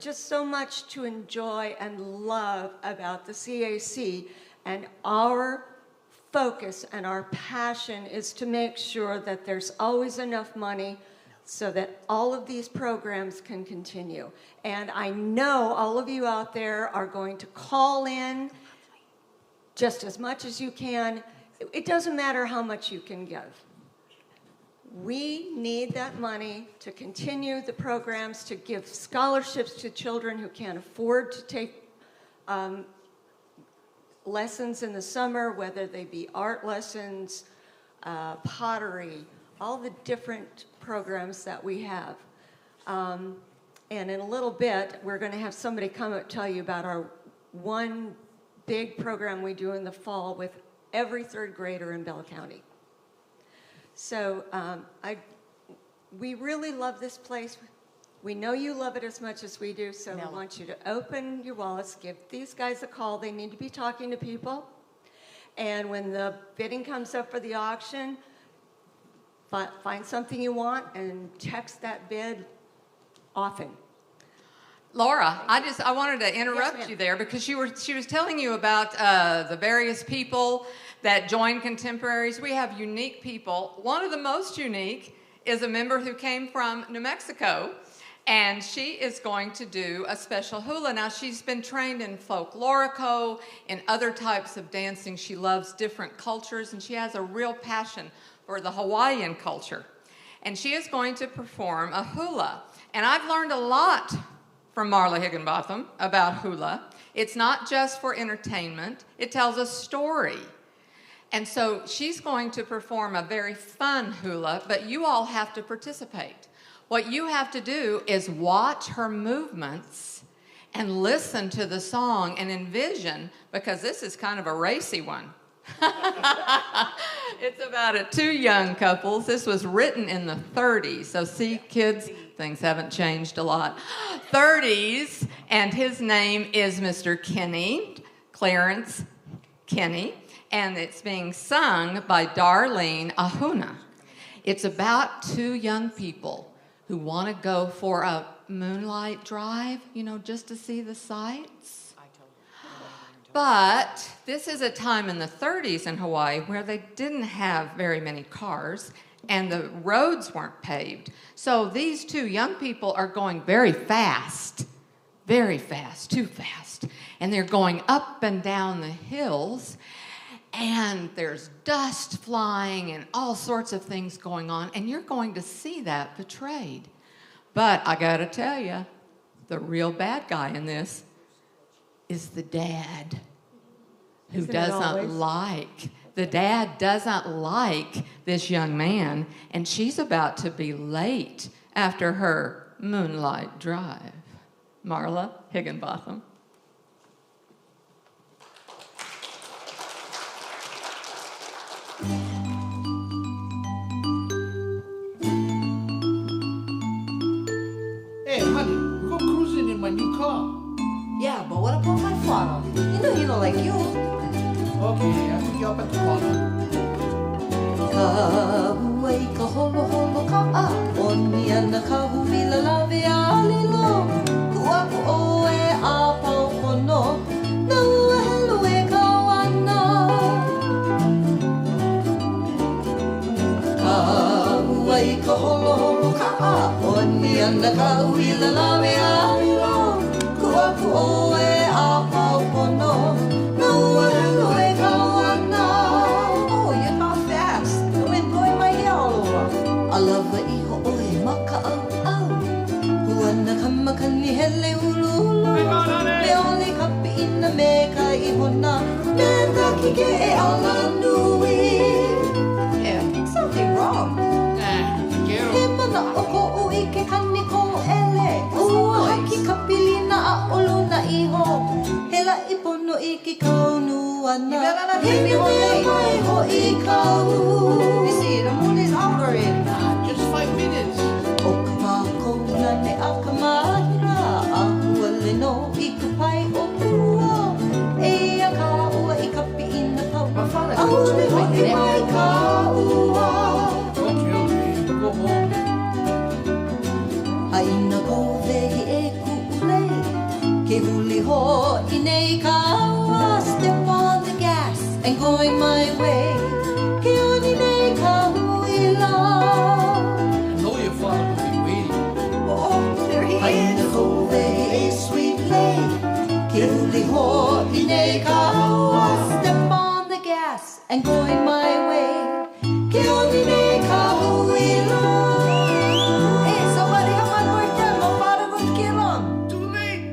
just so much to enjoy and love about the CAC, and our focus and our passion is to make sure that there's always enough money so that all of these programs can continue. And I know all of you out there are going to call in just as much as you can. It doesn't matter how much you can give. We need that money to continue the programs, to give scholarships to children who can't afford to take lessons in the summer, whether they be art lessons, pottery, all the different programs that we have. And in a little bit, we're going to have somebody come and tell you about our one big program we do in the fall with every third grader in Bell County. So we really love this place. We know you love it as much as we do, so we want you to open your wallets, give these guys a call. They need to be talking to people. And when the bidding comes up for the auction, find something you want and text that bid often. Laura, I wanted to interrupt you there because she was telling you about the various people that join Contemporaries. We have unique people. One of the most unique is a member who came from New Mexico, and she is going to do a special hula. Now, she's been trained in folklorico, in other types of dancing. She loves different cultures, and she has a real passion for the Hawaiian culture. And she is going to perform a hula. And I've learned a lot from Marla Higginbotham about hula. It's not just for entertainment. It tells a story. And so she's going to perform a very fun hula, but you all have to participate. What you have to do is watch her movements and listen to the song and envision, because this is kind of a racy one. It's about two young couples. This was written in the 30s. So see, kids, things haven't changed a lot. 30s, and his name is Mr. Kenny, Clarence Kenny, and it's being sung by Darlene Ahuna. It's about two young people who want to go for a moonlight drive, just to see the sights. But this is a time in the 30s in Hawaii where they didn't have very many cars and the roads weren't paved. So these two young people are going very fast, too fast. And they're going up and down the hills, and there's dust flying and all sorts of things going on, and you're going to see that portrayed. But I gotta tell you, the real bad guy in this is the dad, who doesn't like this young man, and she's about to be late after her moonlight drive. Marla Higginbotham. Hey, honey, we're going cruising in my new car. Yeah, but what about my father? You know like you. Okay, I'll pick you up at the corner. Kauai ka holo holo ka a Oni ana ka huila lawe a lilo Kua ku oe a pau kono Na ua helu e ka wana Kauai ka holo holo ka a Oni ana ka huila lawe a lilo Kua ku oe a pau kono Na ua helu e ka wana Oh, you got fast. The wind blowing my hair all over. I love the iho oe maka au au. Huana kamakani hele ulu ulu. Me ole kapi ina me ka ihona. Me taki ke e ala nui. Yeah, something wrong. He mana o ko ui ke kani ko ele. Ua haki kapilina a ulu na iho. Hela ipono iki kaunu ana. You better not give me away. Ho i kau. You see, the moon is out already. Just 5 minutes. O ka mako lane a ka mahina. A huale no i ka pai o kua. E a ka ua i ka pi ina pau. A hule ho i mai ka ua. Okay, go home. A ina kou vehi e ku'ulei. Ke huli ho I nei ka aua, step on the gas and going my way. Ke uni nei ka huila. I know your father will be waiting. Oh, there he is. Haina kove e sweet lady. Ke huli ho I nei ka aua, step on the gas and going my way. Ke uni nei ka huila. Hey, somebody have one more time. My father would kill him. Too late.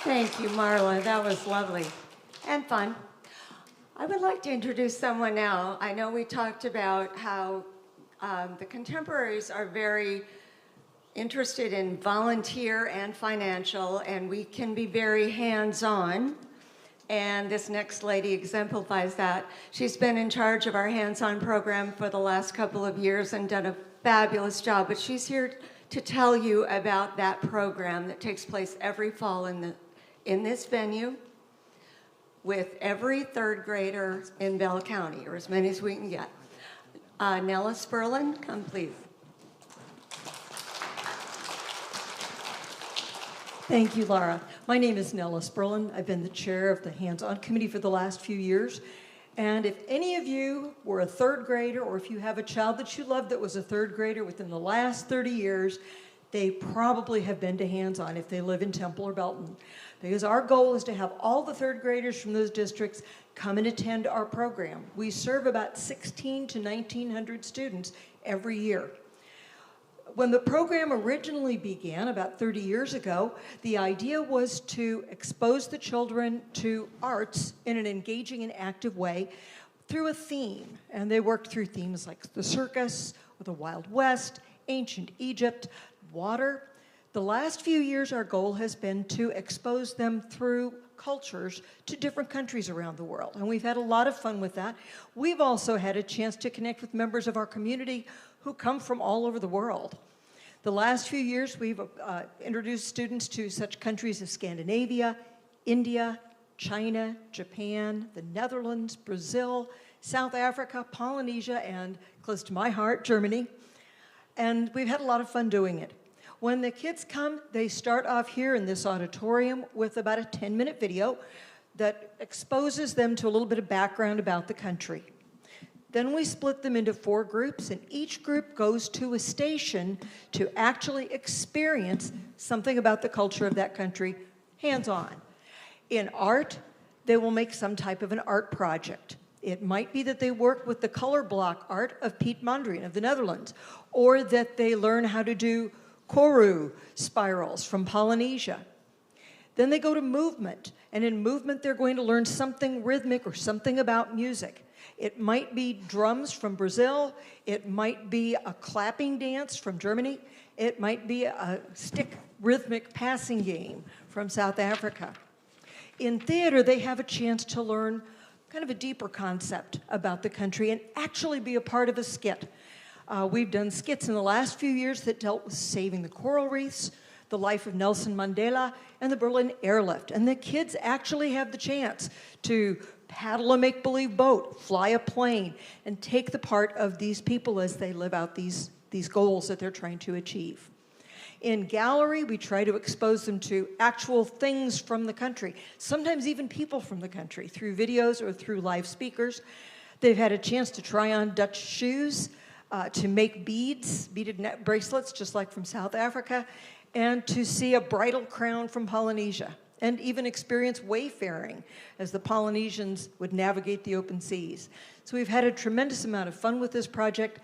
Thank you, Marla. That was lovely and fun. I would like to introduce someone now. I know we talked about how the Contemporaries are very interested in volunteer and financial, and we can be very hands-on. And this next lady exemplifies that. She's been in charge of our hands-on program for the last couple of years and done a fabulous job, but she's here to tell you about that program that takes place every fall in this venue with every third grader in Bell County, or as many as we can get. Nella Sperlin, come please. Thank you, Laura. My name is Nella Sperlin. I've been the chair of the Hands-On Committee for the last few years. And if any of you were a third grader, or if you have a child that you love that was a third grader within the last 30 years, they probably have been to Hands-On if they live in Temple or Belton. Because our goal is to have all the third graders from those districts come and attend our program. We serve about 16 to 1,900 students every year. When the program originally began about 30 years ago, the idea was to expose the children to arts in an engaging and active way through a theme. And they worked through themes like the circus, or the Wild West, ancient Egypt, water. The last few years, our goal has been to expose them through cultures to different countries around the world. And we've had a lot of fun with that. We've also had a chance to connect with members of our community who come from all over the world. The last few years, we've introduced students to such countries as Scandinavia, India, China, Japan, the Netherlands, Brazil, South Africa, Polynesia, and close to my heart, Germany. And we've had a lot of fun doing it. When the kids come, they start off here in this auditorium with about a 10-minute video that exposes them to a little bit of background about the country. Then we split them into 4 groups, and each group goes to a station to actually experience something about the culture of that country hands-on. In art, they will make some type of an art project. It might be that they work with the color block art of Piet Mondrian of the Netherlands, or that they learn how to do koru spirals from Polynesia. Then they go to movement, and in movement they're going to learn something rhythmic or something about music. It might be drums from Brazil, it might be a clapping dance from Germany, it might be a stick rhythmic passing game from South Africa. In theater, they have a chance to learn kind of a deeper concept about the country and actually be a part of a skit. We've done skits in the last few years that dealt with saving the coral reefs, the life of Nelson Mandela, and the Berlin airlift. And the kids actually have the chance to paddle a make-believe boat, fly a plane, and take the part of these people as they live out these goals that they're trying to achieve. In gallery, we try to expose them to actual things from the country, sometimes even people from the country, through videos or through live speakers. They've had a chance to try on Dutch shoes, to make beads, beaded net bracelets, just like from South Africa, and to see a bridal crown from Polynesia, and even experience wayfaring as the Polynesians would navigate the open seas. So we've had a tremendous amount of fun with this project.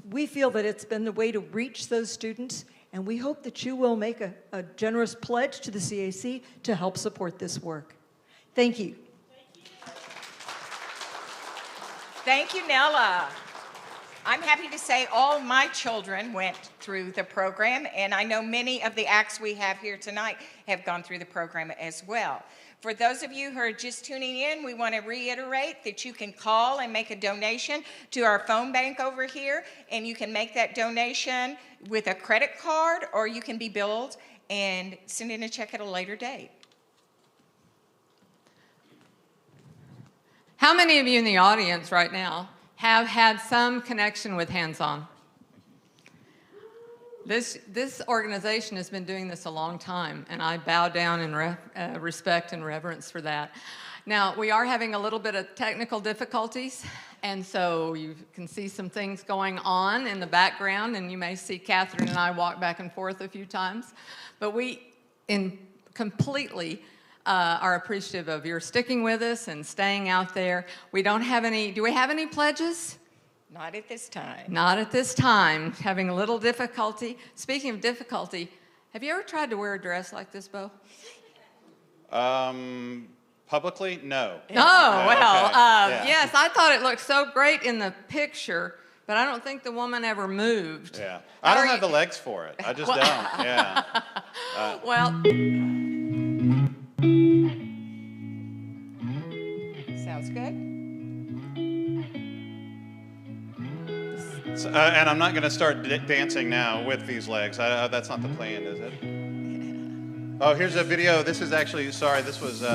We feel that it's been the way to reach those students, and we hope that you will make a generous pledge to the CAC to help support this work. Thank you. Thank you, Nella. I'm happy to say all my children went through the program, and I know many of the acts we have here tonight have gone through the program as well. For those of you who are just tuning in, we want to reiterate that you can call and make a donation to our phone bank over here, and you can make that donation with a credit card, or you can be billed and send in a check at a later date. How many of you in the audience right now have had some connection with Hands-On? This organization has been doing this a long time, and I bow down in respect and reverence for that. Now, we are having a little bit of technical difficulties, and so you can see some things going on in the background, and you may see Catherine and I walk back and forth a few times. But we completely are appreciative of your sticking with us and staying out there. We don't have any, do we have any pledges? Not at this time. Not at this time. Having a little difficulty. Speaking of difficulty, have you ever tried to wear a dress like this, Bo? Publicly, no. No, well, okay. Yeah. yes, I thought it looked so great in the picture, but I don't think the woman ever moved. Yeah, I don't have the legs for it. I just don't. Yeah. Well, Sounds good. So, and I'm not going to start dancing now with these legs. That's not the plan, is it? Oh, here's a video. This is actually, sorry, this was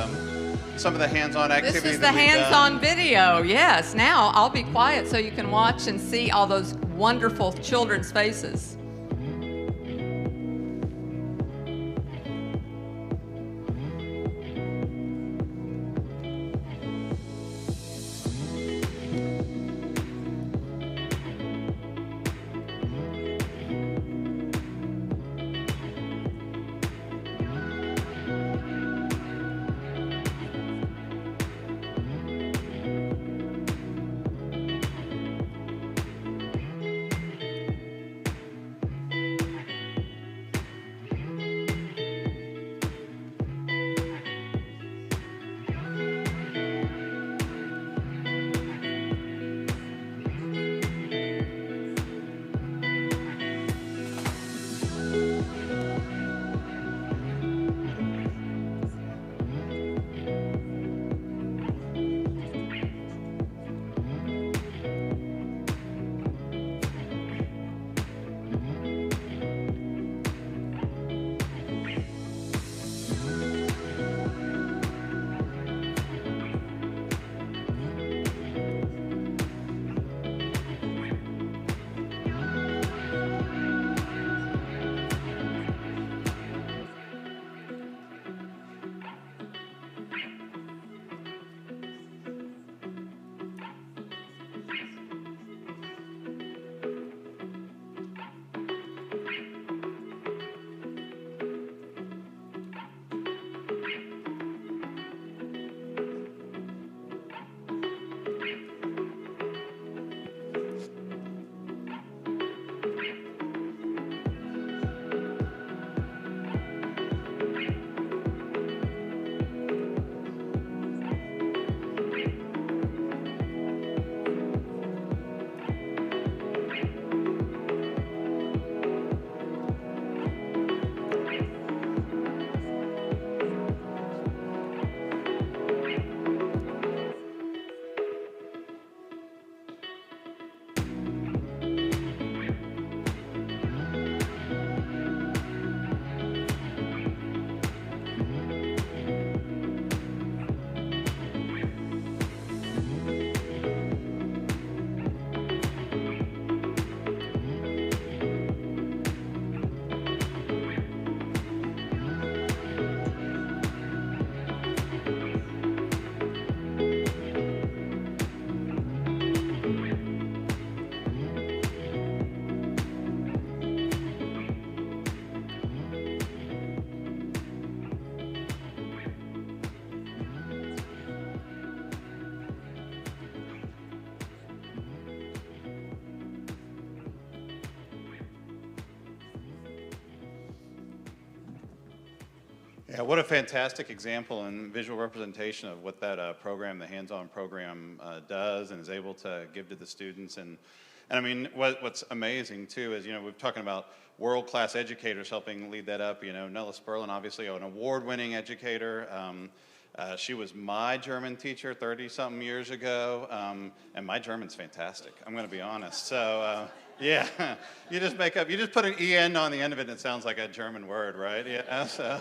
some of the hands-on activity. this is the hands-on video, yes. Now I'll be quiet so you can watch and see all those wonderful children's faces. Yeah, what a fantastic example and visual representation of what that program, the hands-on program, does and is able to give to the students. And I mean, what's amazing too is, we're talking about world-class educators helping lead that up. Nella Sperlin, obviously an award-winning educator. She was my German teacher 30-something years ago, and my German's fantastic, I'm going to be honest. So, yeah, you just put an EN on the end of it and it sounds like a German word, right? Yeah, so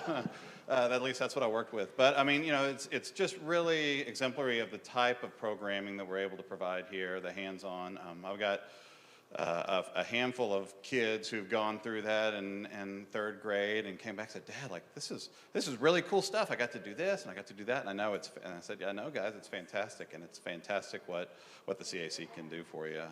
at least that's what I worked with. But I mean, it's just really exemplary of the type of programming that we're able to provide here, the hands-on. I've got a handful of kids who've gone through that in third grade and came back and said, Dad, like this is really cool stuff. I got to do this and I got to do that, and I know and I said, yeah, I know, guys, it's fantastic, and it's fantastic what the CAC can do for you,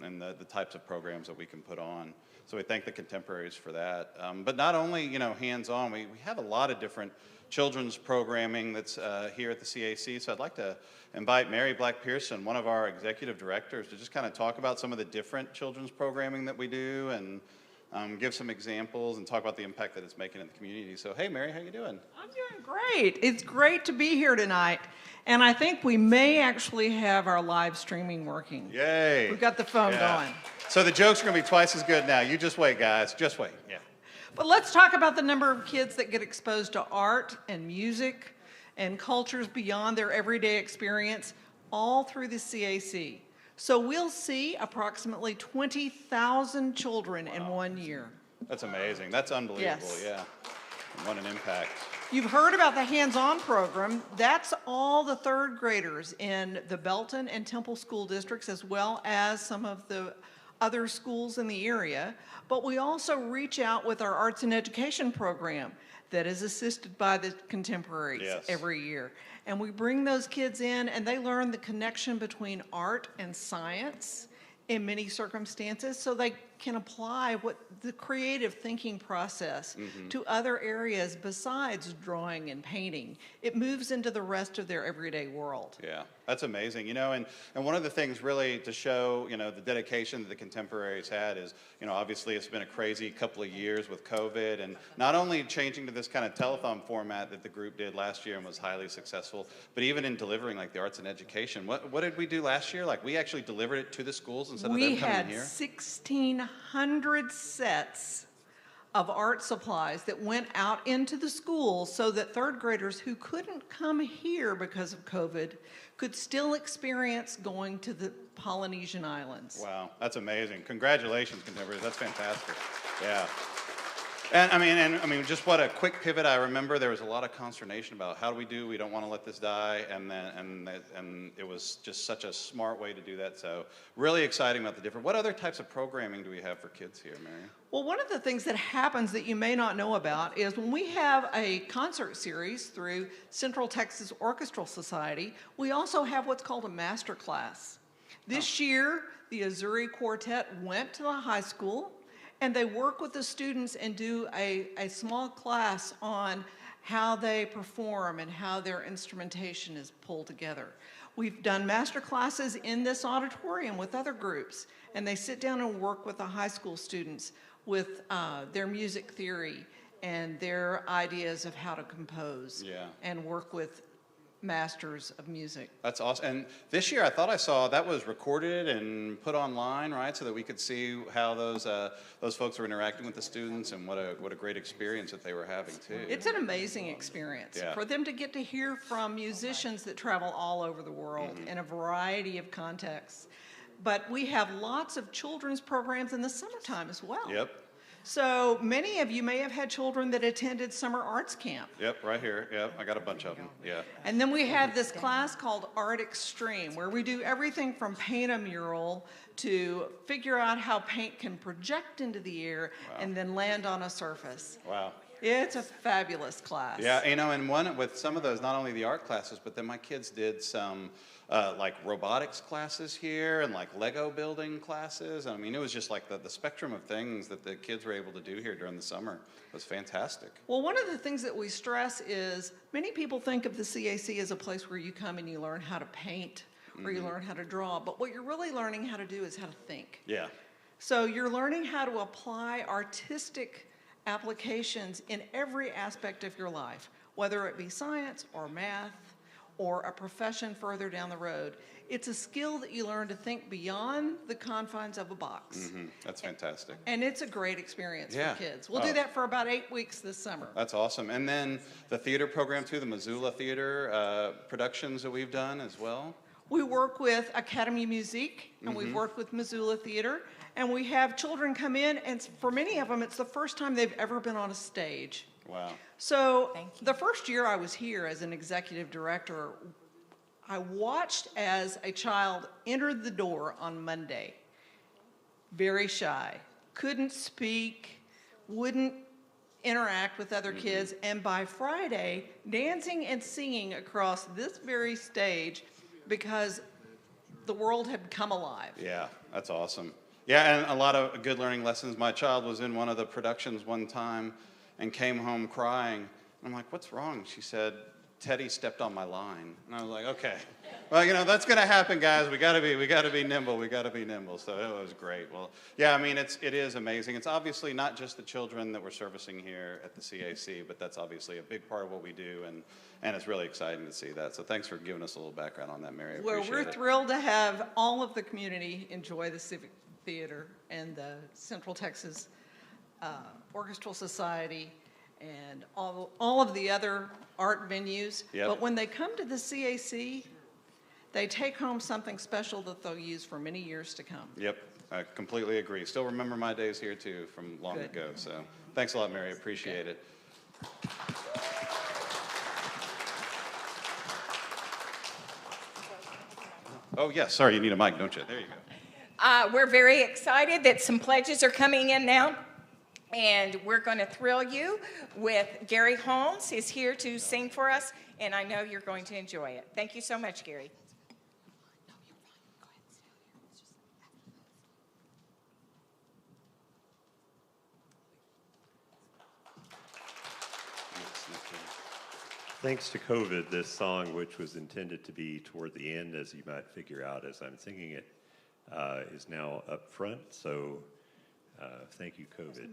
and the types of programs that we can put on. So we thank the Contemporaries for that. But not only, hands-on, we have a lot of different children's programming that's here at the CAC. So I'd like to invite Mary Black-Pearson, one of our executive directors, to just kind of talk about some of the different children's programming that we do, and give some examples and talk about the impact that it's making in the community. So, hey, Mary, how you doing? I'm doing great. It's great to be here tonight. And I think we may actually have our live streaming working. Yay. We've got the phone going. So the jokes are going to be twice as good now. You just wait, guys. Just wait. Yeah. But let's talk about the number of kids that get exposed to art and music and cultures beyond their everyday experience, all through the CAC. So we'll see approximately 20,000 children in 1 year. That's amazing. That's unbelievable. Yes. Yeah. What an impact. You've heard about the hands-on program. That's all the third graders in the Belton and Temple school districts, as well as some of the other schools in the area. But we also reach out with our arts and education program that is assisted by the Contemporaries every year. And we bring those kids in, and they learn the connection between art and science in many circumstances, so they can apply the creative thinking process to other areas besides drawing and painting. It moves into the rest of their everyday world. Yeah, that's amazing. And one of the things really to show, the dedication that the Contemporaries had is, obviously it's been a crazy couple of years with COVID, and not only changing to this kind of telethon format that the group did last year and was highly successful, but even in delivering like the arts and education. What did we do last year? Like we actually delivered it to the schools instead of them coming here? We had 1,600 sets of art supplies that went out into the schools so that third graders who couldn't come here because of COVID could still experience going to the Polynesian islands. Wow, that's amazing. Congratulations, Contemporaries. That's fantastic. Yeah. And I mean, just what a quick pivot. I remember there was a lot of consternation about how do we don't want to let this die, and it was just such a smart way to do that. So really exciting about the different. What other types of programming do we have for kids here, Mary? Well, one of the things that happens that you may not know about is when we have a concert series through Central Texas Orchestral Society, we also have what's called a master class. This year, the Azuri Quartet went to the high school, and they work with the students and do a small class on how they perform and how their instrumentation is pulled together. We've done master classes in this auditorium with other groups, and they sit down and work with the high school students with their music theory and their ideas of how to compose and work with masters of music. That's awesome. And this year I thought I saw that was recorded and put online, right? So that we could see how those folks were interacting with the students, and what a great experience that they were having too. It's an amazing experience for them to get to hear from musicians that travel all over the world in a variety of contexts. But we have lots of children's programs in the summertime as well. Yep. So many of you may have had children that attended summer arts camp. Yep, right here. Yep, I got a bunch of them. Yeah. And then we have this class called Art Extreme, where we do everything from paint a mural to figure out how paint can project into the air and then land on a surface. Wow. It's a fabulous class. Yeah, and one with some of those, not only the art classes, but then my kids did some like robotics classes here and like Lego building classes. I mean, it was just like the spectrum of things that the kids were able to do here during the summer was fantastic. Well, one of the things that we stress is many people think of the CAC as a place where you come and you learn how to paint or you learn how to draw, but what you're really learning how to do is how to think. Yeah. So you're learning how to apply artistic applications in every aspect of your life, whether it be science or math or a profession further down the road. It's a skill that you learn to think beyond the confines of a box. That's fantastic. And it's a great experience for kids. We'll do that for about 8 weeks this summer. That's awesome. And then the theater program too, the Missoula Theater productions that we've done as well. We work with Academy Musique, and we've worked with Missoula Theater, and we have children come in, and for many of them, it's the first time they've ever been on a stage. Wow. So the first year I was here as an executive director, I watched as a child entered the door on Monday. very shy, couldn't speak, wouldn't interact with other kids, and by Friday, dancing and singing across this very stage because the world had come alive. Yeah, that's awesome. Yeah, and a lot of good learning lessons. My child was in one of the productions one time and came home crying. And I'm like, what's wrong? She said, Teddy stepped on my line. And I was like, okay. Well, that's going to happen, guys. We got to be nimble. We got to be nimble. So it was great. Well, yeah, I mean, it is amazing. It's obviously not just the children that we're servicing here at the CAC, but that's obviously a big part of what we do, and it's really exciting to see that. So thanks for giving us a little background on that, Mary. I Well, appreciate we're it. thrilled to have all of the community enjoy the Civic Theater and the Central Texas Orchestral Society and all of the other art venues. Yep. But when they come to the CAC, they take home something special that they'll use for many years to come. Yep, I completely agree. Still remember my days here, too, from long Good. ago. So thanks a lot, Mary. Appreciate it. Oh, yes. Sorry, you need a mic, don't you? There you go. We're very excited that some pledges are coming in now. And we're going to thrill you with Gary Holmes. He's here to sing for us, and I know you're going to enjoy it. Thank you so much, Gary. Thanks to COVID, this song, which was intended to be toward the end, as you might figure out as I'm singing it, is now up front. So thank you, COVID.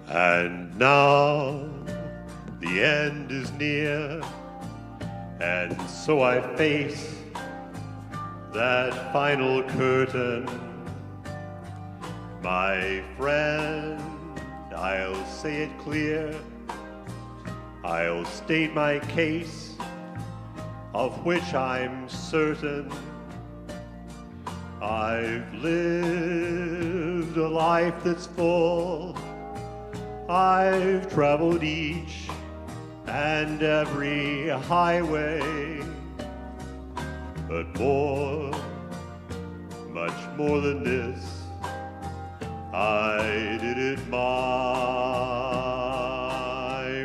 And now the end is near, and so I face that final curtain. My friend, I'll say it clear, I'll state my case, of which I'm certain. I've lived a life that's full, I've traveled each and every highway, but more, much more than this, I did it my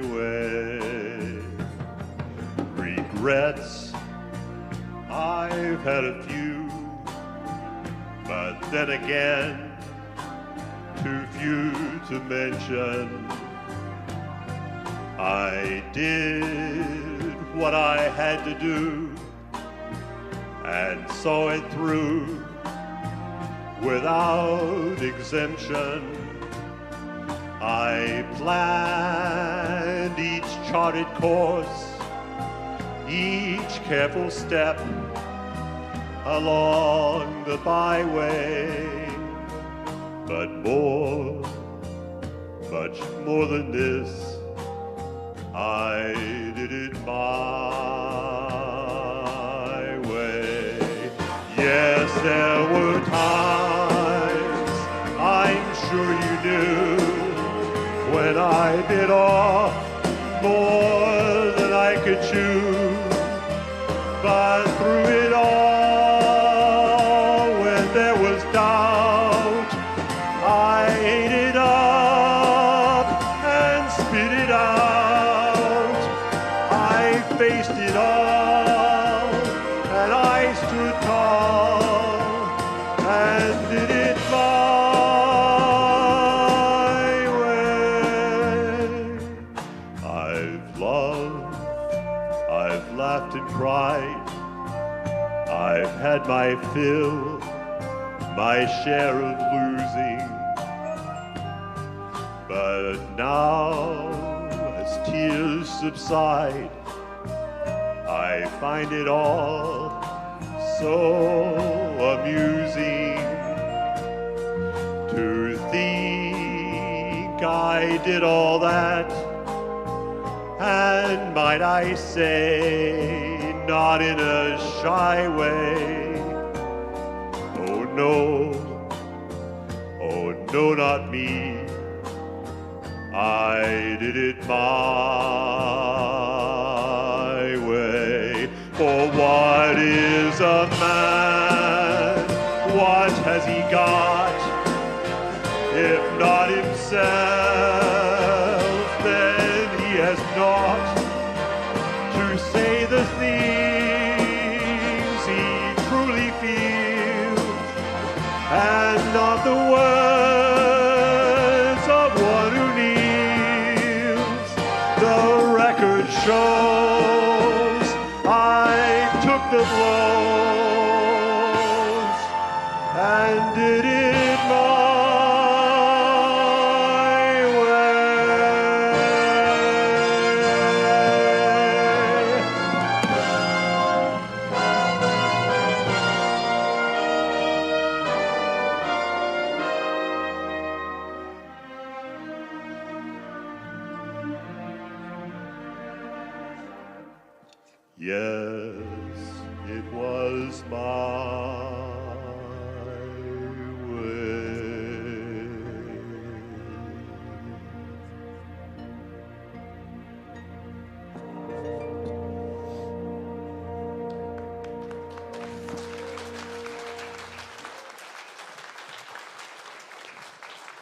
way. Regrets, I've had a few, but then again, too few to mention. I did what I had to do and saw it through without exemption. I planned each charted course, each careful step along the byway, but more, much more than this, I did it my way. Yes, there were times, I'm sure you knew, when I bit off more than I could chew. But through it all, when there was doubt, I ate it up and spit it out. I faced it all, and I stood tall and did it my way. I've loved, I've laughed and cried, I've had my fill, my share of losing. But now, as tears subside, I find it all so amusing to think I did all that, and might I say, not in a shy way. Oh no, not me. I did it my way. For What is a man? What has he got? If not himself, then he has not to say the things he truly feels, and not the words of one who kneels. The record shows I took the blows and did it my Yes, it was my way.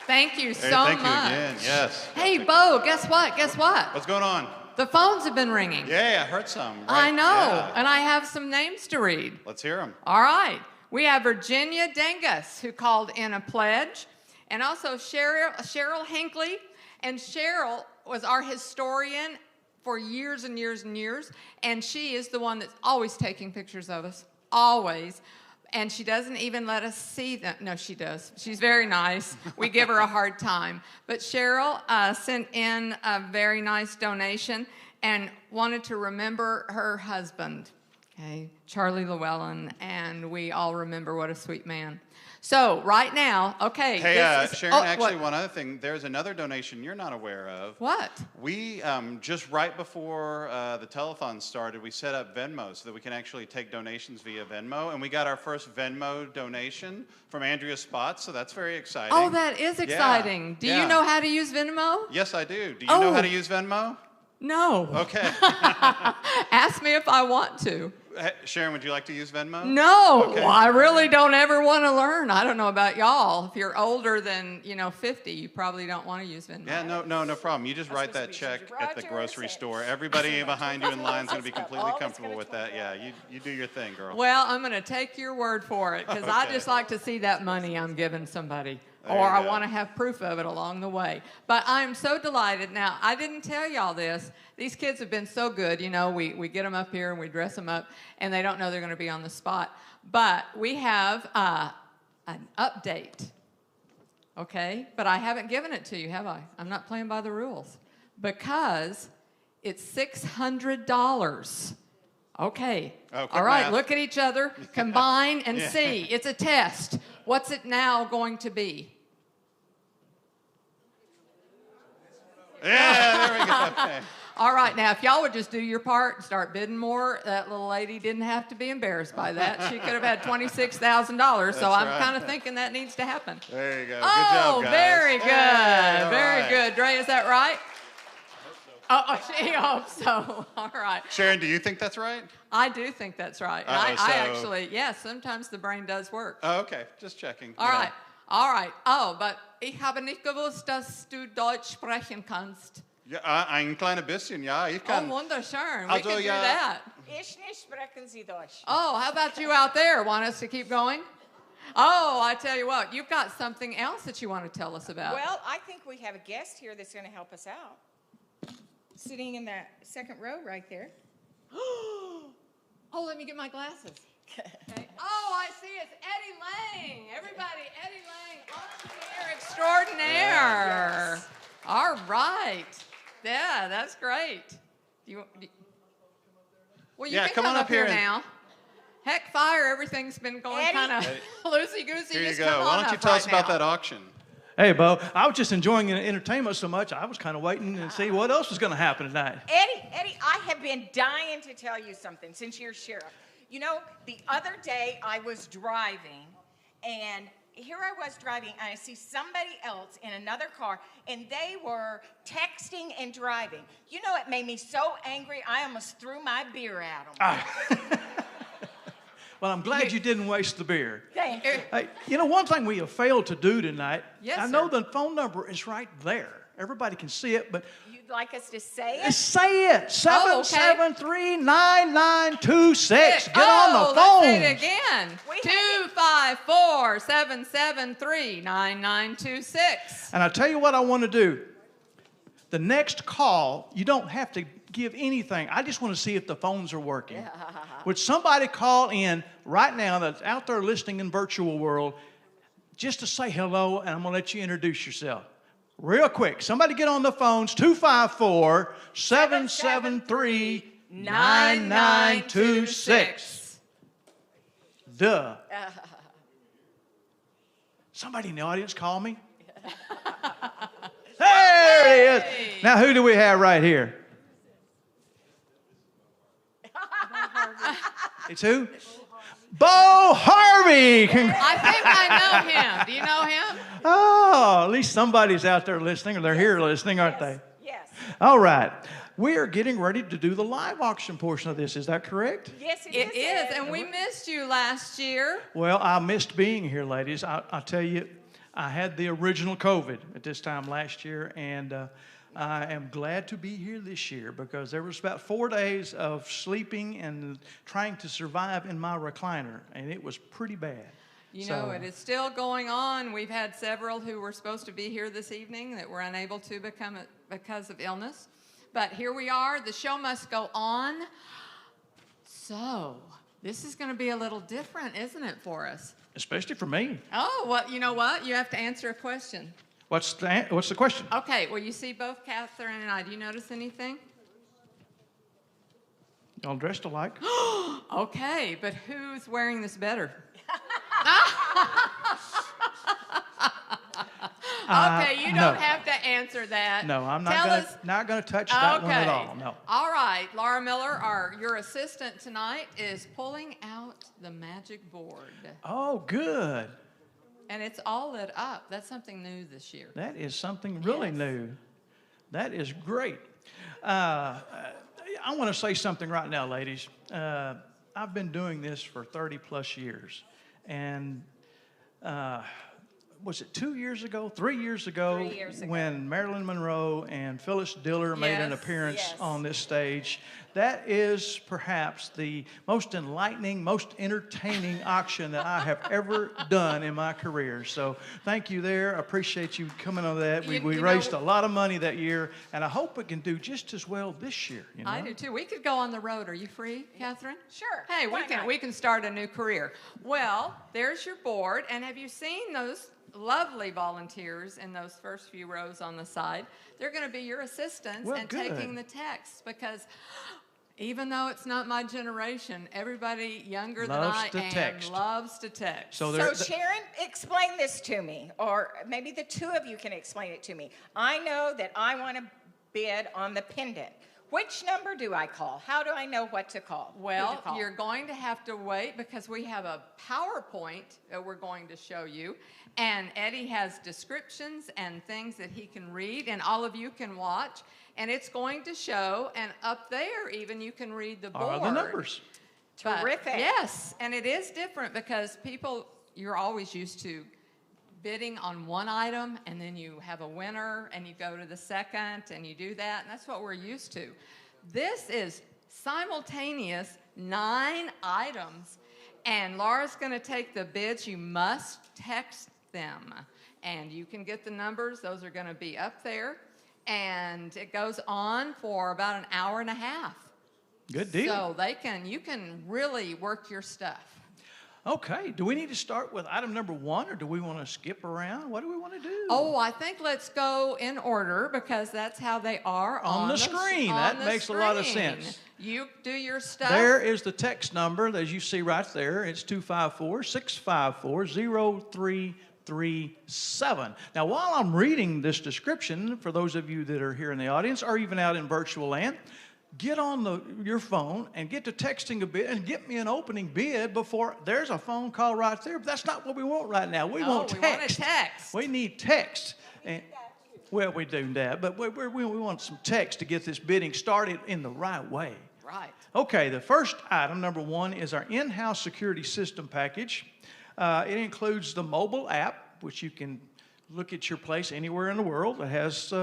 Thank you so Thank much. you again. Yes. Hey, Bo, guess what? Guess what? What's going on? The phones have been ringing. Yeah, I heard some. I right? know, Yeah. and I have some names to read. Let's hear them. All right. We have Virginia Dengus, who called in a pledge, and also Cheryl Hinckley. And Cheryl was our historian for years and years and years, and she is the one that's always taking pictures of us, always. And she doesn't even let us see them. No, she does. She's very nice. We give her a hard time. But Cheryl sent in a very nice donation and wanted to remember her husband, okay, Charlie Llewellyn, and we all remember what a sweet man. So right now, okay. Hey, this is, Sharon, actually, what? one other thing. There's another donation you're not aware of. What? We, just right before the telethon started, we set up Venmo so that we can actually take donations via Venmo. And we got our first Venmo donation from Andrea Spotts, so that's very exciting. Oh, that is exciting. Do you know how to use Venmo? Yes, I do. Do you know how to use Venmo? No. Okay. Ask me if I want to. Sharon, would you like to use Venmo? No, Okay. I really don't ever want to learn. I don't know about y'all. If you're older than, 50, you probably don't want to use Venmo. Yeah, no problem. You just write that check at the grocery store. Everybody behind you in line is going to be completely comfortable with that. Yeah, you do your thing, girl. Well, I'm going to take your word for it because I Okay. just like to see that money I'm giving somebody. There Or you I go. want to have proof of it along the way. But I'm so delighted. Now, I didn't tell y'all this. These kids have been so good. We get them up here and we dress them up, and they don't know they're going to be on the spot. But we have an update, okay? But I haven't given it to you, have I? I'm not playing by the rules because it's $600. Okay. Oh, quick all right, math. look at each other, combine, and Yeah. see. It's a test. What's it now going to be? Yeah, there we go. Okay. All right, now, if y'all would just do your part and start bidding more, that little lady didn't have to be embarrassed by that. She could have had $26,000, so I'm right. kind of thinking that needs to happen. There you go. Good Oh, job, guys. very good. Hey, all Very right. good. Dre, is that right? Oh, she hopes so. All right. Sharon, do you think that's right? I do think that's right. And Uh-oh, I so- actually, yes, sometimes the brain does work. Oh, okay. Just checking. All right. All right. Oh, but ich habe nicht gewusst, dass du Deutsch sprechen kannst. Ja, ein kleiner bisschen, ja. Ich Oh, kann. wunderschön. We Also, can do ja. that. Ich nicht sprechen Sie Deutsch. Oh, how about you out there? Want us to keep going? Oh, I tell you what, you've got something else that you want to tell us about. Well, I think we have a guest here that's going to help us out. Sitting in that second row right there. Oh, let me get my glasses. Okay. Oh, I see. It's Eddie Lang. Everybody, Eddie Lang, auctioneer extraordinaire. Yes. All right. Yeah, that's great. Well, you Yeah, can come on up here here and- now. Heck, fire, everything's been going Eddie. kind of loosey-goosey. Here you Just go. come Why on don't you up tell right us about now. that auction? Hey, Bo, I was just enjoying the entertainment so much, I was kind of waiting to see what else was going to happen tonight. Eddie, I have been dying to tell you something since you're sheriff. You know, the other day I was driving, and here I was driving, and I see somebody else in another car, and they were texting and driving. You know, it made me so angry, I almost threw my beer at them. Well, I'm glad you didn't waste the beer. Thank you. Hey, you know, one thing we have failed to do tonight, Yes, I know sir. the phone number is right there. Everybody can see it, but You'd like us to say it? just say it. Oh, okay. 773-9926. Get on the phone. Let's say it again. We 254-773-9926. And I'll tell you what I want to do. The next call, you don't have to give anything. I just want to see if the phones are working. Would somebody call in right now that's out there listening in virtual world just to say hello, and I'm going to let you introduce yourself. Real quick. Somebody get on the phones, 254-773-9926. Duh. Somebody in the audience call me. There it is. Now, who do we have right here? It's who? Bo Harvey. I think I know him. Do you know him? Oh, at least somebody's out there listening, or they're here listening, aren't they? Yes. All right. We are getting ready to do the live auction portion of this. Is that correct? Yes, it It is, and we missed you last year. Well, I missed being here, ladies. I'll tell you, I had the original COVID at this time last year, and I am glad to be here this year because there was about 4 days of sleeping and trying to survive in my recliner, and it was pretty bad. You know, it is still going on. We've had several who were supposed to be here this evening that were unable to because of illness. But here we are. The show must go on. So this is going to be a little different, isn't it, for us? Especially for me. Oh, well, you know what? You have to answer a question. What's the question? Okay, well, you see both Catherine and I. Do you notice anything? Y'all dressed alike. Okay, but who's wearing this better? Okay, you don't have to answer that. No, I'm not going to touch Okay. that one at all. No. All right, Laura Miller, your assistant tonight, is pulling out the magic board. Oh, good. And it's all lit up. That's something new this year. That is something really new. That is great. I want to say something right now, ladies. I've been doing this for 30 plus years. And was it 2 years ago, 3 years ago, 3 years ago. when Marilyn Monroe and Phyllis Diller made an Yes, appearance yes. on this stage? That is perhaps the most enlightening, most entertaining auction that I have ever done in my career. So thank you there. I appreciate you coming on that. We You raised know- a lot of money that year, and I hope we can do just as well this year. You know? I do too. We could go on the road. Are you free, Catherine? Sure. Hey, Why not? we can start a new career. Well, there's your board, and have you seen those lovely volunteers in those first few rows on the side? They're going to be your assistants Well, and good. taking the text, because even though it's not my generation, everybody younger Loves than to I am text. loves to text. So So Sharon, explain this to me, or maybe the two of you can explain it to me. I know that I want to bid on the pendant. Which number do I call? How do I know what to call? Who to Well, call? you're going to have to wait because we have a PowerPoint that we're going to show you. And Eddie has descriptions and things that he can read, and all of you can watch. And it's going to show, and up there even you can read the board. Are the numbers. But Terrific. yes, and it is different because you're always used to bidding on one item, and then you have a winner, and you go to the second, and you do that, and that's what we're used to. This is simultaneous 9 items, and Laura's going to take the bids. You must text them, and you can get the numbers. Those are going to be up there, and it goes on for about an hour and a half. Good deal. So you can really work your stuff. Okay. Do we need to start with item number 1, or do we want to skip around? What do we want to do? Oh, I think let's go in order because that's how they are On the screen. That makes a lot of sense. You do your stuff. There is the text number, as you see right there. It's 254-654-0337. Now, while I'm reading this description, for those of you that are here in the audience or even out in virtual land, get on your phone and get to texting a bid and get me an opening bid before there's a phone call right there. But that's not what we want right now. We want text. We want a text. We need text. Well, we do that, but we want some text to get this bidding started in the right way. Right. Okay, the first item, number one, is our in-house security system package. It includes the mobile app, which you can look at your place anywhere in the world that has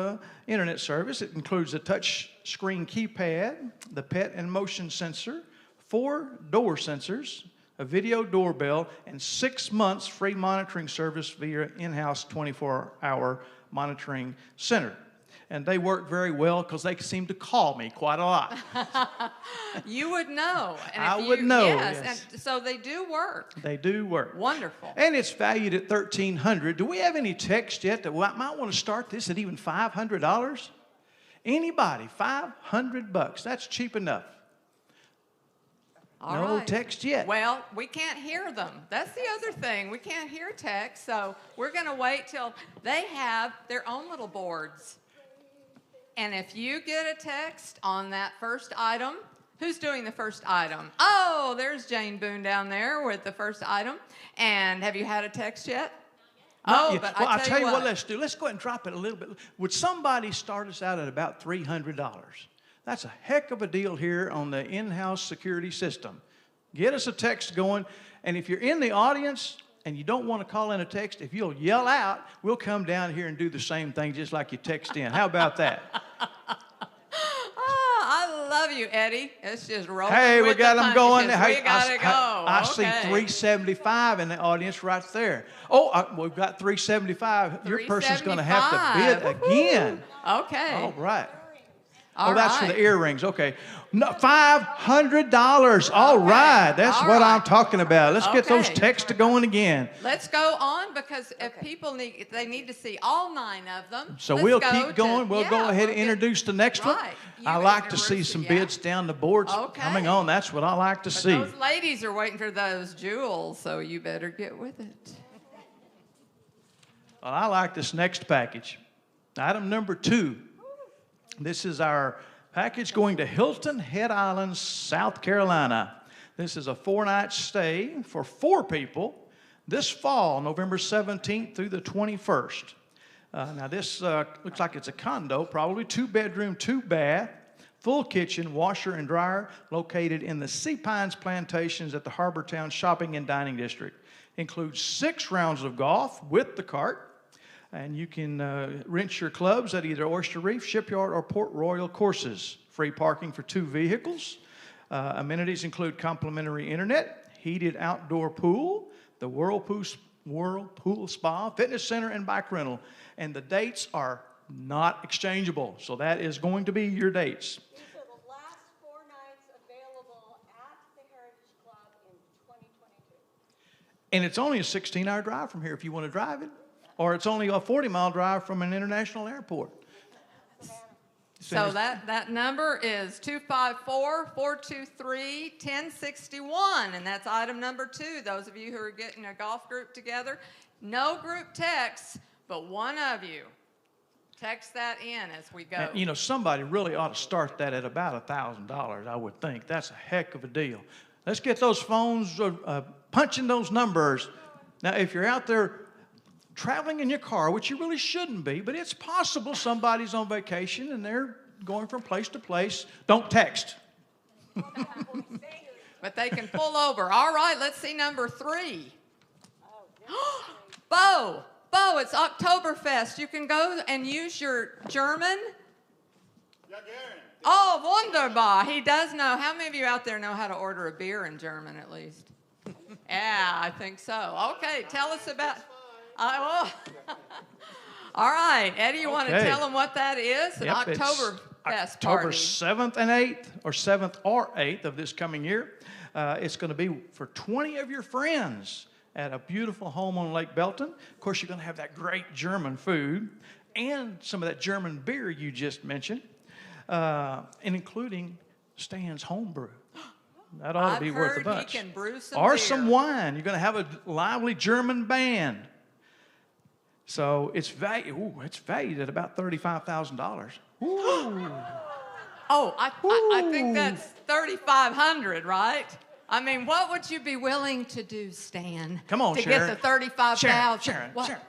internet service. It includes a touch screen keypad, the pet and motion sensor, 4 door sensors, a video doorbell, and 6 months free monitoring service via in-house 24-hour monitoring center. And they work very well because they seem to call me quite a lot. You would know. And I would know, Yes, yes. And so they do work. They do work. Wonderful. And it's valued at $1,300. Do we have any text yet that might want to start this at even $500? Anybody, $500. That's cheap enough. All No right. text yet. Well, we can't hear them. That's the other thing. We can't hear text, so we're going to wait till they have their own little boards. And if you get a text on that first item, who's doing the first item? Oh, there's Jane Boone down there with the first item. And have you had a text yet? Not yet. But Well, I I'll tell you what. let's do. Let's go ahead and drop it a little bit. Would somebody start us out at about $300? That's a heck of a deal here on the in-house security system. Get us a text going. And if you're in the audience and you don't want to call in a text, if you'll yell out, we'll come down here and do the same thing just like you text in. How about that? I love you, Eddie. It's just rolling. Hey, we with got the them going. punches. Hey, We gotta go. I see Okay. 375 in the audience right there. Oh, we've got 375. Your person's going to have to bid 375. again. Okay. All right. All That's for right. the earrings. Okay. No, $500. All right. That's All what right. I'm talking about. Let's get those Okay. texts going again. Let's go on because if people they need to see all 9 of them. So Let's we'll go keep going. We'll go ahead and get- introduce the next one. Right. You I like to see introduce some it, yeah. bids down the boards Okay. coming on. That's what I like to But see. those ladies are waiting for those jewels, so you better get with it. Well, I like this next package. Item number 2. This is our package going to Hilton Head Island, South Carolina. This is a 4-night stay for 4 people this fall, November 17th through the 21st. Now this looks like it's a condo, probably 2-bedroom, 2-bath, full kitchen, washer and dryer, located in the Sea Pines Plantations at the Harbortown Shopping and Dining District. Includes 6 rounds of golf with the cart. And you can rent your clubs at either Oyster Reef, Shipyard, or Port Royal courses. Free parking for 2 vehicles. Amenities include complimentary internet, heated outdoor pool, the Whirlpool Spa, fitness center, and bike rental. And the dates are not exchangeable. So that is going to be your dates. These are the last 4 nights available at the Heritage Club in 2022. And it's only a 16-hour drive from here if you want to drive it. Or it's only a 40-mile drive from an international airport. So that number is 254-423-1061, and that's item number 2. Those of you who are getting a golf group together, no group text, but one of you text that in as we go. And, you know, somebody really ought to start that at about $1,000, I would think. That's a heck of a deal. Let's get those phones punching those numbers. Now, if you're out there traveling in your car, which you really shouldn't be, but it's possible somebody's on vacation and they're going from place to place. Don't text. But they can pull over. All right, let's see number 3. Bo, it's Oktoberfest. You can go and use your German. Oh, wunderbar. He does know. How many of you out there know how to order a beer in German at least? Yeah, I think so. Okay, tell us about... All right, Eddie, you want to Okay. tell them what that is? An Yep, it's Oktoberfest October party. 7th and 8th, or 7th or 8th of this coming year. It's going to be for 20 of your friends at a beautiful home on Lake Belton. Of course, you're going to have that great German food and some of that German beer you just mentioned, and including Stan's homebrew. That ought to be worth a I've heard bunch. he can brew some Or beer. some wine. You're going to have a lively German band. So it's valued at about $35,000. Oh, I think that's 3,500, right? I mean, what would you be willing to do, Stan? Come on, to Sharon. get the 35,000. Sharon. What? Sharon.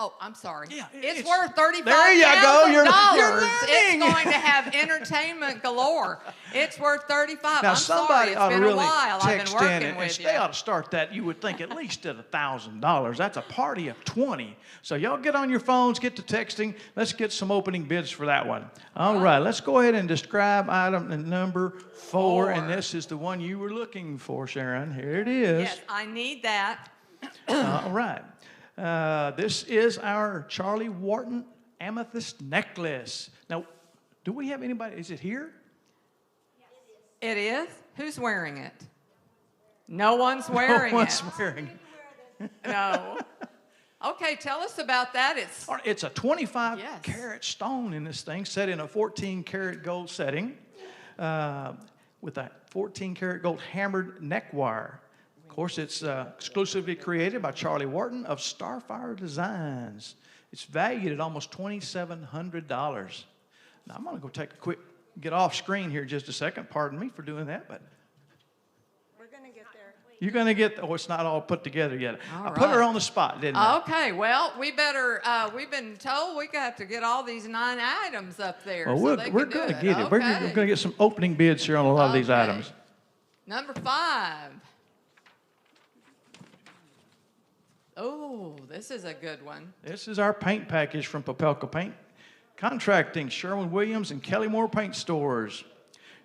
Oh, I'm sorry. Yeah, it's it's- worth $35,000. There you go. You're It's learning. going to have entertainment galore. It's worth $35,000. Now, I'm sorry. somebody It's ought to been really a while. I've been text in working and with they you. ought to start that. You would think at least at $1,000. That's a party of 20. So y'all get on your phones, get to texting. Let's get some opening bids for that one. All right, let's go ahead and describe item number 4. And this is the one you were looking for, Sharon. Here it is. Yes, I need that. All right. This is our Charlie Wharton amethyst necklace. Now, do we have anybody? Is it here? It is? Who's wearing it? No one's wearing No one's it. wearing it. No. Okay, tell us about that. It's a 25 Yes. carat stone in this thing, set in a 14 karat gold setting with a 14 karat gold hammered neck wire. Of course, it's exclusively created by Charlie Wharton of Starfire Designs. It's valued at almost $2,700. Now, I'm going to go take a quick, get off screen here just a second. Pardon me for doing that, but We're going to get there. you're going to get, oh, it's not all put together yet. All I put her right. on the spot, didn't I? Okay, well, we better, we've been told we got to get all these 9 items up there. Well, so we're they going can to do get it. We're Okay. going to get some opening bids here on a lot of these Okay. items. Number 5. Oh, this is a good one. This is our paint package from Popelka Paint Contracting, Sherwin-Williams, and Kelly Moore Paint Stores.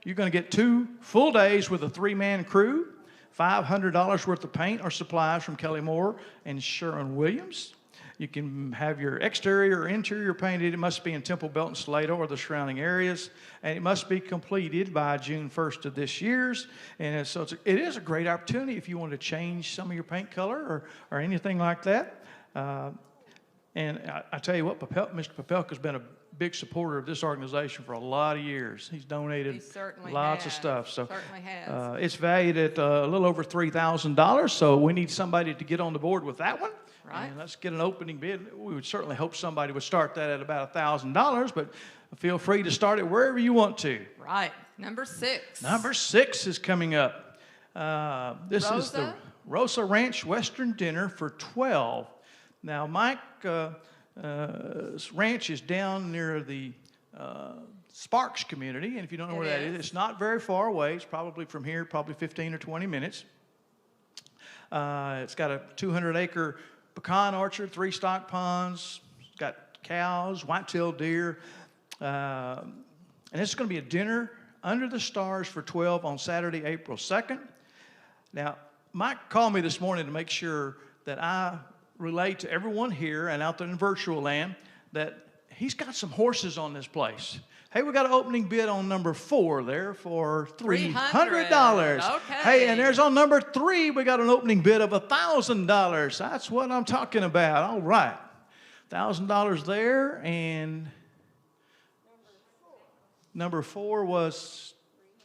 You're going to get 2 full days with a 3-man crew, $500 worth of paint or supplies from Kelly Moore and Sherwin-Williams. You can have your exterior or interior painted. It must be in Temple, Belton, Salado, or the surrounding areas. And it must be completed by June 1st of this year. And so it is a great opportunity if you want to change some of your paint color or anything like that. And I tell you what, Mr. Popelka has been a big supporter of this organization for a lot of years. He's donated He certainly lots has. of stuff. So Certainly has. it's valued at a little over $3,000. So we need somebody to get on the board with that one. Right. And let's get an opening bid. We would certainly hope somebody would start that at about $1,000, but feel free to start it wherever you want to. Right. Number 6. Number 6 is coming up. This is the Rosa? Rosa Ranch Western Dinner for 12. Now, Mike Ranch is down near the Sparks community, and if you don't know where that is, it's not very far away. It's probably from here, probably 15 or 20 minutes. It's got a 200-acre pecan orchard, 3 stock ponds. It's got cows, white-tailed deer. And it's going to be a dinner under the stars for 12 on Saturday, April 2nd. Now, Mike called me this morning to make sure that I relate to everyone here and out there in virtual land that he's got some horses on this place. Hey, we got an opening bid on number 4 there for $300. Okay. Hey, and there's on number 3, we got an opening bid of $1,000. That's what I'm talking about. All right. $1,000 there, and number 4 was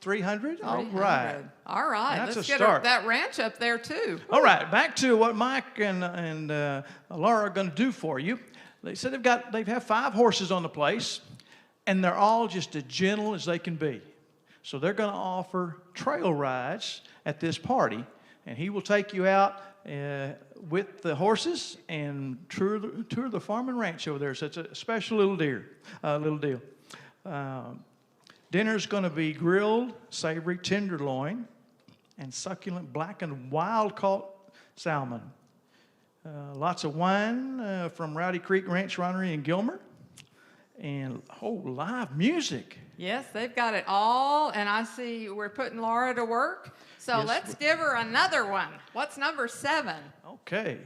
$300. All right. All right. That's Let's a get start. that ranch up there, too. All right, back to what Mike and Laura are going to do for you. They said they have 5 horses on the place, and they're all just as gentle as they can be. So they're going to offer trail rides at this party, and he will take you out with the horses and tour the farm and ranch over there. So it's a special little deal. Dinner's going to be grilled, savory tenderloin, and succulent black and wild-caught salmon. Lots of wine from Rowdy Creek Ranch Winery in Gilmer. And live music. Yes, they've got it all, and I see we're putting Laura to work. So Yes, let's give her another one. What's number 7? Okay.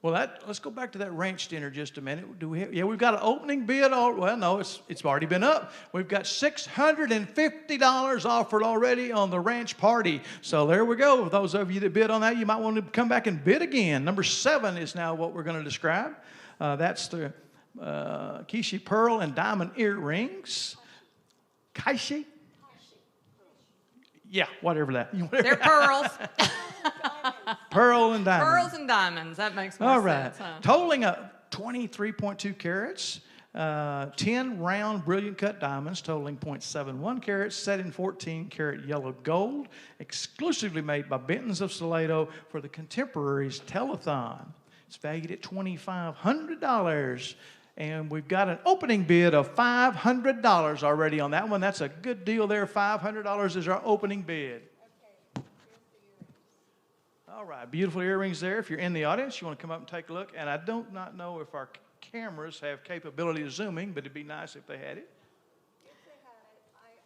Well, let's go back to that ranch dinner just a minute. We've got an opening bid. Well, no, it's already been up. We've got $650 offered already on the ranch party. So there we go. Those of you that bid on that, you might want to come back and bid again. Number 7 is now what we're going to describe. That's the Kishi pearl and diamond earrings. Kaishi? Yeah, whatever that. They're pearls. Pearl and diamond. Pearls and diamonds. That makes more All right. sense, huh? Totaling up 23.2 carats, 10 round brilliant cut diamonds totaling 0.71 carats, set in 14 karat yellow gold, exclusively made by Benton's of Salado for the Contemporaries Telethon. It's valued at $2,500. And we've got an opening bid of $500 already on that one. That's a good deal there. $500 is our opening bid. All right, beautiful earrings there. If you're in the audience, you want to come up and take a look. And I do not know if our cameras have capability of zooming, but it'd be nice if they had it. If they had it,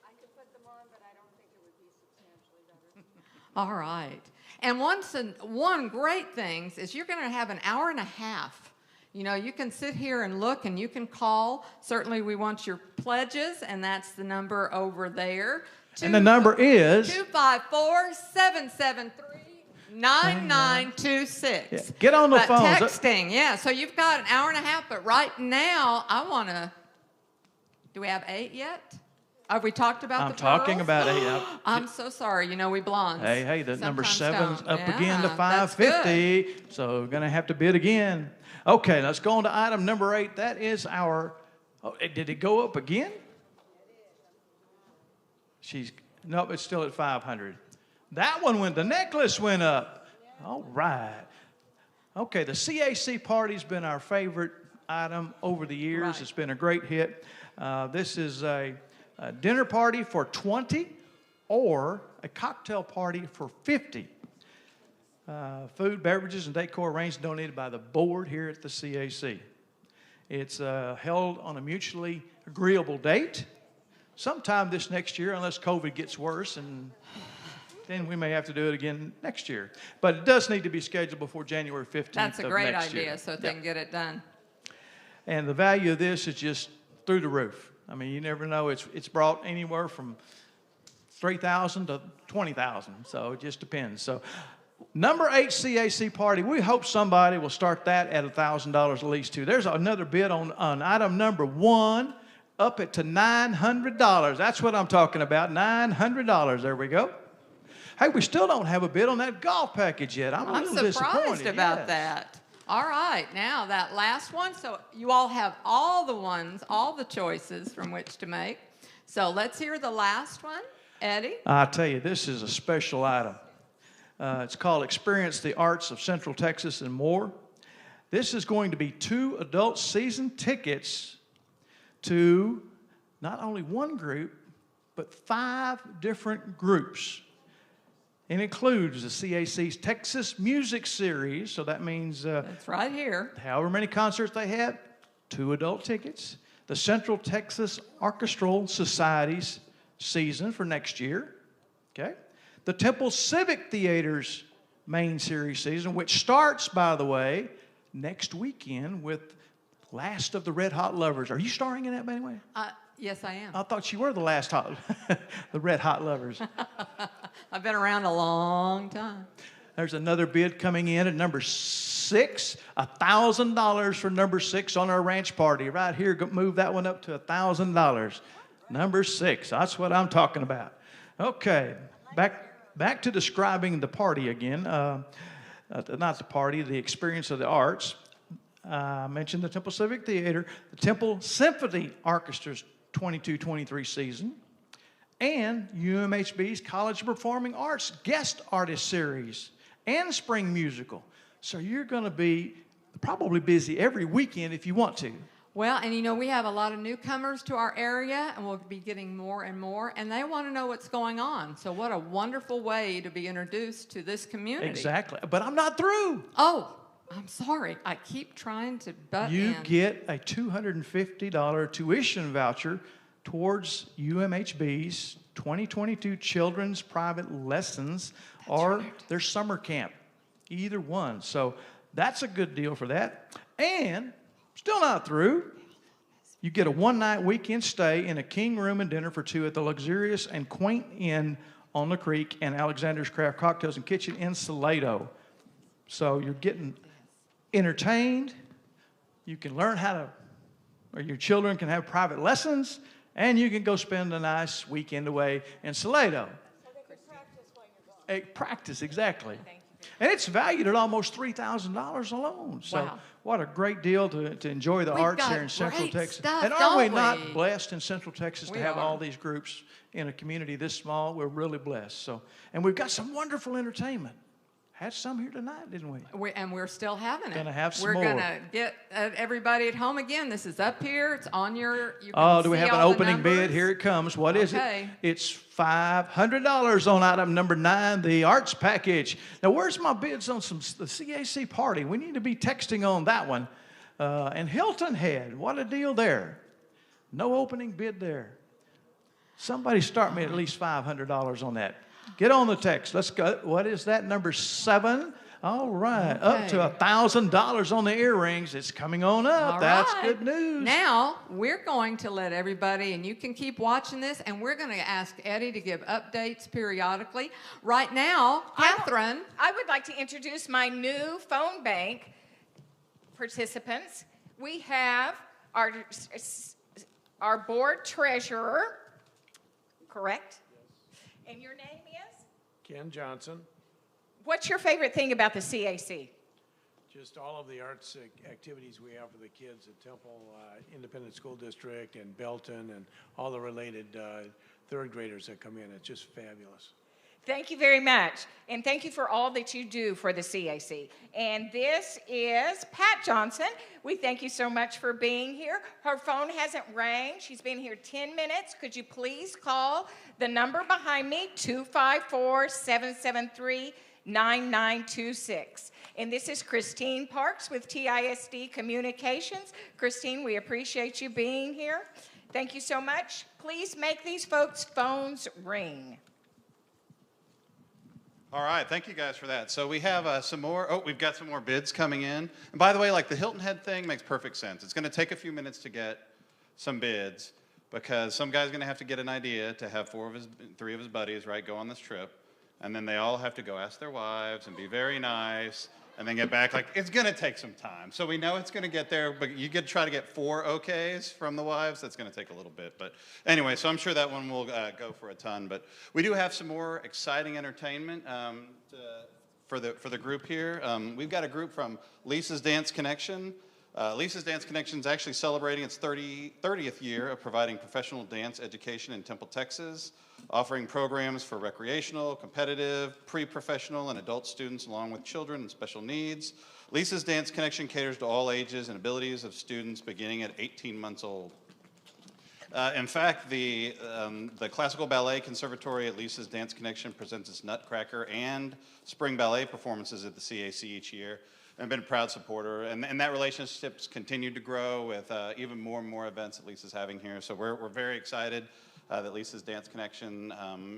I could put them on, but I don't think it would be substantially better. All right. And one great thing is you're going to have an hour and a half. You know, you can sit here and look, and you can call. Certainly, we want your pledges, and that's the number over there. And the number is 254-773-9926. Yeah. Get on the phone. Texting, yeah. So you've got an hour and a half, but right now, I want to. Do we have 8 yet? Have we talked about I'm the talking pearls? about 8. I'm so sorry. You know, we blondes. Hey, the number sometimes 7's don't. up again to Yeah, that's 550. So we're going to have to bid again. Okay, let's go on to item number 8. That is our, did it go up again? Nope, it's still at 500. That one the necklace went up. All right. Okay, the CAC party's been our favorite item over the years. Right. It's been a great hit. This is a dinner party for 20 or a cocktail party for 50. Food, beverages, and decor arranged and donated by the board here at the CAC. It's held on a mutually agreeable date, sometime this next year, unless COVID gets worse, and then we may have to do it again next year. But it does need to be scheduled before January 15th That's a of great next idea, year. so they can get it done. And the value of this is just through the roof. I mean, you never know. It's brought anywhere from $3,000 to $20,000, so it just depends. So, number 8 CAC party. We hope somebody will start that at $1,000 at least too. There's another bid on item number 1, up it to $900. That's what I'm talking about. $900. There we go. Hey, we still don't have a bid on that golf package yet. I'm a little surprised disappointed. about that. All right, now that last one. So you all have all the choices from which to make. So let's hear the last one. Eddie? I tell you, this is a special item. It's called Experience the Arts of Central Texas and More. This is going to be 2 adult season tickets to not only one group, but 5 different groups. It includes the CAC's Texas Music Series, so that means That's right here. however many concerts they have, 2 adult tickets. The Central Texas Orchestral Society's season for next year, okay? The Temple Civic Theater's main series season, which starts, by the way, next weekend with Last of the Red Hot Lovers. Are you starring in that, by the way? Yes, I am. I thought you were the the Red Hot Lovers. I've been around a long time. There's another bid coming in at number 6, $1,000 for number 6 on our ranch party. Right here, move that one up to $1,000. Number 6, that's what I'm talking about. Okay, back to describing the party again. Not the party, the experience of the arts. I mentioned the Temple Civic Theater, the Temple Symphony Orchestra's 22-23 season, and UMHB's College of Performing Arts Guest Artist Series and Spring Musical. So you're going to be probably busy every weekend if you want to. Well, and you know, we have a lot of newcomers to our area, and we'll be getting more and more, and they want to know what's going on. So what a wonderful way to be introduced to this community. Exactly. But I'm not through. Oh, I'm sorry. I keep trying to butt in. You get a $250 tuition voucher towards UMHB's 2022 Children's Private Lessons or their summer camp. Either one. So that's a good deal for that. And still not through. You get a one-night weekend stay in a king room and dinner for 2 at the luxurious and quaint inn on the creek and Alexander's Craft Cocktails and Kitchen in Salado. So you're getting entertained. You can learn or your children can have private lessons, and you can go spend a nice weekend away in Salado. So they can practice while you're gone. Practice, exactly. And it's valued at almost $3,000 alone. So wow. What a great deal to enjoy the We've arts got here in Central great Texas. stuff, And are we don't not we? blessed in Central Texas to We have are. all these groups in a community this small? We're really blessed. So, and we've got some wonderful entertainment had some here tonight, didn't we? We're still having it. Gonna have some We're more. gonna get everybody at home again. This is up here. It's on your. You can Oh, do we see have an all the opening bid? numbers. Here it comes. What is Okay. it? It's $500 on item number 9, the arts package. Now, where's my bids on the CAC party? We need to be texting on that one. And Hilton Head, what a deal there. No opening bid there. Somebody start me at least $500 on that. Get on the text. Let's go. What is that? Number 7. All right. Up to $1,000 on the earrings. It's coming on up. All That's right. good news. Now, we're going to let everybody, and you can keep watching this, and we're going to ask Eddie to give updates periodically. Right now, Catherine. I would like to introduce my new phone bank participants. We have our board treasurer, correct? Yes. And your name is? Ken Johnson. What's your favorite thing about the CAC? Just all of the arts activities we have for the kids at Temple Independent School District and Belton and all the related third graders that come in. It's just fabulous. Thank you very much. And thank you for all that you do for the CAC. And this is Pat Johnson. We thank you so much for being here. Her phone hasn't rang. She's been here 10 minutes. Could you please call the number behind me, 254-773-9926. And this is Christine Parks with TISD Communications. Christine, we appreciate you being here. Thank you so much. Please make these folks' phones ring. All right, thank you guys for that. So we have some more, we've got some more bids coming in. And by the way, like the Hilton Head thing makes perfect sense. It's gonna take a few minutes to get some bids because some guy's gonna have to get an idea to have 3 of his buddies, right, go on this trip. And then they all have to go ask their wives and be very nice and then get back. Like, it's gonna take some time. So we know it's gonna get there, but you get try to get 4 okays from the wives. That's gonna take a little bit. But anyway, so I'm sure that one will go for a ton. But we do have some more exciting entertainment for the group here. We've got a group from Lisa's Dance Connection. Lisa's Dance Connection is actually celebrating its 30th year of providing professional dance education in Temple, Texas, offering programs for recreational, competitive, pre-professional, and adult students along with children and special needs. Lisa's Dance Connection caters to all ages and abilities of students beginning at 18 months old. In fact, the Classical Ballet Conservatory at Lisa's Dance Connection presents its Nutcracker and Spring Ballet performances at the CAC each year. I've been a proud supporter, and that relationship's continued to grow with even more and more events that Lisa's having here. So we're very excited that Lisa's Dance Connection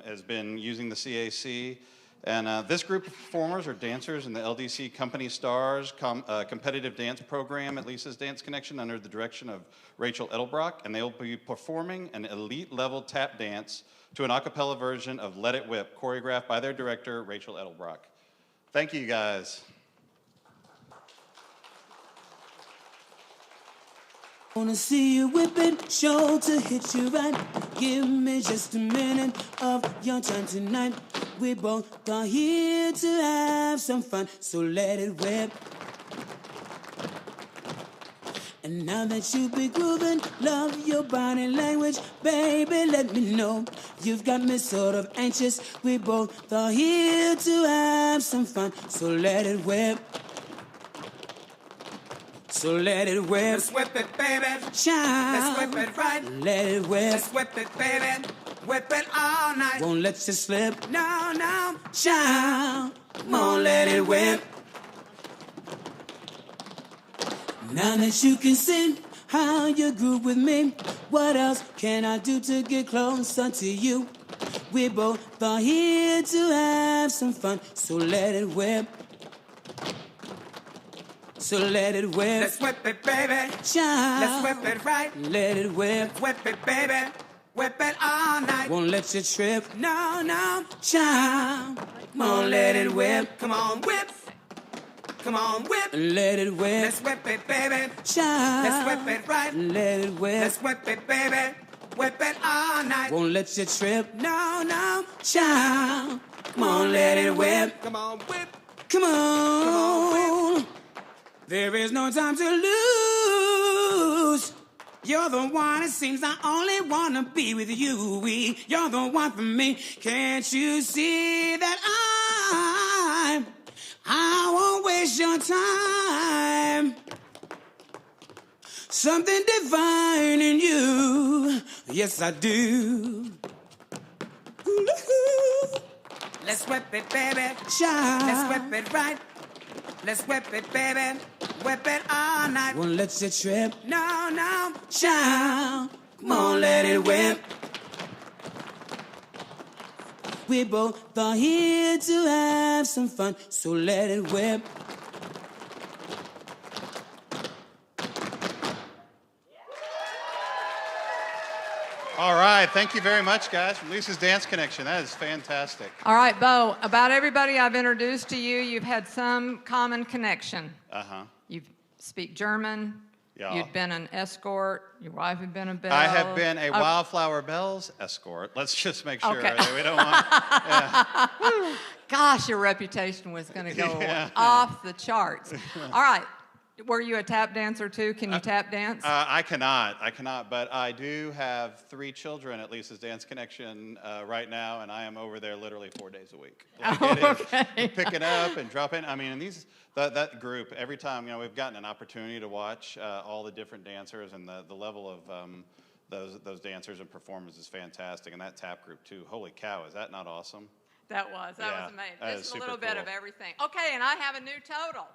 has been using the CAC. And this group of performers are dancers in the LDC Company Stars competitive dance program at Lisa's Dance Connection under the direction of Rachel Edelbrock, and they'll be performing an elite-level tap dance to an a cappella version of Let It Whip, choreographed by their director, Rachel Edelbrock. Thank you, guys. Wanna see you whip it, sure to hit you right. Give me just a minute of your time tonight. We both are here to have some fun, so let it whip. And now that you be grooving, love your body language, baby, let me know. You've got me sort of anxious. We both are here to have some fun, so let it whip. So let it whip. Let's whip it, baby. Child. Let's whip it right. Let it whip. Let's whip it, baby. Whip it all night. Won't let you slip. No, no. Child. Come on, let it whip. Now that you can see how you groove with me, what else can I do to get closer to you? We both are here to have some fun, so let it whip. So let it whip. Let's whip it, baby. Child. Let's whip it right. Let it whip. Let's whip it, baby. Whip it all night. Won't let you trip. No, no. Child. Come on, let it whip. Come on, whip. Come on, whip. Let it whip. Let's whip it, baby. Child. Let's whip it right. Let it whip. Let's whip it, baby. Whip it all night. Won't let you trip. No, no. Child. Come on, let it whip. Come on, whip. Come on. Come on, whip. There is no time to lose. You're the one, it seems I only want to be with you. You're the one for me. Can't you see that something divine in you. Yes, I do. Let's whip it, baby. Child. Let's whip it right. Let's whip it, baby. Whip it all night. Won't let you trip. No, no. Child, come on, let it whip. We both are here to have some fun, so let it whip. All right, thank you very much, guys, from Lisa's Dance Connection. That is fantastic. All right, Bo, about everybody I've introduced to you, you've had some common connection. Uh-huh. You speak German. Yeah. You've been an escort. Your wife had been a belle. I have been a Wildflower Bells escort. Let's just make sure Okay. that we don't want... Yeah. Gosh, your reputation was going to go Yeah. off the charts. All right. Were you a tap dancer too? Can you tap dance? I cannot, but I do have 3 children at Lisa's Dance Connection right now, and I am over there literally 4 days a week. Like picking up and dropping. I mean, and that group, every time, we've gotten an opportunity to watch all the different dancers, and the level of those dancers and performers is fantastic, and that tap group too. Holy cow, is that not awesome? That was amazing. That is Just a super little bit cool. of everything. Okay, and I have a new total.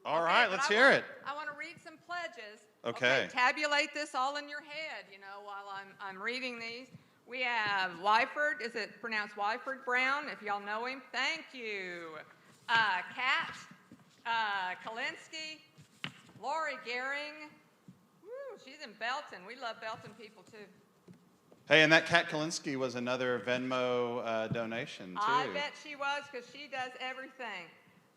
All right, let's hear it. I want to read some pledges. Okay. Tabulate this all in your head, while I'm reading these. We have Wyford, is it pronounced Wyford Brown? If y'all know him, thank you. Kat Kalinsky, Lori Gehring. Woo, she's in Belton. We love Belton people too. Hey, and that Kat Kalinsky was another Venmo donation too. I bet she was, because she does everything.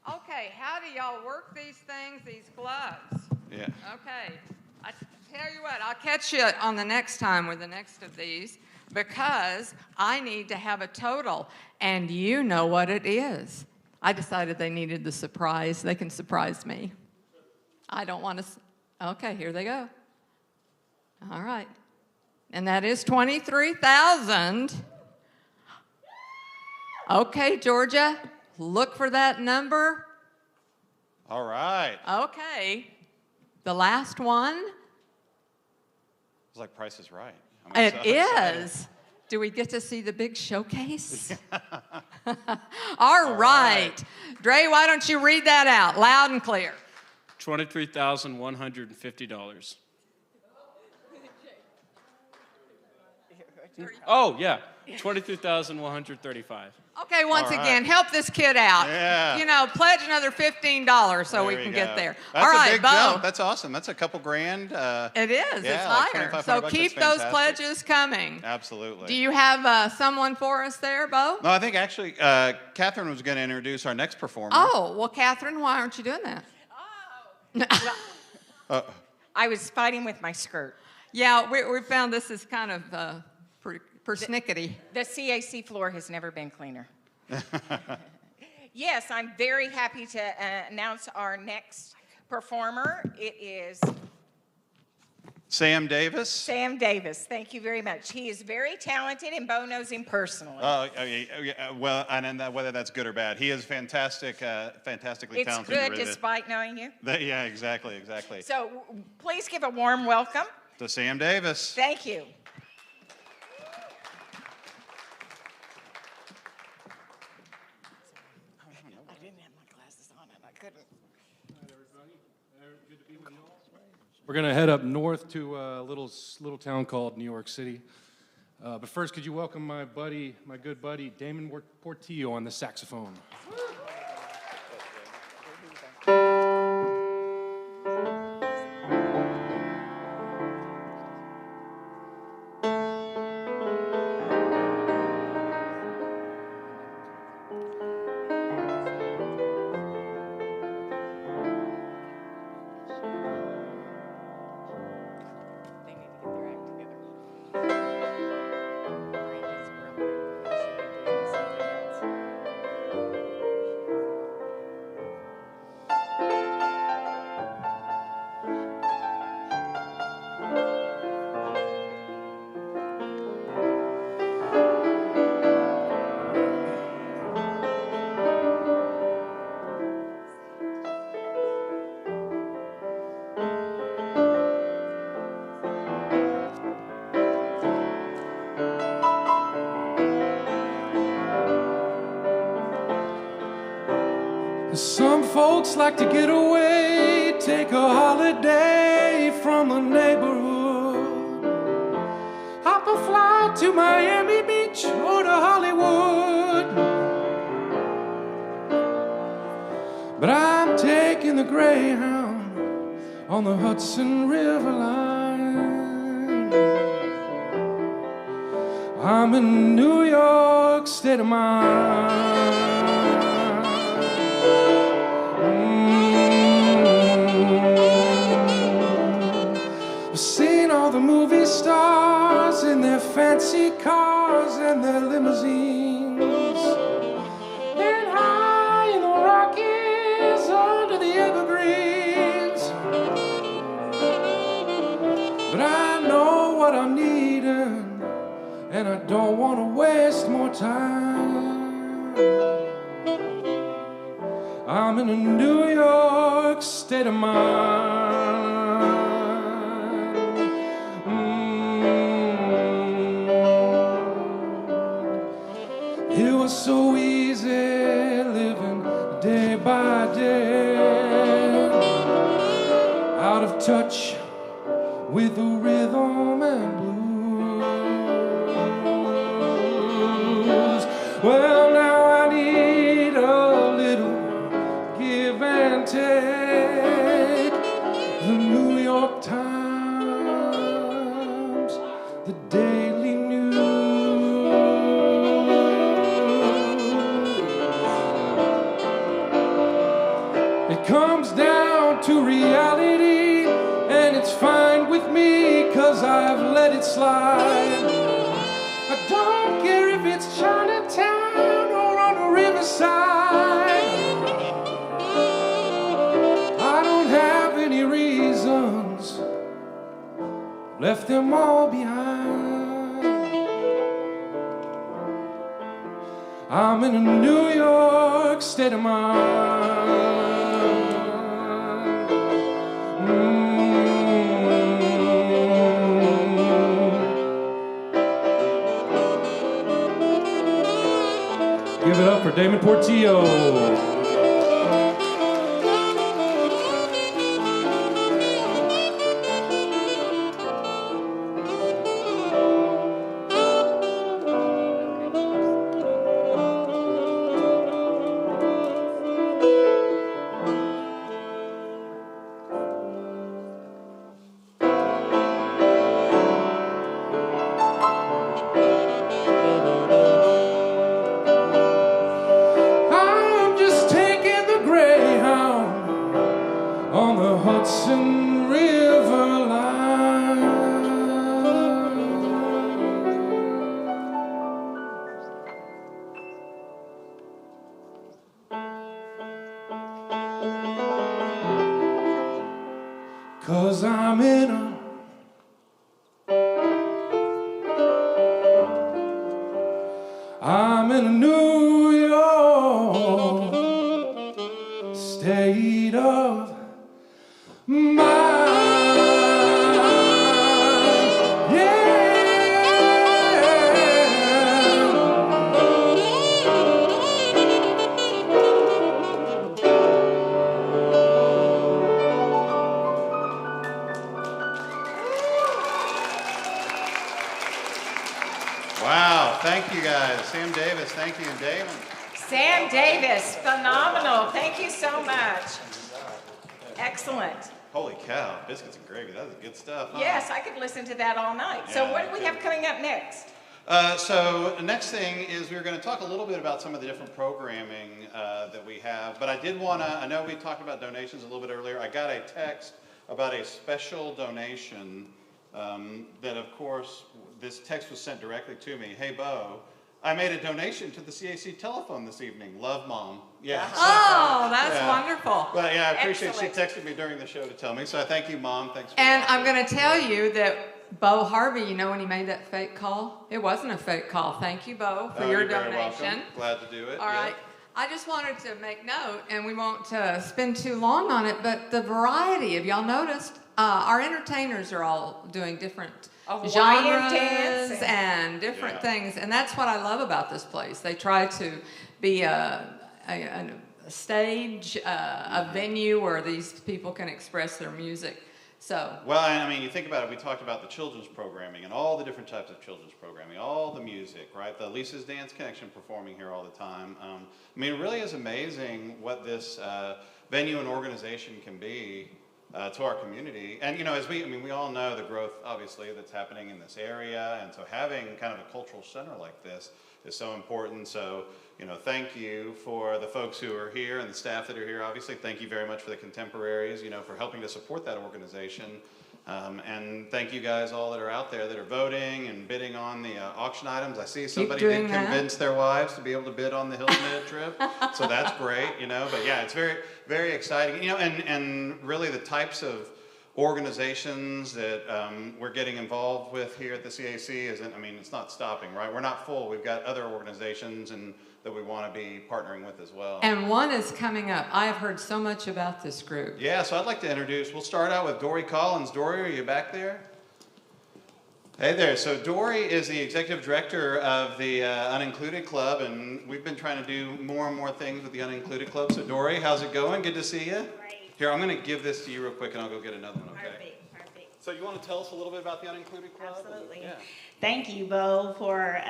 Okay, how do y'all work these things, these gloves? Yeah. Okay, I tell you what, I'll catch you on the next time with the next of these, because I need to have a total, and you know what it is. I decided they needed the surprise. They can surprise me. I don't want to. Okay, here they go. All right. And that is 23,000. Okay, Georgia. Look for that number. All right. Okay. The last one. It's like Price is Right. It is. Do we get to see the big showcase? All right. Dre, why don't you read that out loud and clear? $23,150. Oh, yeah. 23,135. Okay, once again, help this kid out. Yeah. Pledge another $15 so we There can you get go. there. That's All right, a big Bo. jump. That's awesome. That's a couple grand. It is. Yeah, It's like higher. $2,500 So bucks. keep That's those fantastic. pledges coming. Absolutely. Do you have someone for us there, Bo? No, I think actually Catherine was going to introduce our next performer. Oh, well, Catherine, why aren't you doing that? I was fighting with my skirt. Yeah, we found this is kind of persnickety. The CAC floor has never been cleaner. Yes, I'm very happy to announce our next performer. It is Sam Davis. Sam Davis. Thank you very much. He is very talented, and Bo knows him personally. Well, and then whether that's good or bad, he is fantastic, fantastically It's talented. good despite knowing you. Yeah, exactly. So please give a warm welcome To Sam Davis. Thank you. I didn't have my glasses on and I couldn't. We're going to head up north to a little town called New York City. But first, could you welcome my good buddy, Damon Portillo on the saxophone. Some folks like to get away, take a holiday from the neighborhood. Hop a flight to Miami Beach or to Hollywood. But I'm taking the Greyhound on the Hudson River line. I'm in New York State of mind. I've seen all the movie stars in their fancy cars and their limousines, and high in the Rockies under the evergreens. But I know what I'm needing, and I don't want to waste more time. I'm in a New York state of mind. It was so easy living day by day, out of touch with the rhythm and blues. Well, now I need a little give and take. The New York Times, the Daily News. It comes down to reality, and it's fine with me, 'cause I've let it slide. I don't care if it's Chinatown or on the riverside. I don't have any reasons, left them all behind. I'm in a New York state of mind. Give it up for Damon Portillo. I'm just taking the Greyhound on the Hudson River line. 'Cause I'm in a New York state of mind. Wow, thank you guys. Sam Davis, thank you, and Damon. Sam Davis, phenomenal. Thank you so much. Excellent. Holy cow, biscuits and gravy, that is good stuff. Huh? Yes, I could listen to that all night. So Yeah, what do we have coming up next? So the next thing is we're going to talk a little bit about some of the different programming that we have. But I did want to, I know we talked about donations a little bit earlier. I got a text about a special donation that, of course, this text was sent directly to me. Hey, Bo, I made a donation to the CAC Telethon this evening. Love, Mom. Yeah. Oh, that's Yeah. wonderful. But yeah, I appreciate Excellent. she texted me during the show to tell me. So I thank you, Mom. Thanks for And watching. I'm going to tell you that Bo Harvey, you know when he made that fake call? It wasn't a fake call. Thank you, Bo, for Oh, your you're very donation. welcome. Glad to do it. All yeah. right. I just wanted to make note, and we won't spend too long on it, but the variety, if y'all noticed, our entertainers are all doing different Hawaiian genres dance and different Yeah. things, and that's what I love about this place. They try to be stage, a venue where these people can express their music. So. Well, I mean, you think about it, we talked about the children's programming and all the different types of children's programming, all the music, right? The Lisa's Dance Connection performing here all the time. I mean, it really is amazing what this venue and organization can be to our community. And, you know, we all know the growth, obviously, that's happening in this area. And so having kind of a cultural center like this is so important. So, you know, thank you for the folks who are here and the staff that are here. Obviously, thank you very much for the Contemporaries, you know, for helping to support that organization. And thank you guys all that are out there that are voting and bidding on the auction items. I see somebody did convince their wives to be able to bid on the Hilton Head trip. So that's great, you know. But yeah, it's very, very exciting. You know, and really the types of organizations that we're getting involved with here at the CAC isn't, I mean, it's not stopping, right? We're not full. We've got other organizations and that we want to be partnering with as well. And one is coming up. I have heard so much about this group. Yeah, so I'd like to introduce, we'll start out with Dory Collins. Dory, are you back there? Hey there. So Dory is the executive director of the Unincluded Club, and we've been trying to do more and more things with the Unincluded Club. So Dory, how's it going? Good to see you. Great. Here, I'm going to give this to you real quick, and I'll go get another one, okay? Perfect. So you want to tell us a little bit about the Unincluded Club? Absolutely. Yeah. Thank you, Bo, for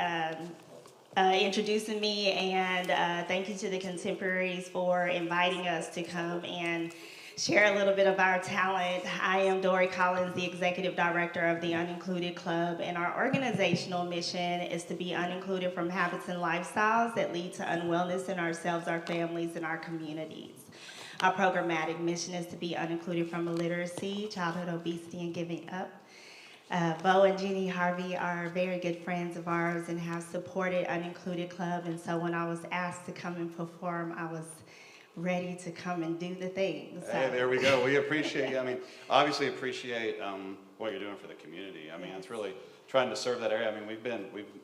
introducing me, and thank you to the Contemporaries for inviting us to come and share a little bit of our talent. I am Dory Collins, the Executive Director of the Unincluded Club, and our organizational mission is to be unincluded from habits and lifestyles that lead to unwellness in ourselves, our families, and our communities. Our programmatic mission is to be unincluded from illiteracy, childhood obesity, and giving up. Bo and Jeannie Harvey are very good friends of ours and have supported Unincluded Club, and so when I was asked to come and perform, I was ready to come and do the thing. So. Hey, there we go. We appreciate you. I mean, obviously appreciate what you're doing for the community. I mean, it's really trying to serve that area. I mean, we've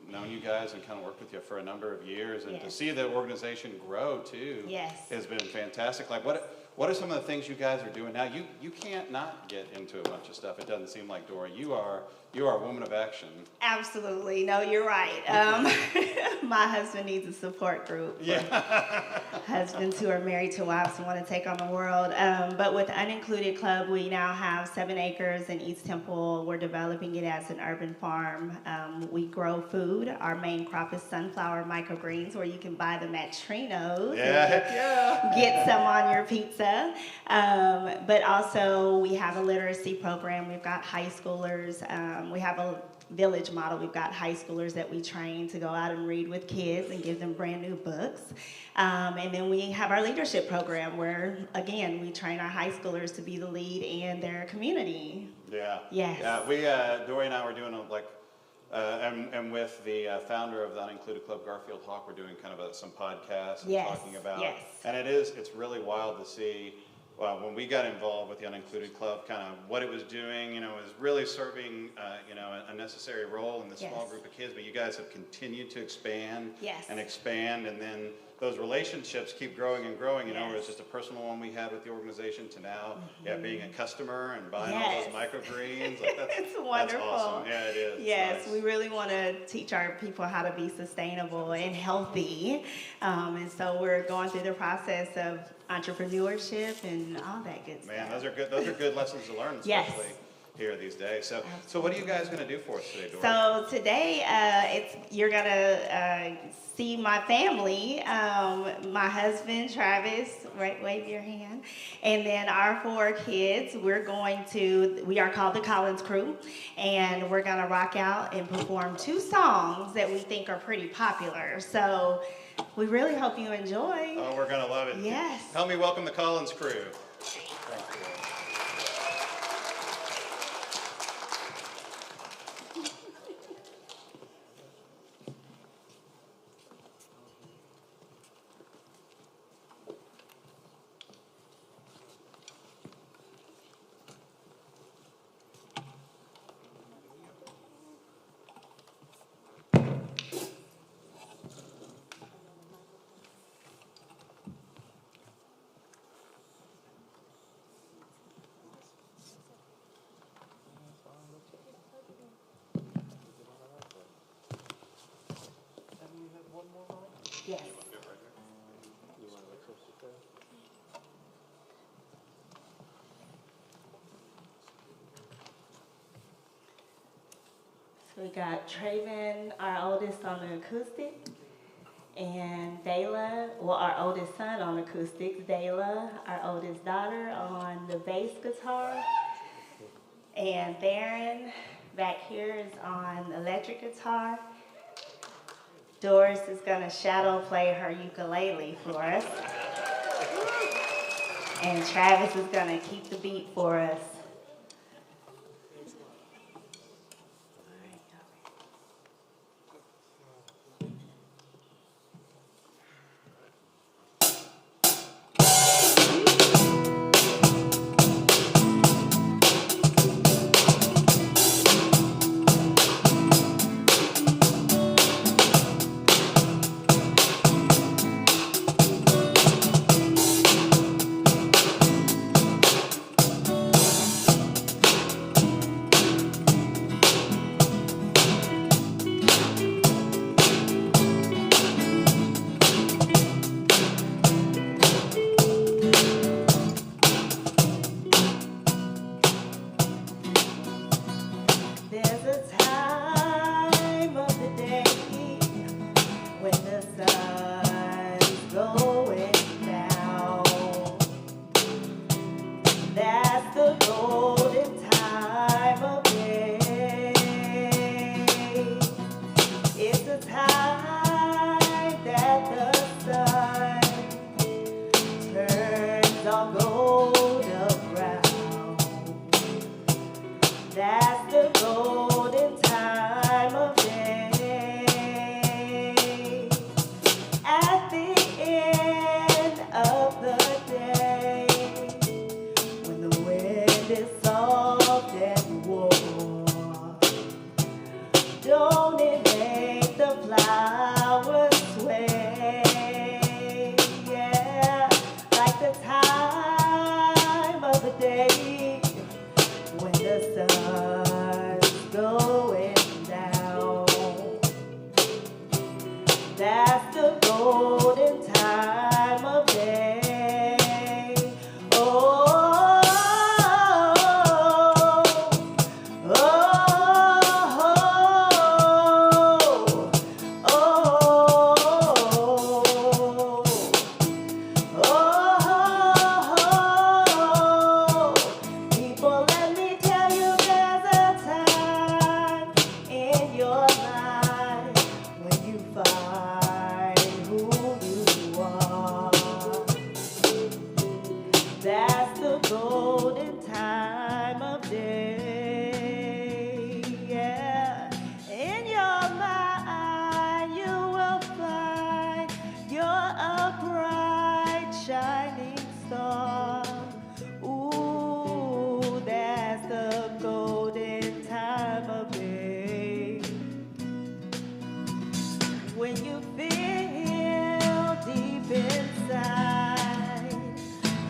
known you guys and kind of worked with you for a number of years, and to see the organization grow too has been fantastic. Like, what are some of the things you guys are doing now? You can't not get into a bunch of stuff. It doesn't seem like, Dory. You are a woman of action. Absolutely. No, you're right. My husband needs a support group. Yeah. Husbands who are married to wives who want to take on the world. But with Unincluded Club, we now have 7 acres in East Temple. We're developing it as an urban farm. We grow food. Our main crop is sunflower microgreens, where you can buy them at Trino's. Yeah, heck yeah. Get some on your pizza. But also, we have a literacy program. We've got high schoolers. We have a village model. We've got high schoolers that we train to go out and read with kids and give them brand new books. And then we have our leadership program where, again, we train our high schoolers to be the lead in their community. Yeah. Yes. Yeah. We, Dory and I were doing and with the founder of the Unincluded Club, Garfield Hawk, we're doing kind of some podcasts and talking about, and it's really wild to see. When we got involved with the Unincluded Club, kind of what it was doing, was really serving, a necessary role in this small group of kids. But you guys have continued to expand and expand, and then those relationships keep growing and growing. It was just a personal one we had with the organization to now, being a customer and buying all those microgreens. Like it's wonderful. That's awesome. Yeah, it is. Yes, nice. We really want to teach our people how to be sustainable and healthy, and so we're going through the process of entrepreneurship and all that good stuff. Man, those are good lessons to learn, especially here these days. So what are you guys going to do for us today, Dory? So today, you're going to see my family, my husband, Travis, wave your hand, and then our 4 kids. We are called the Collins Crew, and we're going to rock out and perform 2 songs that we think are pretty popular. So we really hope you enjoy. Oh, we're going to love it. Yes. Help me welcome the Collins Crew. Thank you. We got Traven, our oldest, on the acoustic, and Dayla, well, our oldest son on acoustics, Dayla, our oldest daughter, on the bass guitar, and Theron back here is on electric guitar. Doris is gonna shadow play her ukulele for us. And Travis is gonna keep the beat for us.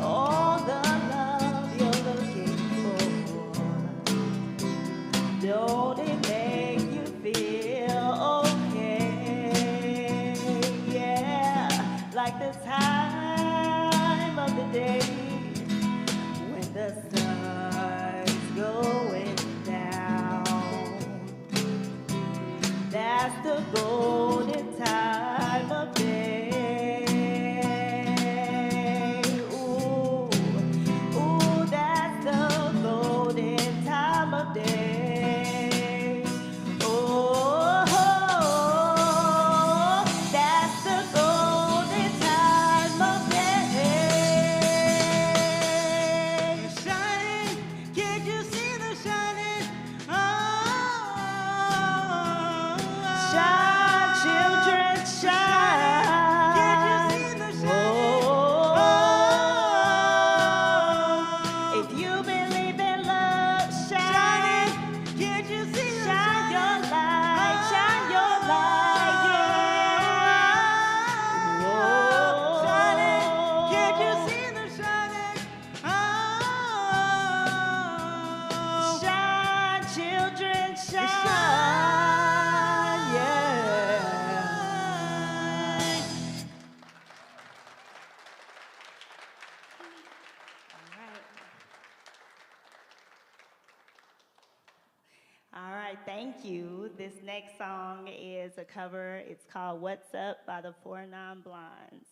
All the love you'll thank you. This next song is a cover. It's called What's Up by the 4 Non-Blondes.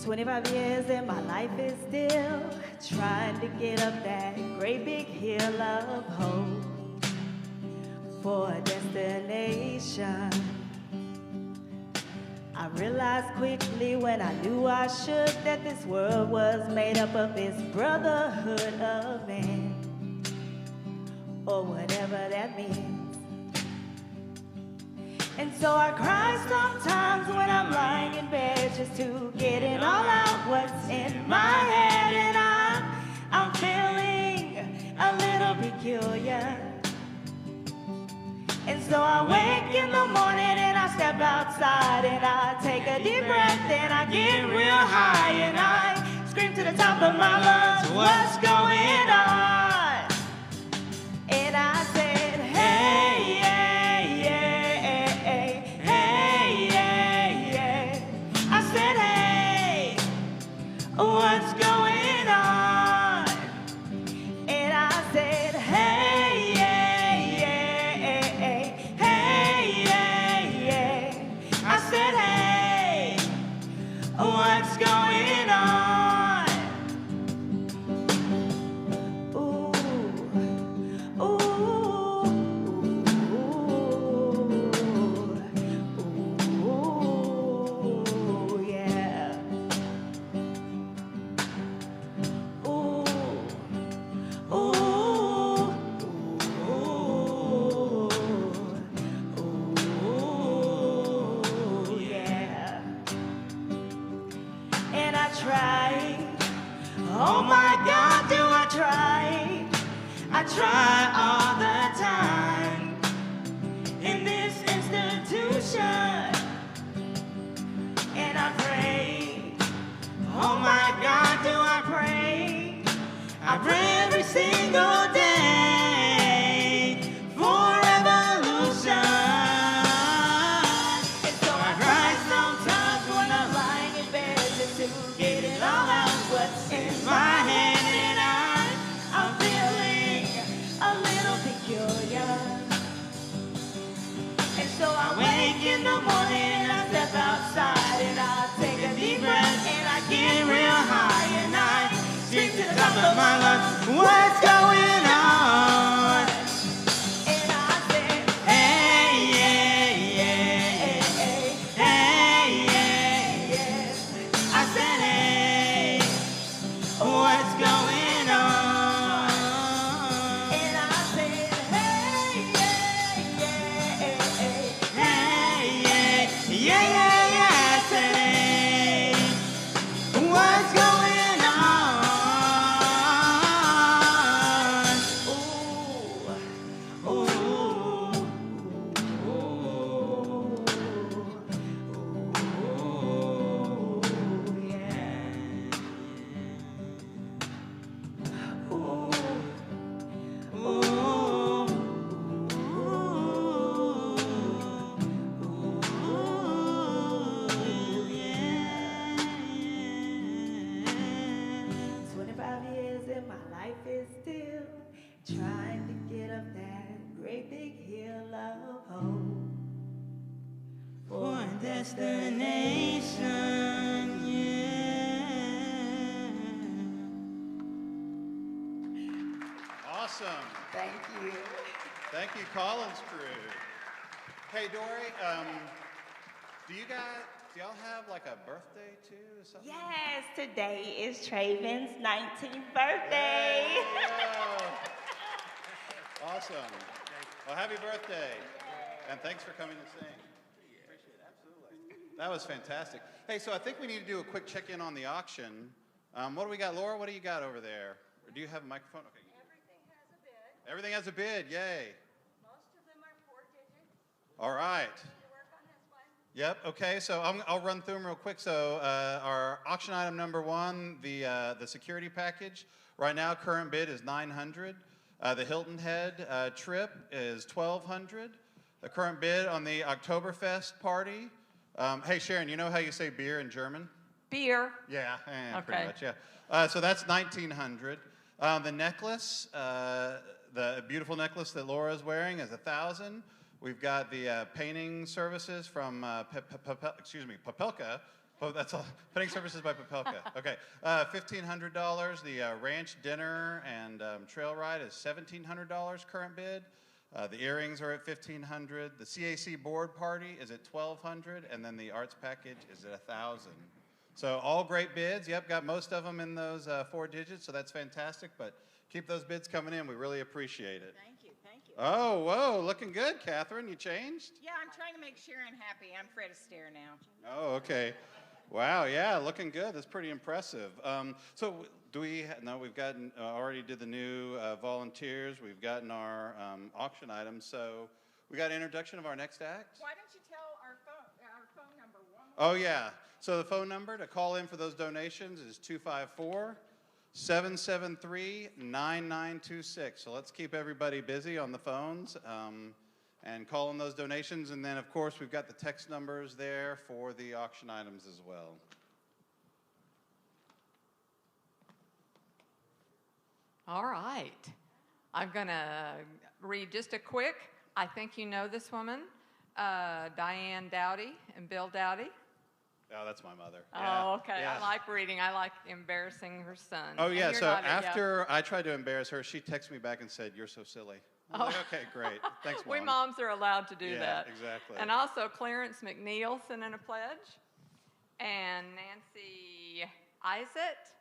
"25 years and my life is still trying to get up that great big hill of hope for a destination. I realized quickly when I knew I should that this world was made up of this brotherhood of men, or whatever that means. And so I cry sometimes when I'm lying in bed just to get it all out what's in my head. And I'm feeling a little peculiar. And so I wake in the morning and I step outside and I take a deep breath and I get real high and I scream to the top of my lungs, what's going on? And I said, hey, yeah, yeah, hey, hey, yeah, yeah. I said, hey, what's going on? And I said, hey, yeah, yeah, hey, yeah, yeah. I said, hey, what's going on? Oh my God, do I try? I try all the time in this institution. And I pray, oh my God, do I pray? I pray every single day for revolution. And so I cry sometimes when I'm lying in bed just to get it all out. What's in my head, and I'm feeling a little peculiar. And so I wake in the morning and I step outside and I take a deep breath and I get real high and I scream to the top of my lungs, what's going on? And I say, hey, yeah, yeah, hey, yeah, yeah. I said, hey, what's going on? And I said, hey, yeah, yeah, hey, yeah, yeah, yeah, yeah. I said, hey, what's going on? Ooh, ooh, ooh, yeah. Trying to get up that great big hill of hope for a destination, yeah. Awesome. Thank you. Thank you, Collins crew. Hey, Dory, Do y'all have like a birthday too or something? Yes, today is Traven's 19th birthday. Awesome. Well, happy birthday. And thanks for coming to sing. Appreciate it, absolutely. That was fantastic. Hey, so I think we need to do a quick check-in on the auction. What do we got? Laura, what do you got over there? Or do you have a microphone? Okay. Everything has a bid. Everything has a bid, yay. Most of them are 4 digits. All right. Need to work on this one. Yep, okay, so I'll run through them real quick. So our auction item number 1, the security package, right now current bid is $900. The Hilton Head trip is $1,200. The current bid on the Oktoberfest party. Hey, Sharon, you know how you say beer in German? Beer. Yeah, Okay. pretty much, yeah. So that's $1,900. The necklace, the beautiful necklace that Laura's wearing is $1,000. We've got the painting services from Popelka. Oh, that's all. Painting services by Popelka. Okay, $1,500. The ranch dinner and trail ride is $1,700 current bid. The earrings are at $1,500. The CAC board party is at $1,200, and then the arts package is at $1,000. So all great bids. Yep, got most of them in those 4 digits, so that's fantastic. But keep those bids coming in. We really appreciate it. Thank you, thank you. Oh, whoa, looking good, Catherine. You changed? Yeah, I'm trying to make Sharon happy. I'm Fred Astaire now. Oh, okay. Wow, yeah, looking good. That's pretty impressive. So do we? No, we've gotten already did the new volunteers. We've gotten our auction items. So we got an introduction of our next act. Why don't you tell our phone number one more? Oh yeah. So the phone number to call in for those donations is 254-773-9926. So let's keep everybody busy on the phones and call in those donations. And then, of course, we've got the text numbers there for the auction items as well. All right. I'm going to read just a quick, I think you know this woman, Diane Dowdy and Bill Dowdy. Oh, that's my mother. Oh, Yeah, okay. yeah. I like reading. I like embarrassing her son. Oh, yeah. And So your daughter, after I tried to embarrass her, she texted me back and said, "You're so silly." I'm like, okay, great. Thanks, Mom. We moms are allowed to do Yeah, that. exactly. And also Clarence McNeil sent in a pledge. And Nancy Isett.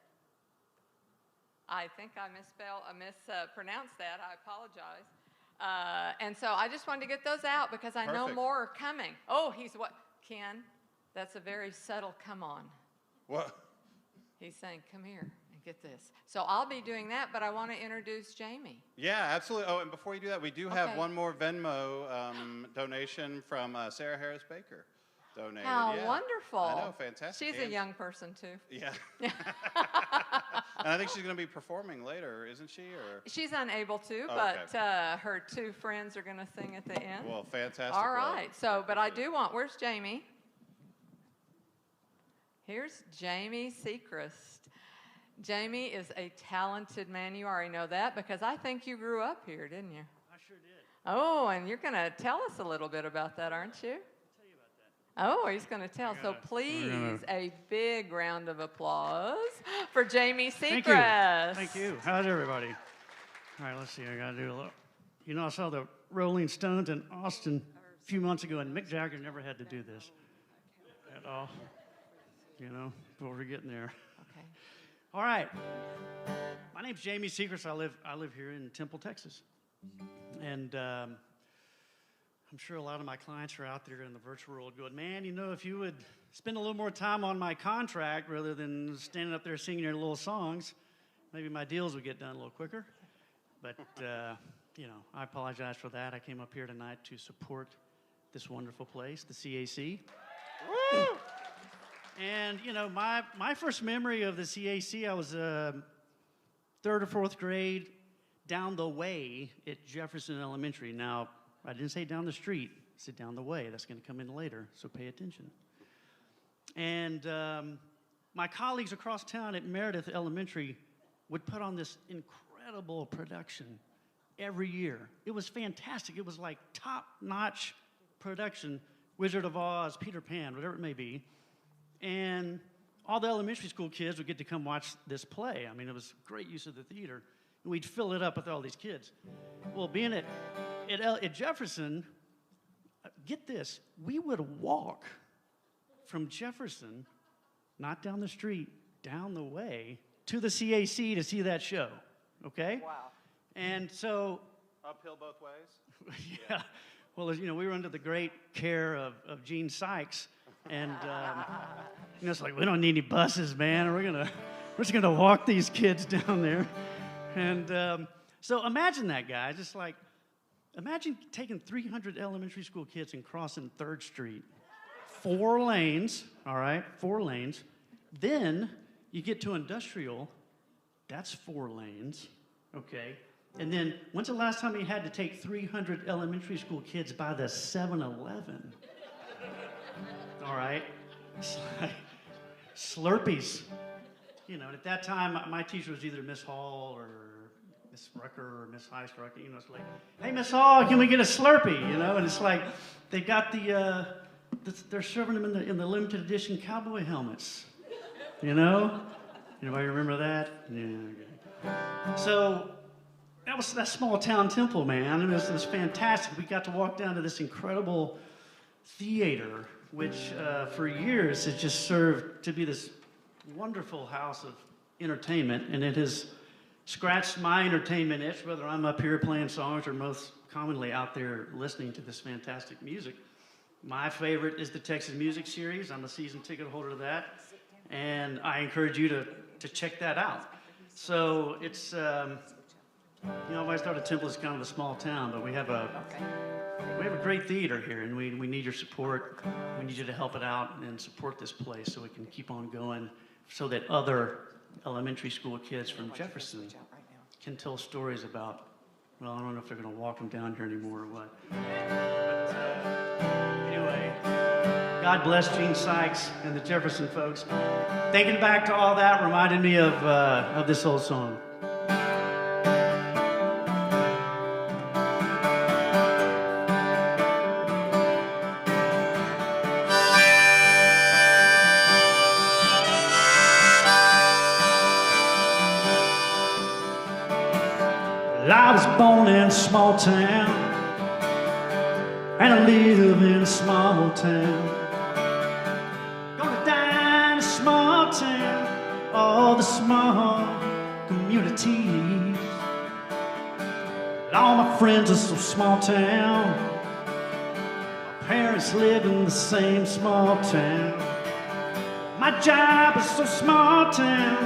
I think I mispronounced that. I apologize. And so I just wanted to get those out because I know Perfect. more are coming. Oh, he's what? Ken, that's a very subtle come on. What? He's saying, come here and get this. So I'll be doing that, but I want to introduce Jamie. Yeah, absolutely. Oh, and before you do that, we do have Okay. one more Venmo donation from Sarah Harris Baker. Donated. How Yeah. wonderful. I know, fantastic. She's a And- young person, too. Yeah. And I think she's going to be performing later, isn't she? Or She's unable to, Oh, but okay. her 2 friends are going to sing at the end. Well, fantastic. All Well, right. So, but I do want, where's Jamie? Here's Jamie Secrest. Jamie is a talented man. You already know that because I think you grew up here, didn't you? I sure did. Oh, and you're going to tell us a little bit about that, aren't you? Oh, he's going to tell. So please, a big round of applause for Jamie Secrest. Thank you. How's everybody? All right, let's see. I got to do a little. You know, I saw the Rolling Stones in Austin a few months ago, and Mick Jagger never had to do this at all. You know, before we're getting there. Okay. All right. My name's Jamie Secrest. I live here in Temple, Texas, and I'm sure a lot of my clients are out there in the virtual world going, man, you know, if you would spend a little more time on my contract rather than standing up there singing your little songs, maybe my deals would get done a little quicker. But, you know, I apologize for that. I came up here tonight to support this wonderful place, the CAC. Woo! And, you know, my first memory of the CAC, I was 3rd or 4th grade down the way at Jefferson Elementary. Now, I didn't say down the street, I said down the way. That's going to come in later, so pay attention. And my colleagues across town at Meredith Elementary would put on this incredible production every year. It was fantastic. It was like top-notch production, Wizard of Oz, Peter Pan, whatever it may be. And all the elementary school kids would get to come watch this play. I mean, it was great use of the theater. And we'd fill it up with all these kids. Well, being at Jefferson, get this, we would walk from Jefferson, not down the street, down the way, to the CAC to see that show, okay? Wow. And so... Uphill both ways? Yeah. Well, you know, we were under the great care of Gene Sykes, and you know, it's like, we don't need any buses, man. We're just gonna walk these kids down there. And so imagine that, guys. It's like, imagine taking 300 elementary school kids and crossing 3rd Street. 4 lanes, all right, 4 lanes. Then you get to Industrial, that's 4 lanes, okay? And then, when's the last time you had to take 300 elementary school kids by the 7-Eleven? All right? It's like Slurpees. You know, and at that time, my teacher was either Miss Hall or Miss Rucker or Miss Heistrucker. You know, it's like, hey, Miss Hall, can we get a Slurpee? You know, and it's like, they got they're serving them in the limited edition cowboy helmets. You know? Anybody remember that? Yeah, okay. So, that was that small town temple, man. It was fantastic. We got to walk down to this incredible theater, which for years has just served to be this wonderful house of entertainment, and it has scratched my entertainment itch, whether I'm up here playing songs or most commonly out there listening to this fantastic music. My favorite is the Texas Music Series. I'm a season ticket holder to that, and I encourage you to check that out. So it's... you know, White Star Temple is kind of a small town, but we have a great theater here, and we need your support. We need you to help it out and support this place so we can keep on going, so that other elementary school kids from Jefferson can tell stories about, well, I don't know if they're going to walk them down here anymore or what. But anyway, God bless Gene Sykes and the Jefferson folks. Thinking back to all that reminded me of this old song. I was born in a small town, and I live in a small town. Gonna die in a small town, all the small communities. All my friends are so small town. My parents live in the same small town. My job is so small town,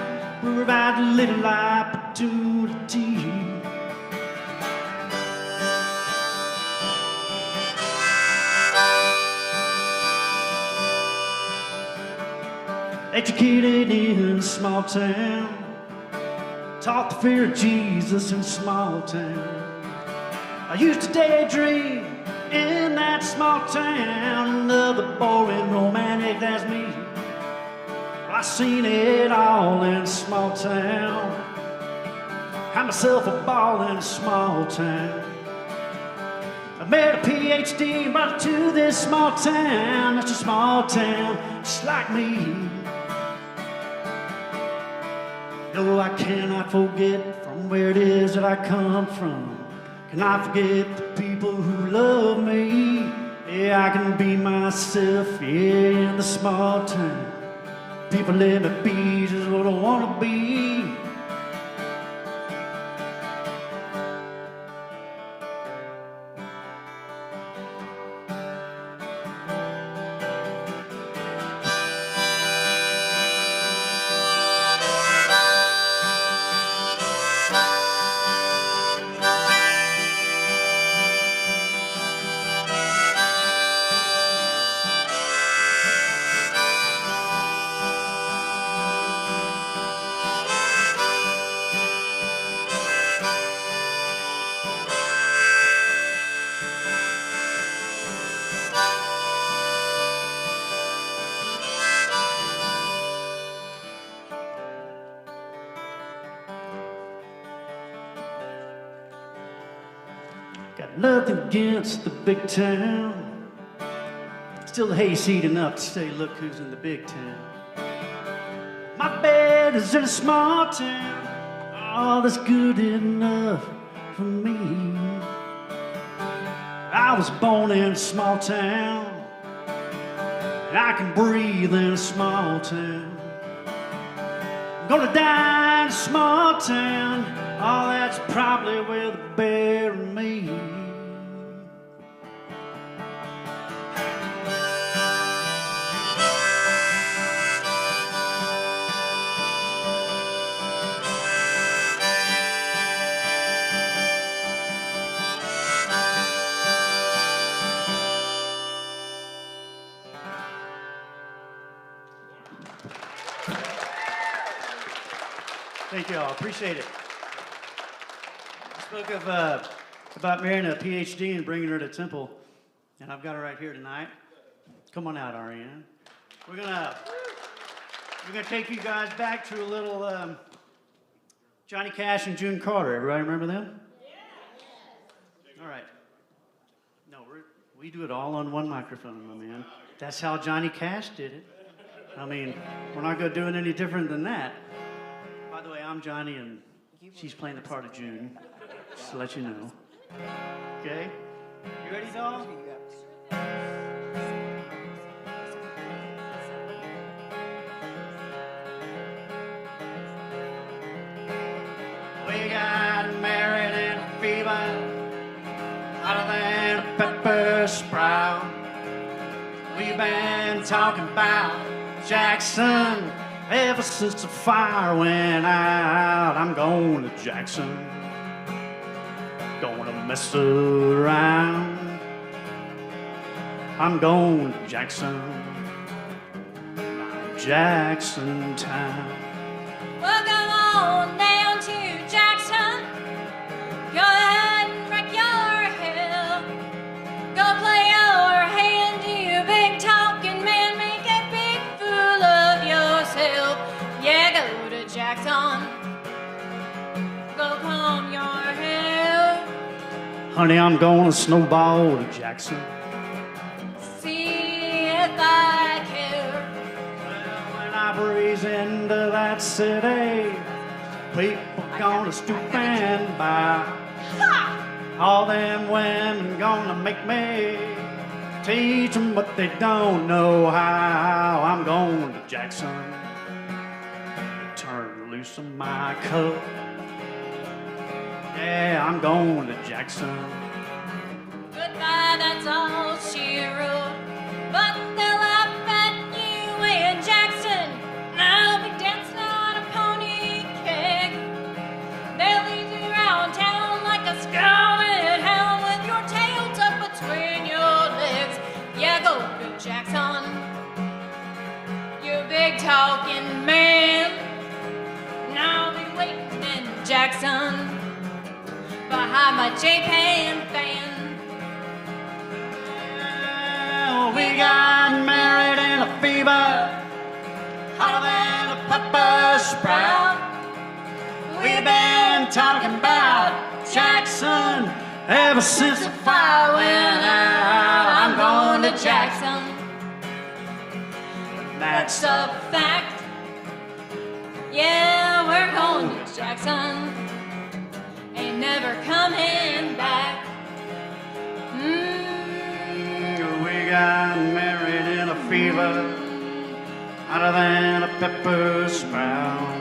provide a little opportunity. Educated in a small town, taught the fear of Jesus in a small town. I used to daydream in that small town, another boring romantic, that's me. I seen it all in a small town, had myself a ball in a small town. I made a PhD, brought it to this small town. That's a small town, just like me. No, I cannot forget from where it is that I come from. Can I forget the people who love me? Yeah, I can be myself, yeah, in the small town. People let me be just what I want to be. Got nothing against the big town. Still hayseed enough to say, look who's in the big town. My bed is in a small town. All that's good enough for me. I was born in a small town, and I can breathe in a small town. I'm gonna die in a small town. Oh, that's probably where they bury me. Thank you all. Appreciate it. I spoke of about marrying a PhD and bringing her to Temple, and I've got her right here tonight. Come on out, Ariane. We're gonna take you guys back to a little Johnny Cash and June Carter. Everybody remember them? Yeah. All right. No, we do it all on one microphone, my man. That's how Johnny Cash did it. I mean, we're not gonna do it any different than that. By the way, I'm Johnny, and she's playing the part of June, just to let you know. Okay? You ready, doll? We got married in a fever, hotter than a pepper sprout. We've been talking about Jackson ever since the fire went out. I'm going to Jackson, gonna mess around. I'm going to Jackson, Jackson town. Well, come on down to Jackson. Go ahead and wreck your hell. Go play your hand, you big talking man. Make a big fool of yourself. Yeah, go to Jackson. Go calm your hell. Honey, I'm gonna snowball to Jackson. See if I care. When I breeze into that city, people gonna stoop and bow. All them women gonna make me teach them what they don't know how. I'm going to Jackson, turn loose of my cup. Yeah, I'm going to Jackson. Goodbye, that's all she wrote. But they'll laugh at you in Jackson. I'll be dancing on a pony keg. They'll lead you around town like a scalded hound with your tail tucked between your legs. Yeah, go to Jackson, you big talking man. And I'll be waiting in Jackson behind my J-Pan fan. Well, we got married in a fever, hotter than a pepper sprout. We've been talking about Jackson ever since the fire went out. I'm going to Jackson, that's a fact. Yeah, we're going to Jackson. Ain't never coming back. We got married in a fever, hotter than a pepper sprout.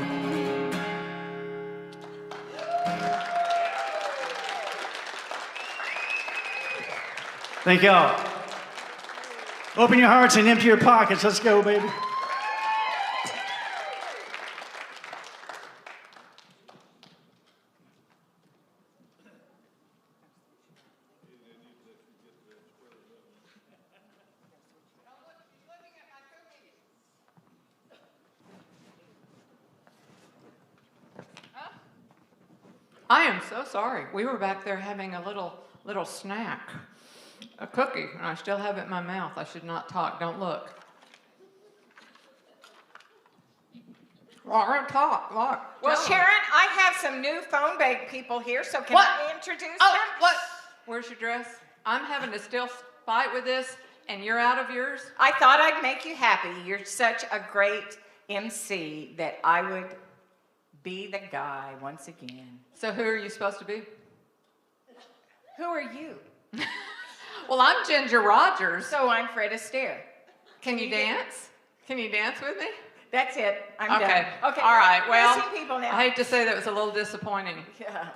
Thank y'all. Open your hearts and empty your pockets. Let's go, baby. I am so sorry. We were back there having a little snack, a cookie, and I still have it in my mouth. I should not talk. Don't look. Laura, talk. Laura, Well, tell Sharon, them. I have some new phone bank people here, so can What? I introduce Oh, them? what? Where's your dress? I'm having to still fight with this, and you're out of yours? I thought I'd make you happy. You're such a great MC that I would be the guy once again. So who are you supposed to be? Who are you? Well, I'm Ginger Rogers. So I'm Fred Astaire. Can you dance? Can you dance with me? That's it. I'm okay. done. Okay. All right. Well, Listen, people now. I hate to say that was a little disappointing. Yeah.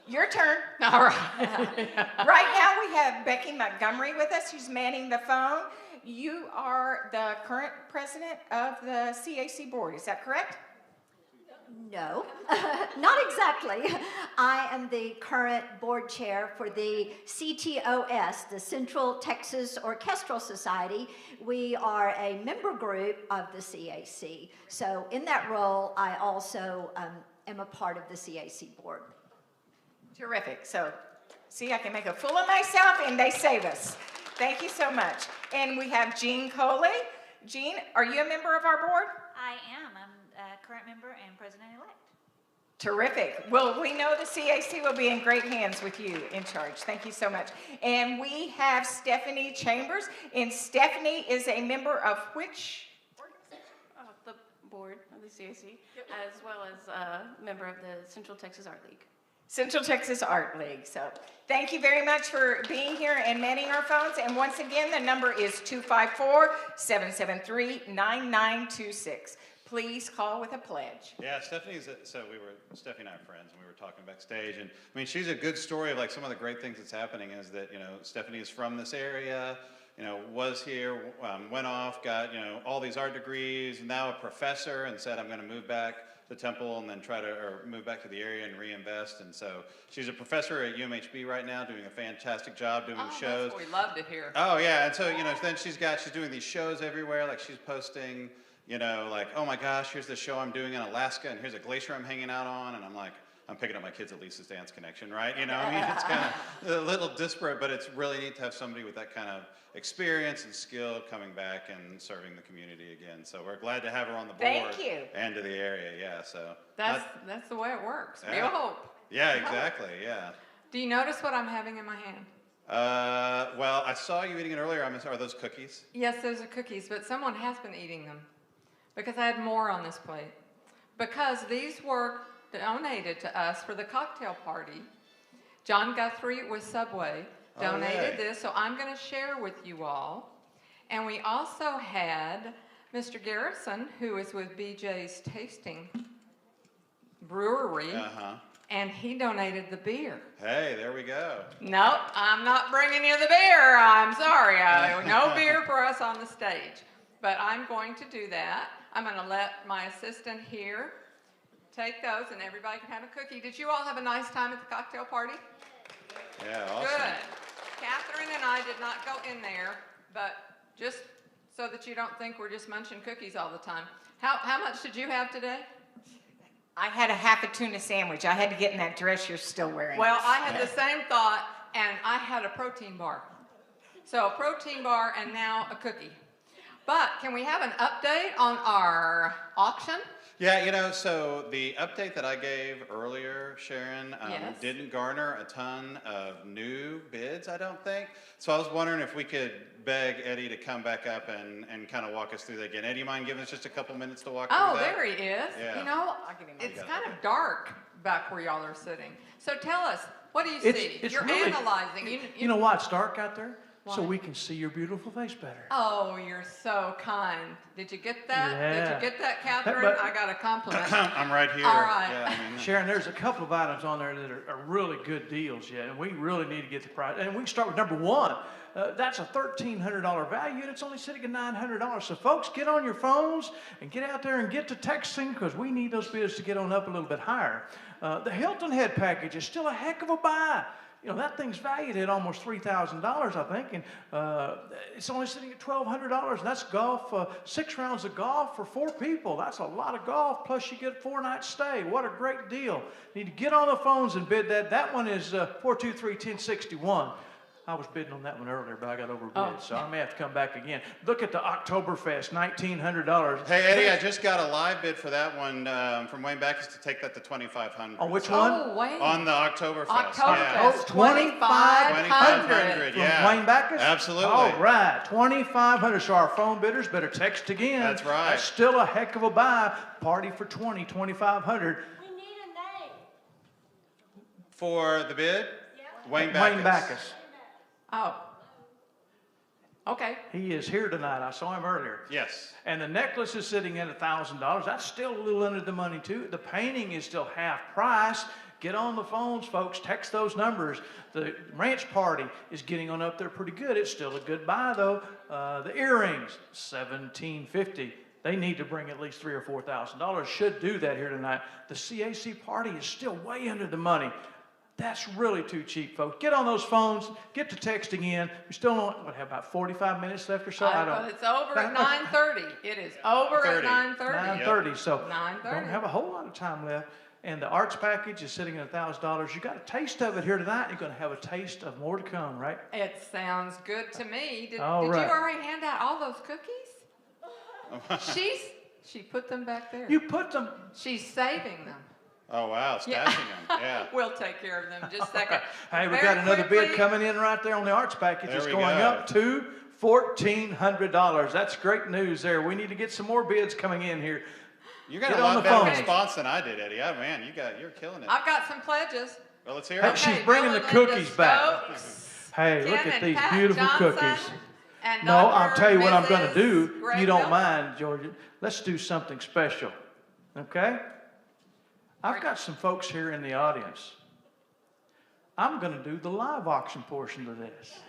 Your turn. All right. Right now we have Becky Montgomery with us. She's manning the phone. You are the current president of the CAC board. Is that correct? No, not exactly. I am the current board chair for the CTOS, the Central Texas Orchestral Society. We are a member group of the CAC. So in that role, I also am a part of the CAC board. Terrific. So, see, I can make a fool of myself and they save us. Thank you so much. And we have Jean Coley. Jean, are you a member of our board? I am. I'm a current member and president-elect. Terrific. Well, we know the CAC will be in great hands with you in charge. Thank you so much. And we have Stephanie Chambers. And Stephanie is a member of which? The board of the CAC, as well as a member of the Central Texas Art League. Central Texas Art League. So thank you very much for being here and manning our phones. And once again, the number is 254-773-9926. Please call with a pledge. Yeah, Stephanie and I are friends, and we were talking backstage, and I mean, she's a good story of like some of the great things that's happening is that, you know, Stephanie is from this area, you know, was here, went off, got, you know, all these art degrees, now a professor, and said, I'm going to move back to Temple and then move back to the area and reinvest. And so she's a professor at UMHB right now, doing a fantastic job doing shows. That's what we love to hear. Oh yeah, and so, you know, then she's doing these shows everywhere, like she's posting, you know, like, oh my gosh, here's the show I'm doing in Alaska, and here's a glacier I'm hanging out on, and I'm like, I'm picking up my kids at Lisa's Dance Connection, right? You know, I mean, it's kind of a little disparate, but it's really neat to have somebody with that kind of experience and skill coming back and serving the community again. So we're glad to have her on the board. Thank you. And to the area, yeah. So that's the way it works. Yeah. Be a hope. Yeah, exactly. Yeah. Do you notice what I'm having in my hand? Well, I saw you eating it earlier. Are those cookies? Yes, those are cookies, but someone has been eating them because I had more on this plate. Because these were donated to us for the cocktail party. John Guthrie with Subway donated this, so I'm going to share with you all. And we also had Mr. Garrison, who is with BJ's Tasting Brewery, and he donated the beer. Hey, there we go. Nope, I'm not bringing you the beer. I'm sorry. No beer for us on the stage. But I'm going to do that. I'm going to let my assistant here take those, and everybody can have a cookie. Did you all have a nice time at the cocktail party? Yeah, awesome. Good. Catherine and I did not go in there, but just so that you don't think we're just munching cookies all the time. How much did you have today? I had a half a tuna sandwich. I had to get in that dress you're still wearing. Well, I had the same thought, and I had a protein bar. So a protein bar and now a cookie. But can we have an update on our auction? Yeah, you know, so the update that I gave earlier, Sharon, didn't garner a ton of new bids, I don't think. So I was wondering if we could beg Eddie to come back up and kind of walk us through that again. Eddie, you mind giving us just a couple minutes to walk through that? Oh, there he is. Yeah. You know, it's kind of dark back where y'all are sitting. So tell us, what do you see? You're really analyzing. You know why it's dark out there? Why? So we can see your beautiful face better. Oh, you're so kind. Did you get that? Yeah. Did you get that, Catherine? But I got a compliment. I'm right here. All right. Yeah, Sharon, there's a couple of items on there that are really good deals yet, and we really need to get the price. And we can start with number one. That's a $1,300 value, and it's only sitting at $900. So, folks, get on your phones and get out there and get to texting because we need those bids to get on up a little bit higher. The Hilton Head package is still a heck of a buy. You know, that thing's valued at almost $3,000, I think, and it's only sitting at $1,200. And that's golf, 6 rounds of golf for 4 people. That's a lot of golf, plus you get a 4-night stay. What a great deal. You need to get on the phones and bid that. That one is $423-1061. I was bidding on that one earlier, but I got overbid, so I may have to come back again. Look at the Oktoberfest, $1,900. Hey, Eddie, I just got a live bid for that one from Wayne Backus to take that to $2,500. On which one? Oh, Wayne. On the Oktoberfest. Oktoberfest, $2,500 yeah. from Wayne Backus? Absolutely. All right, $2,500. So our phone bidders better text again. That's right. That's still a heck of a buy. Party for $2,500. For the bid? Yeah. Wayne Backus. Wayne Backus. Oh. Okay. He is here tonight. I saw him earlier. Yes. And the necklace is sitting at $1,000. That's still a little under the money, too. The painting is still half price. Get on the phones, folks. Text those numbers. The ranch party is getting on up there pretty good. It's still a good buy, though. The earrings, $1,750. They need to bring at least $3,000 or $4,000. Should do that here tonight. The CAC party is still way under the money. That's really too cheap, folks. Get on those phones. Get to texting in. We still don't, have about 45 minutes left or so? It's over at 9:30. It is over at 9:30. 9:30. So 9:30. don't have a whole lot of time left. And the arts package is sitting at $1,000. You got a taste of it here tonight. You're going to have a taste of more to come, right? It sounds good to me. Did you right. already hand out all those cookies? She put them back there. You put them. She's saving them. Oh, wow, stashing them, yeah. We'll take care of them in just a second. Hey, we got another bid coming in right there on the arts package. It's going up to $1,400. That's great news there. We need to get some more bids coming in here. You got a lot better response than I did, Eddie. Man, you're killing it. I've got some pledges. Well, let's hear Hey, it. she's bringing the cookies back. Hey, look at these beautiful cookies. No, I'll tell you what I'm going to do, if you don't mind, Georgia. Let's do something special, okay? I've got some folks here in the audience. I'm going to do the live auction portion of this.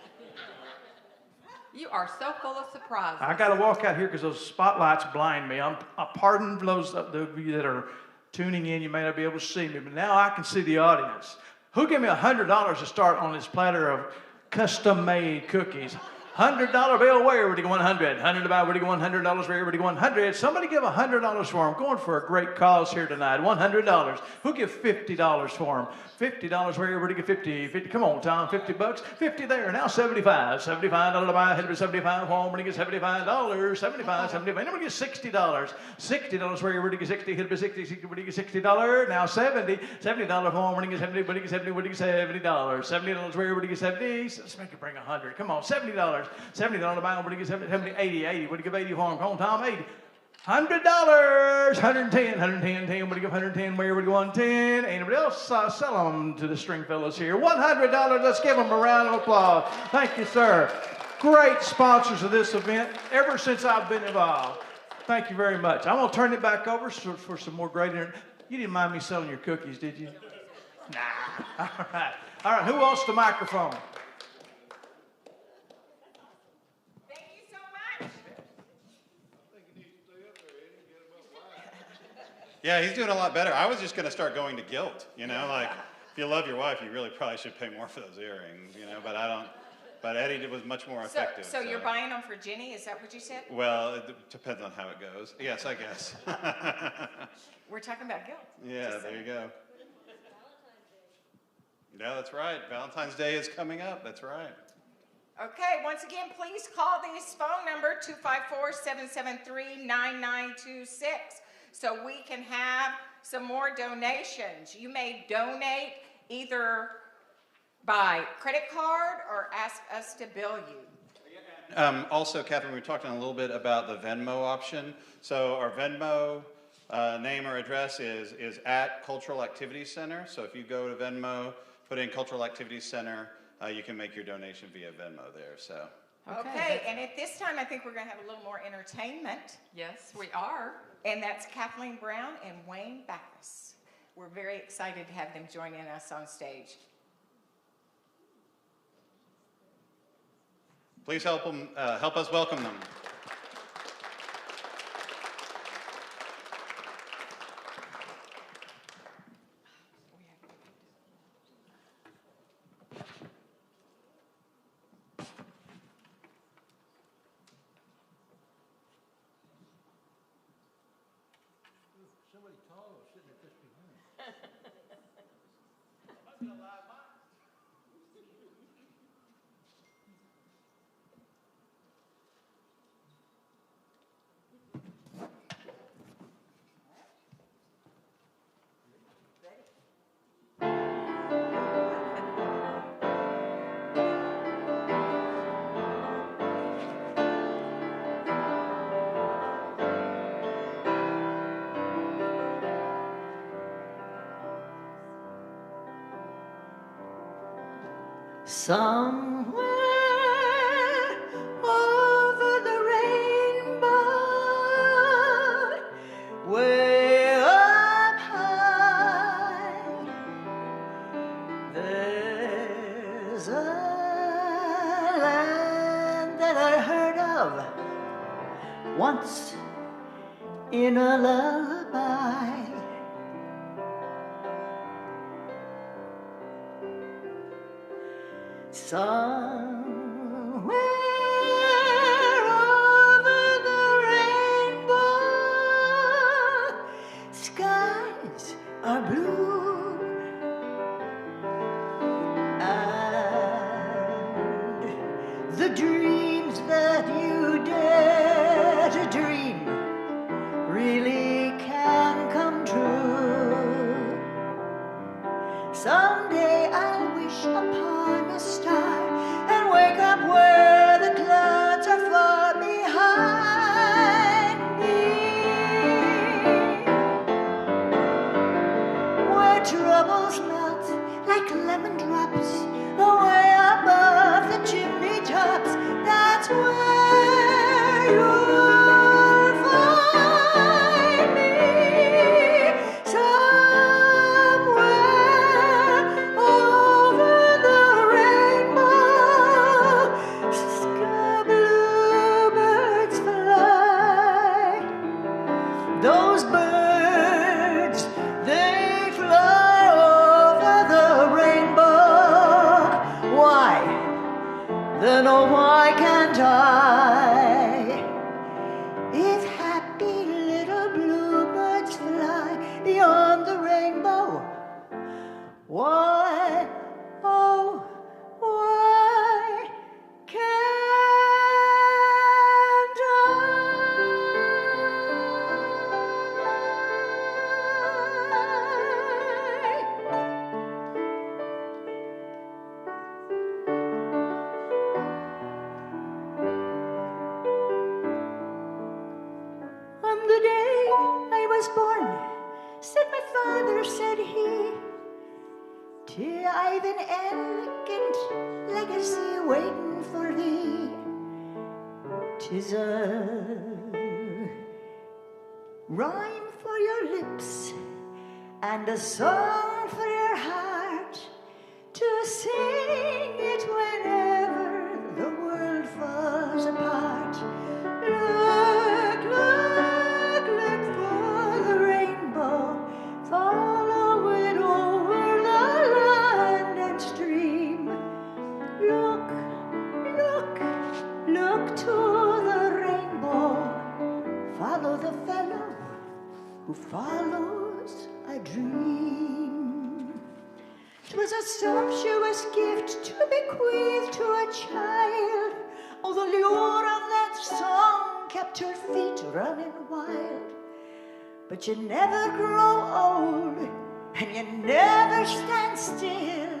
You are so full of surprises. I got to walk out here because those spotlights blind me. I pardon those of you that are tuning in. You may not be able to see me, but now I can see the audience. Who gave me $100 to start on this platter of custom-made cookies? $100 bill, where everybody go 100? $100 where everybody go $100, where everybody go 100? Somebody give $100 for them. Going for a great cause here tonight. $100. Who give $50 for them? $50 where everybody get 50. 50. Come on, Tom. $50. 50 there. Now 75. $75 to buy. Hit it 75 for them. When you get $75. 75. Anybody get $60. $60 where everybody get 60. Hit it 60. 60. When you get $60. Now 70. $70 for them. When you get 70. When you get 70. When you get $70. $70 where everybody get 70. Let's make it bring 100. Come on. $70. $70 to buy. When you get 70. 70. 80. 80. When you give 80 for them. Come on, Tom. 80. $100, 110, 110, 10. What do you give 110? Where would you go 110? Anybody else? Sell them to the string fellows here. $100. Let's give them a round of applause. Thank you, sir. Great sponsors of this event ever since I've been involved. Thank you very much. I'm going to turn it back over for some more great. You didn't mind me selling your cookies, did you? Nah. All right. All right. Who wants the microphone? Yeah, he's doing a lot better. I was just going to start going to guilt, like if you love your wife, you really probably should pay more for those earrings, but I don't. But Eddie was much more effective. So you're buying them for Jenny? Is that what you said? Well, it depends on how it goes. Yes, I guess. We're talking about guilt. Yeah, there you go. Yeah, that's right. Valentine's Day is coming up. That's right. Okay, once again, please call this phone number, 254-773-9926. So we can have some more donations. You may donate either by credit card or ask us to bill you. Also, Catherine, we were talking a little bit about the Venmo option. So our Venmo name or address is at Cultural Activities Center. So if you go to Venmo, put in Cultural Activities Center, you can make your donation via Venmo there. So. Okay, and at this time, I think we're going to have a little more entertainment. Yes, we are. And that's Kathleen Brown and Wayne Backus. We're very excited to have them joining us on stage. Please help us welcome them. Somewhere was a land that I heard of once in a lullaby. Somewhere over the rainbow, skies are blue, and the dreams that you dare to dream really can come true. Someday I'll wish upon a star and wake up where the clouds are far behind me, where troubles melt like lemon drops away above the chimney tops. That's where you'll find me, somewhere over the rainbow. Sky bluebirds fly. Those birds, they fly over the rainbow. Why? Then oh, why can't I? If happy little bluebirds fly beyond the rainbow, why, oh, why can't On the day I was born, said my father, said he, "'I've an elegant legacy waiting for thee. 'Tis a rhyme for your lips and a song for your heart, to sing it whenever the world falls apart. Look, look, look for the rainbow, follow it over the land and stream. Look, look, look to the rainbow, follow the fellow who follows a dream." 'Twas a sumptuous gift to bequeath to a child. Oh, the lure of that song kept her feet running wild. But you never grow old, and you never stand still,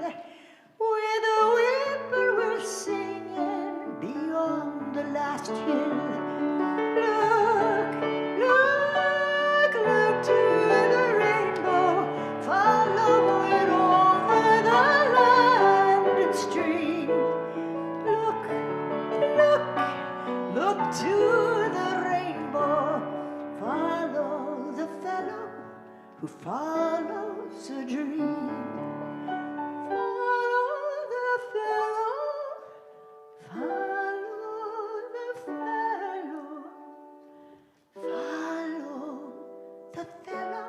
with a whippoorwill singing beyond the last hill. Look, look, look to the rainbow, follow it over the land and stream. Look, look, look to the rainbow, follow the fellow who follows a dream. Follow the fellow, follow the fellow, follow the fellow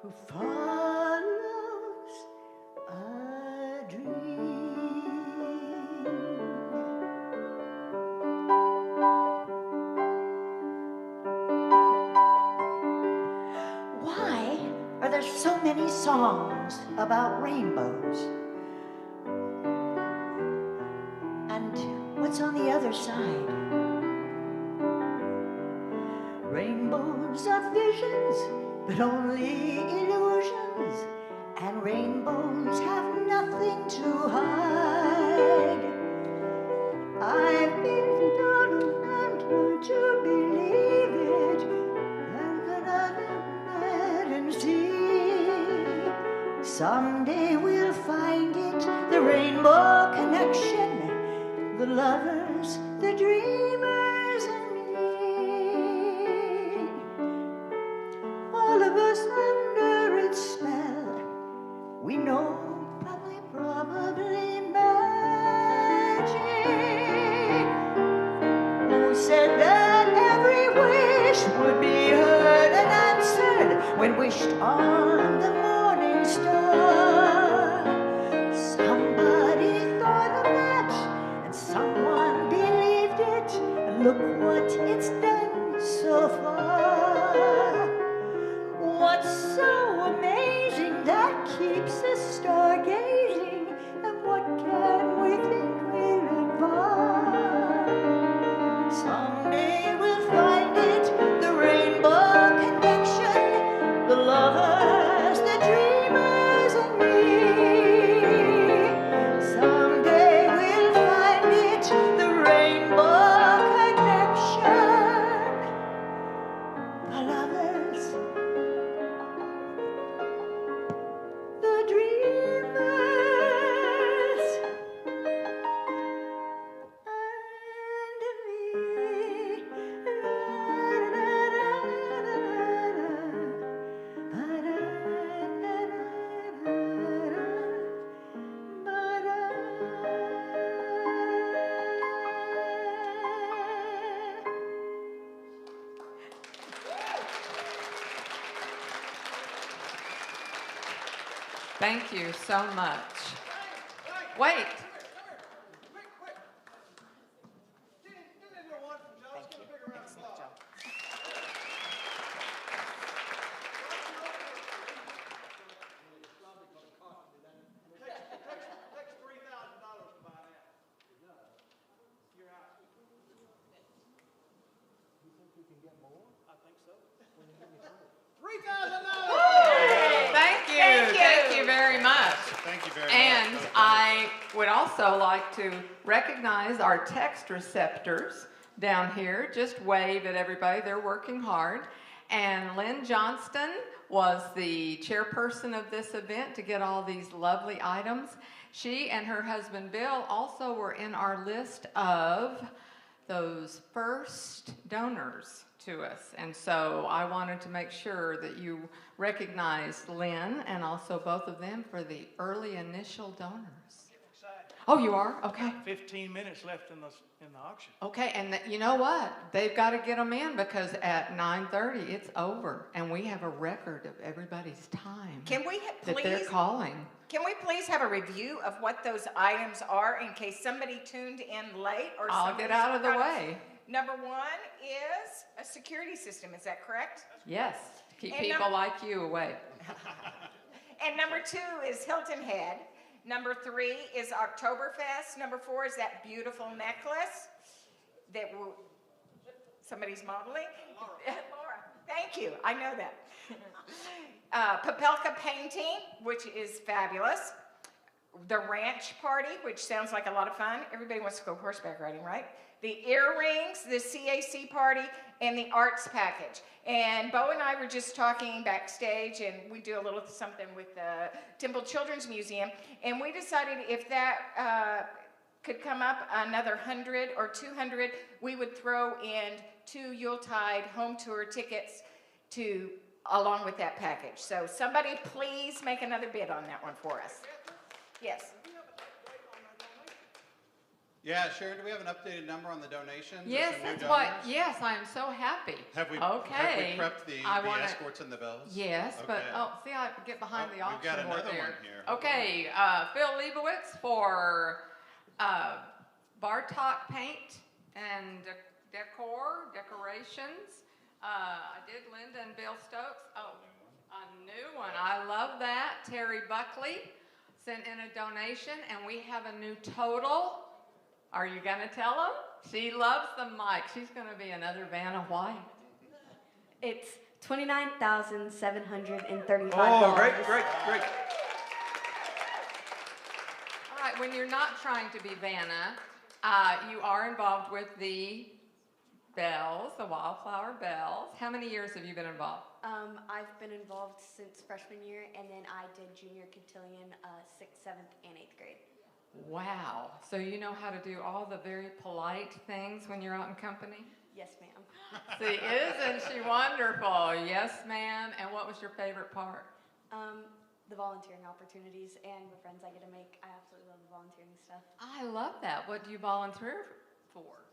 who follows a dream. Why are there so many songs about rainbows? And what's on the other side? Rainbows are visions, but only illusions, and rainbows have nothing to hide. I've been told to believe it, and see. Someday we'll find it, the rainbow connection, the lovers, the dreamers, and me. All of us under its spell, we know probably would be heard and answered when wished on the morning star. Somebody thought of that, and someone believed it, and look what it's done so far. What's so amazing that keeps us stargazing, and what can we think we'll impart? Someday we'll find it, the rainbow connection, the lovers, the dreamers, and me. Someday we'll find it, the rainbow connection, the lovers, the dreamers. Thank you so much. Wait. Thank you very much. Thank you very And much. I would also like to recognize our text receptors down here. Just wave at everybody. They're working hard. And Lynn Johnston was the chairperson of this event to get all these lovely items. She and her husband Bill also were in our list of those first donors to us. And so I wanted to make sure that you recognized Lynn and also both of them for the early initial donors. Oh, you are? Okay. 15 minutes left in the auction. Okay, and you know what? They've got to get them in because at 9:30 it's over, and we have a record of everybody's time. Can we that they're calling? Can we please have a review of what those items are in case somebody tuned in late or I'll get out of the way. Number one is a security system. Is that correct? Yes, to keep And people like you away. And number two is Hilton Head. Number three is Oktoberfest. Number four is that beautiful necklace that somebody's modeling. Laura, thank you. I know that. Papelka painting, which is fabulous. The ranch party, which sounds like a lot of fun. Everybody wants to go horseback riding, right? The earrings, the CAC party, and the arts package. And Bo and I were just talking backstage, and we do a little something with the Temple Children's Museum, and we decided if that could come up another 100 or 200, we would throw in 2 Yuletide home tour tickets along with that package. So somebody please make another bid on that one for us. Yes. Yeah, Sharon, do we have an updated number on the donations? Yes, that's what. Yes, I am so happy. Have we okay. prepped the escorts and the bells? Yes, okay. but see, I get behind the auction We've got board another there. one here. Okay, Phil Leibowitz for Bartok paint and decorations. I did Linda and Bill Stokes. Oh, a new one. I love that. Terry Buckley sent in a donation, and we have a new total. Are you going to tell them? She loves the mic. She's going to be another Vanna White. It's $29,735. Oh, great. All right, when you're not trying to be Vanna, you are involved with the bells, the Wildflower Bells. How many years have you been involved? I've been involved since freshman year, and then I did junior cotillion 6th, 7th, and 8th grade. Wow. So you know how to do all the very polite things when you're out in company? Yes, ma'am. See, isn't she wonderful? Yes, ma'am. And what was your favorite part? The volunteering opportunities and the friends I get to make. I absolutely love the volunteering stuff. I love that. What do you volunteer before?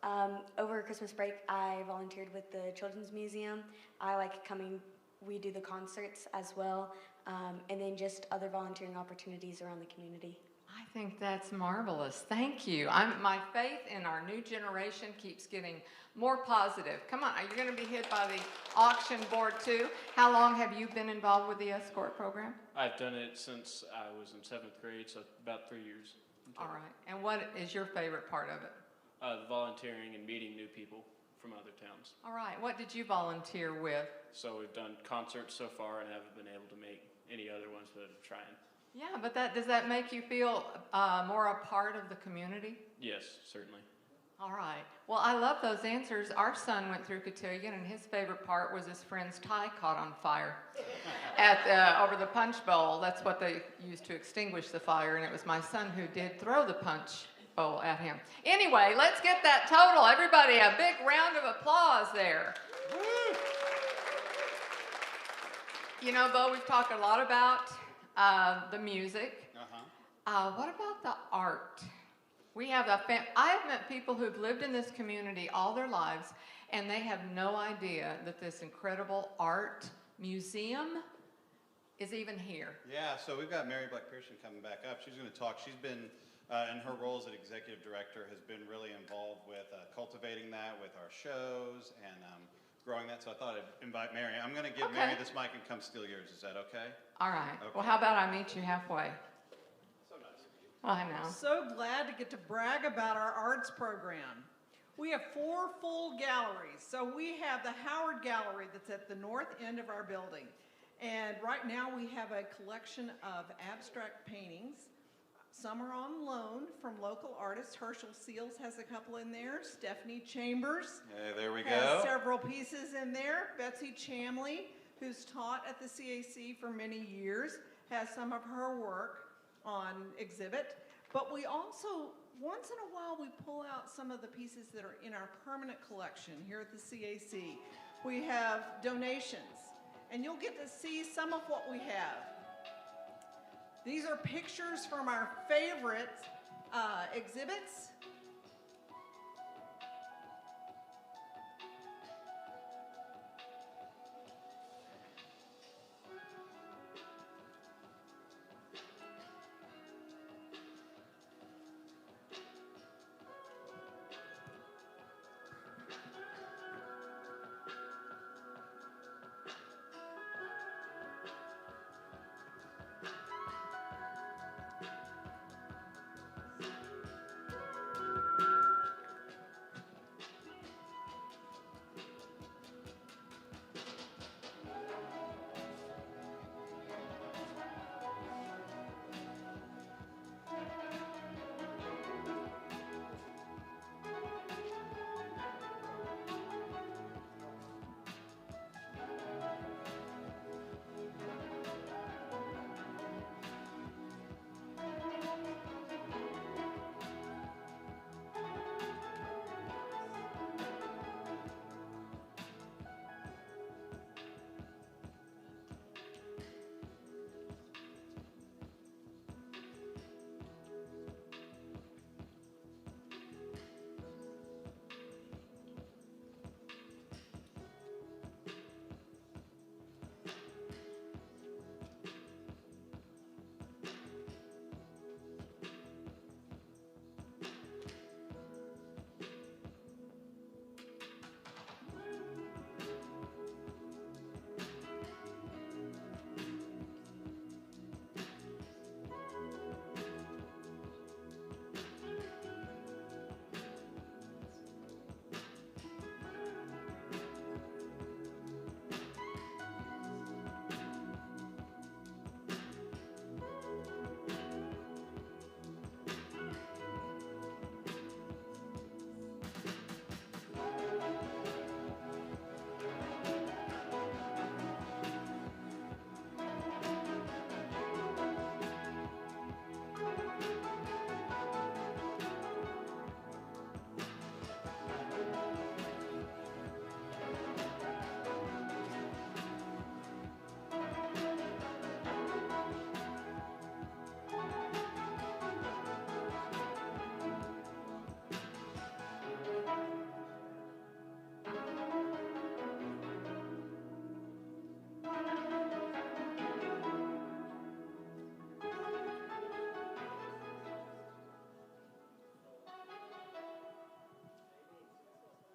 Over Christmas break, I volunteered with the Children's Museum. I like coming, we do the concerts as well, and then just other volunteering opportunities around the community. I think that's marvelous. Thank you. My faith in our new generation keeps getting more positive. Come on, are you going to be hit by the auction board too? How long have you been involved with the escort program? I've done it since I was in 7th grade, so about 3 years. All right. And what is your favorite part of it? The volunteering and meeting new people from other towns. All right. What did you volunteer with? So we've done concerts so far and haven't been able to make any other ones, but I'm trying. Yeah, but does that make you feel more a part of the community? Yes, certainly. All right. Well, I love those answers. Our son went through cotillion, and his favorite part was his friend's tie caught on fire over the punch bowl. That's what they used to extinguish the fire, and it was my son who did throw the punch bowl at him. Anyway, let's get that total. Everybody, a big round of applause there. Woo. You know, Bo, we've talked a lot about the music. What about the art? We have I have met people who've lived in this community all their lives, and they have no idea that this incredible art museum is even here. Yeah, so we've got Mary Black Pearson coming back up. She's going to talk. She's been, in her role as an executive director, has been really involved with cultivating that with our shows and growing that. So I thought I'd invite Mary. I'm going to give Mary this mic and come steal yours. Is that okay? All right. Okay. Well, how about I meet you halfway? So nice of you. I know. So glad to get to brag about our arts program. We have 4 full galleries. So we have the Howard Gallery that's at the north end of our building. And right now we have a collection of abstract paintings. Some are on loan from local artists. Herschel Seals has a couple in there. Stephanie Chambers there we has go. several pieces in there. Betsy Chamley, who's taught at the CAC for many years, has some of her work on exhibit. But we also, once in a while, we pull out some of the pieces that are in our permanent collection here at the CAC. We have donations, and you'll get to see some of what we have. These are pictures from our favorite exhibits.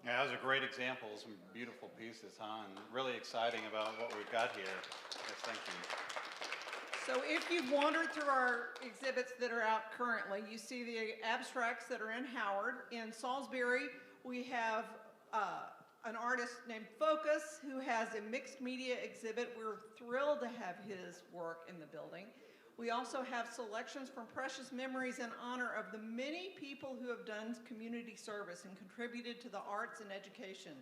Yeah, that was a great example. Some beautiful pieces, huh? And really exciting about what we've got here. Yes, thank you. So if you've wandered through our exhibits that are out currently, you see the abstracts that are in Howard. In Salisbury, we have an artist named Focus who has a mixed media exhibit. We're thrilled to have his work in the building. We also have selections from Precious Memories in honor of the many people who have done community service and contributed to the arts and education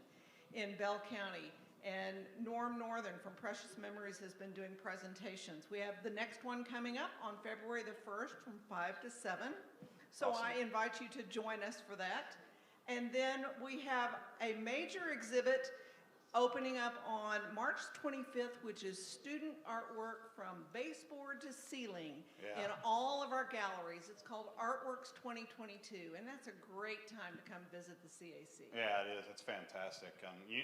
in Bell County. And Norm Northern from Precious Memories has been doing presentations. We have the next one coming up on February the 1st from 5 to 7. So awesome. I invite you to join us for that. And then we have a major exhibit opening up on March 25th, which is student artwork from baseboard to ceiling in all of our galleries. It's called Artworks 2022, and that's a great time to come visit the CAC. Yeah, it is. It's fantastic. And you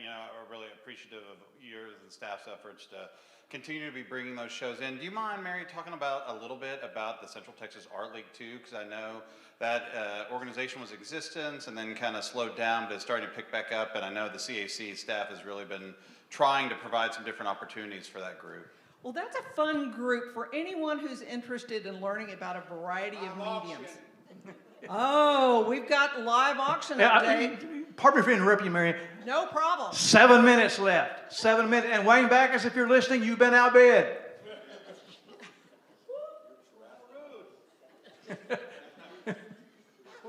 know, we're really appreciative of yours and staff's efforts to continue to be bringing those shows in. Do you mind, Mary, talking about a little bit about the Central Texas Art League too? Because I know that organization was in existence and then kind of slowed down, but it's starting to pick back up. And I know the CAC staff has really been trying to provide some different opportunities for that group. Well, that's a fun group for anyone who's interested in learning about a variety of mediums. Oh, we've got live auction update. Pardon me for interrupting you, Mary. No problem. 7 minutes left. 7 minutes. And Wayne Backus, if you're listening, you've been outbid.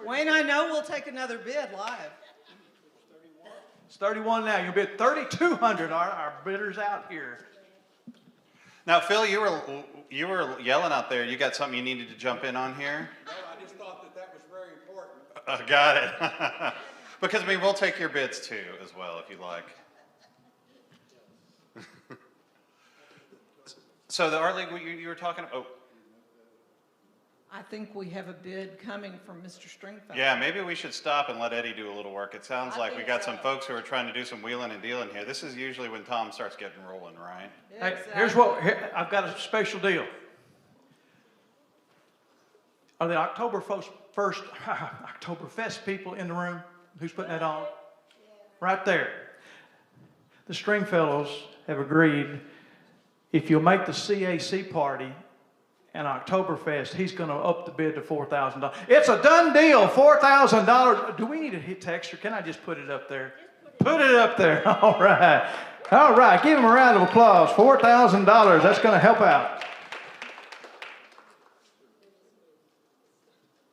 Wayne, I know we'll take another bid live. It's 31 now. You'll bid 3,200. Our bidders out here. Now, Phil, you were yelling out there. You got something you needed to jump in on here? No, I just thought that was very important. Got it. Because, I mean, we'll take your bids too, as well, if you like. So the Art League you were talking about, I think we have a bid coming from Mr. Stringfellow. yeah, maybe we should stop and let Eddie do a little work. It sounds like we got some folks who are trying to do some wheeling and dealing here. This is usually when Tom starts getting rolling, right? Hey, here's what, I've got a special deal. Are the Oktoberfest people in the room? Who's putting that on? Right there. The Stringfellows have agreed if you'll make the CAC party an Oktoberfest, he's going to up the bid to $4,000. It's a done deal, $4,000. Do we need a hit text or can I just put it up there? Put it up there. All right. All right. Give him a round of applause. $4,000. That's going to help out.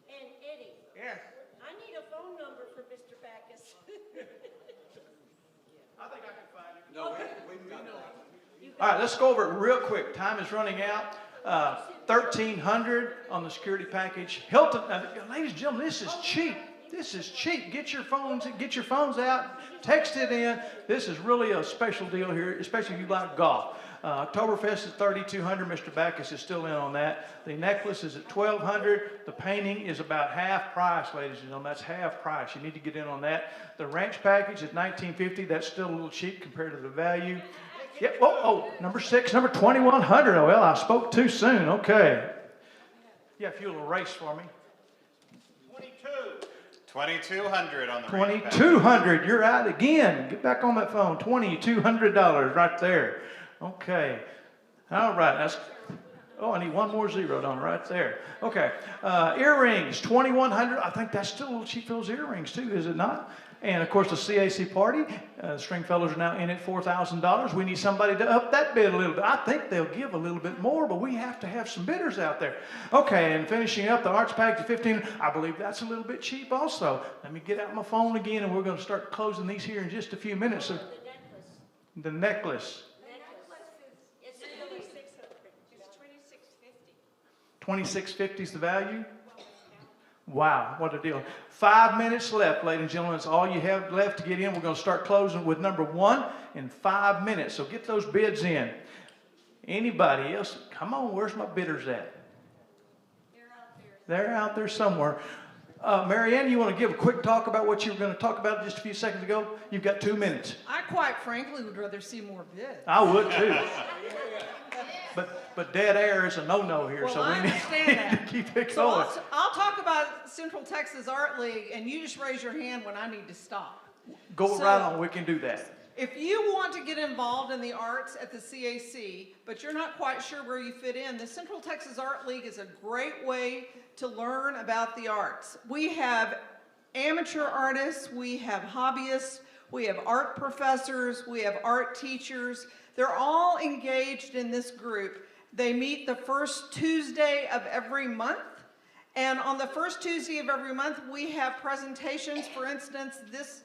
And Eddie. Yes. I need a phone number for Mr. Backus. I think I can find it. No, we've got it. All right, let's go over it real quick. Time is running out. $1,300 on the security package. Hilton, ladies and gentlemen, this is cheap. This is cheap. Get your phones out. Text it in. This is really a special deal here, especially if you like golf. Oktoberfest is $3,200. Mr. Backus is still in on that. The necklace is at $1,200. The painting is about half price, ladies and gentlemen. That's half price. You need to get in on that. The ranch package is $1,950. That's still a little cheap compared to the value. Yeah, number 6, number 2,100. Oh, well, I spoke too soon. Okay. Yeah, if you'll erase for me. 2,200 on the 2,200. You're out again. Get back on that phone. $2,200 right there. Okay. All right. That's. Oh, I need one more zero on right there. Okay. Earrings, 2,100. I think that's still a little cheap for those earrings too, is it not? And of course, the CAC party, Stringfellows are now in at $4,000. We need somebody to up that bid a little bit. I think they'll give a little bit more, but we have to have some bidders out there. Okay, and finishing up the arts package of $1,500. I believe that's a little bit cheap also. Let me get out my phone again, and we're going to start closing these here in just a few minutes. So, the necklace. It's $2,650. $2,650 is the value? Wow, what a deal. 5 minutes left, ladies and gentlemen. That's all you have left to get in. We're going to start closing with number 1 in 5 minutes. So get those bids in. Anybody else? Come on, where's my bidders at? They're out there somewhere. Marianne, you want to give a quick talk about what you were going to talk about just a few seconds ago? You've got 2 minutes. I quite frankly would rather see more bids. I would too. But dead air is a no-no here, well, so we need to keep it so going. I'll talk about Central Texas Art League, and you just raise your hand when I need to stop. go So- right on. We can do that. If you want to get involved in the arts at the CAC, but you're not quite sure where you fit in, the Central Texas Art League is a great way to learn about the arts. We have amateur artists, we have hobbyists, we have art professors, we have art teachers. They're all engaged in this group. They meet the first Tuesday of every month. And on the first Tuesday of every month, we have presentations. For instance, this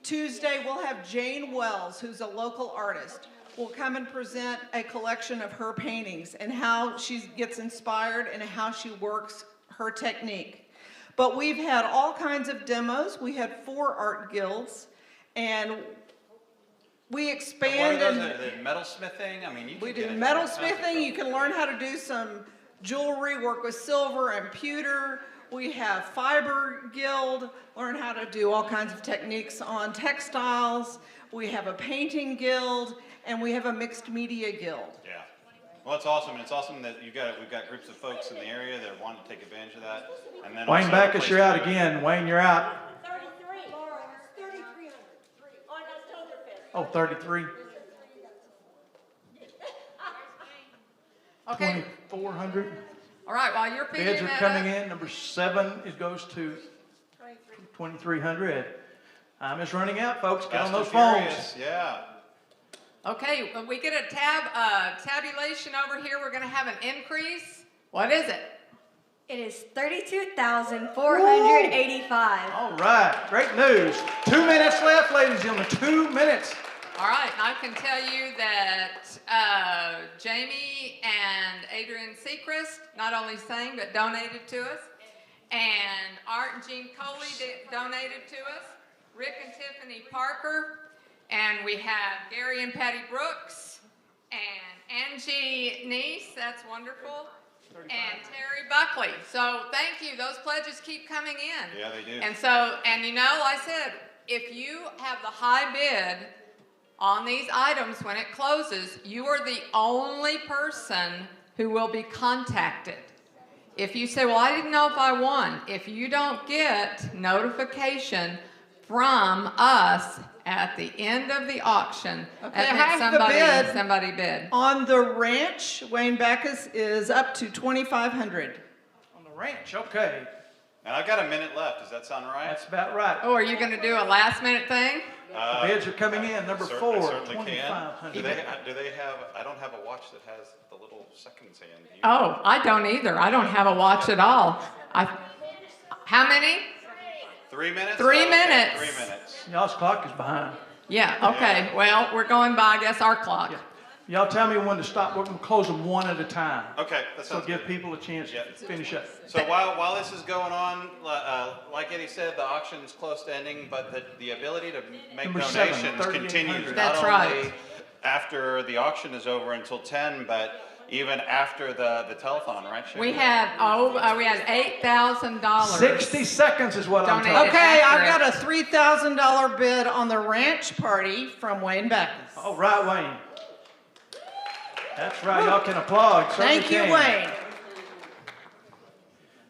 Tuesday, we'll have Jane Wells, who's a local artist, will come and present a collection of her paintings and how she gets inspired and how she works her technique. But we've had all kinds of demos. We had 4 art guilds, and we expanded. And what are those? The metalsmithing? I mean, you can We get do into all kinds of metalsmithing. You stuff. can learn how to do some jewelry, work with silver and pewter. We have fiber guild, learn how to do all kinds of techniques on textiles. We have a painting guild, and we have a mixed media guild. Yeah. Well, it's awesome. And it's awesome that we've got groups of folks in the area that want to take advantage of that. And then Wayne also Backus, place you're to out do it. again. Wayne, you're out. 33. Laura, 3,300 on Oktoberfest. Oh, 33. Okay. 2,400. All right, while you're picking Bids are that coming up, in. Number 7, it goes to 2,300. Time is running out, folks. Get on Fast and those phones. Furious, yeah. okay, when we get a tabulation over here, we're going to have an increase. What is it? It is 32,485. All right, great news. 2 minutes left, ladies and gentlemen. 2 minutes. All right, and I can tell you that Jamie and Adrian Secrest not only sang but donated to us, and Art and Jean Coley donated to us, Rick and Tiffany Parker, and we have Gary and Patty Brooks, and Angie Neese, that's wonderful, and Terry Buckley. So thank you. Those pledges keep coming in. Yeah, they do. And so, and you know, like I said, if you have the high bid on these items when it closes, you are the only person who will be contacted. If you say, well, I didn't know if I won, if you don't get notification from us at the end of the auction, Okay, that meant half the bid somebody bid. on the ranch, Wayne Backus, is up to 2,500. On the ranch, okay. And I've got a minute left. Does that sound all right? That's about right. Oh, are you going to do a last minute thing? The bids are coming in. Number 4, I certainly can. 2,500. Do they have, I don't have a watch that has the little seconds hand. Do you? Oh, I don't either. I don't have a watch at all. How many? 3 minutes? 3 Okay, minutes. 3 minutes. Y'all's clock is behind. Yeah, okay. Well, we're going by, I guess, our clock. Y'all tell me when to stop. We're going to close them one at a time. Okay, that So sounds give good. people a chance to finish up. So while this is going on, like Eddie said, the auction's close to ending, but the ability to make Number 7, donations continues. 3,800. That's not right. only after the auction is over until 10, but even after the telethon, right, Sharon? We had $8,000. 60 seconds is what I'm Donated. talking. Okay, I've Accurate. got a $3,000 bid on the ranch party from Wayne Backus. All right, Wayne. That's right. Y'all can applaud. Certainly Thank you, can. Wayne.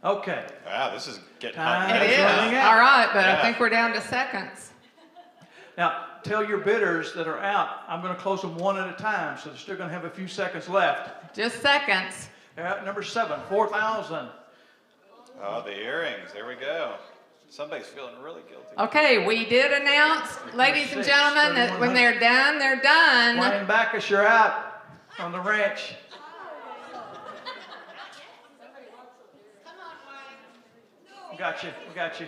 Okay. Wow, this is getting Time hot. It is. running out. All right, but Yeah. I think we're down to seconds. Now, tell your bidders that are out, I'm going to close them one at a time, so they're still going to have a few seconds left. Just seconds. All right, number 7, 4,000. Oh, the earrings. There we go. Somebody's feeling really guilty. Okay, we did announce, ladies and 6, gentlemen, that when they're done, they're done. Wayne Backus, you're out on the ranch. We got you.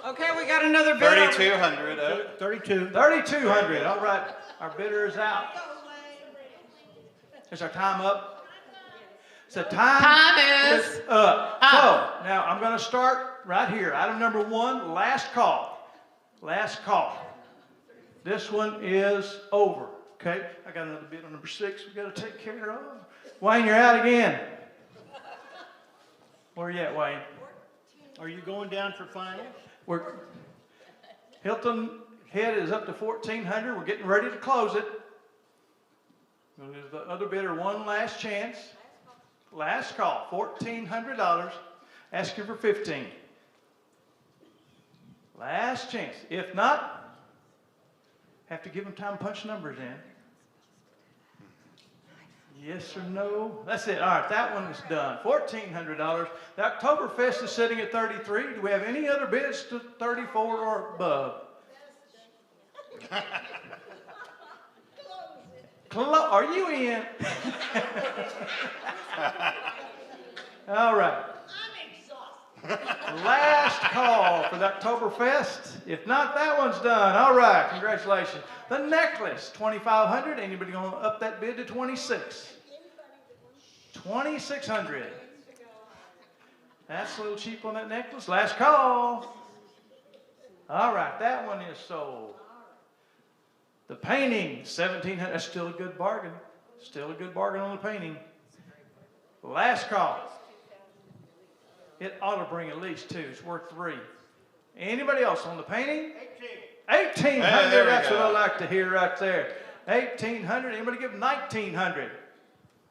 Okay, we got another bid. 3,200. 3,200. All right, our bidder is out. Is our time up? So time is up. So now I'm going to start right here. Item number 1, last call. Last call. This one is over. Okay, I got another bid on number 6 we got to take care of. Wayne, you're out again. Where you at, Wayne? Are you going down for final? We're Hilton Head is up to 1,400. We're getting ready to close it. We'll give the other bidder one last chance. Last call, $1,400. Ask you for 15. Last chance. If not, Have to give them time to punch numbers in. Yes or no? That's it. All right, that one is done. $1,400. The Oktoberfest is sitting at 33. Do we have any other bids to 34 or above? Are you in? All right. Last call for the Oktoberfest. If not, that one's done. All right, congratulations. The necklace, $2,500. Anybody going to up that bid to 26? 2,600. That's a little cheap on that necklace. Last call. All right, that one is sold. The painting, $1,700. That's still a good bargain. Still a good bargain on the painting. Last call. It ought to bring at least 2. It's worth 3. Anybody else on the painting? 1,800. That's what I like to hear right there. 1,800. Anybody give 1,900?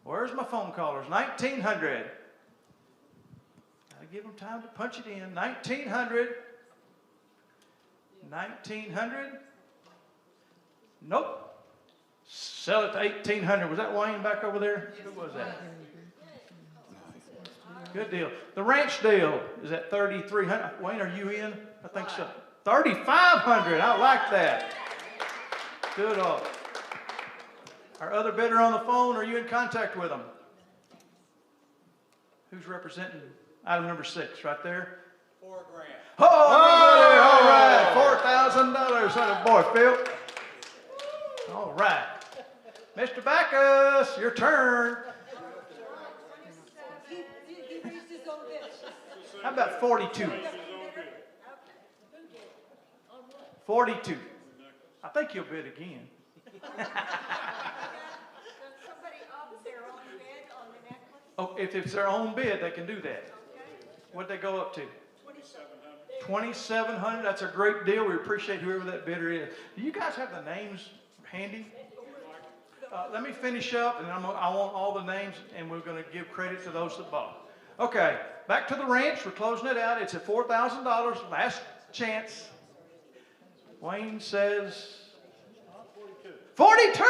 Where's my phone callers? 1,900. Gotta give them time to punch it in. 1,900. 1,900. Nope. Sell it to 1,800. Was that Wayne back over there? Who was that? Good deal. The ranch deal is at 3,300. Wayne, are you in? I think so. 3,500. I like that. Good. Our other bidder on the phone, are you in contact with them? Who's representing item number 6 right there? $4,000. Oh, all right. $4,000. That boy, Phil. All right. Mr. Backus, your turn. How about 42? 42. I think you'll bid again. Oh, if it's their own bid, they can do that. What'd they go up to? 2,700. That's a great deal. We appreciate whoever that bidder is. Do you guys have the names handy? Let me finish up, and I want all the names, and we're going to give credit to those that bought. Okay, back to the ranch. We're closing it out. It's at $4,000. Last chance. Wayne says 42.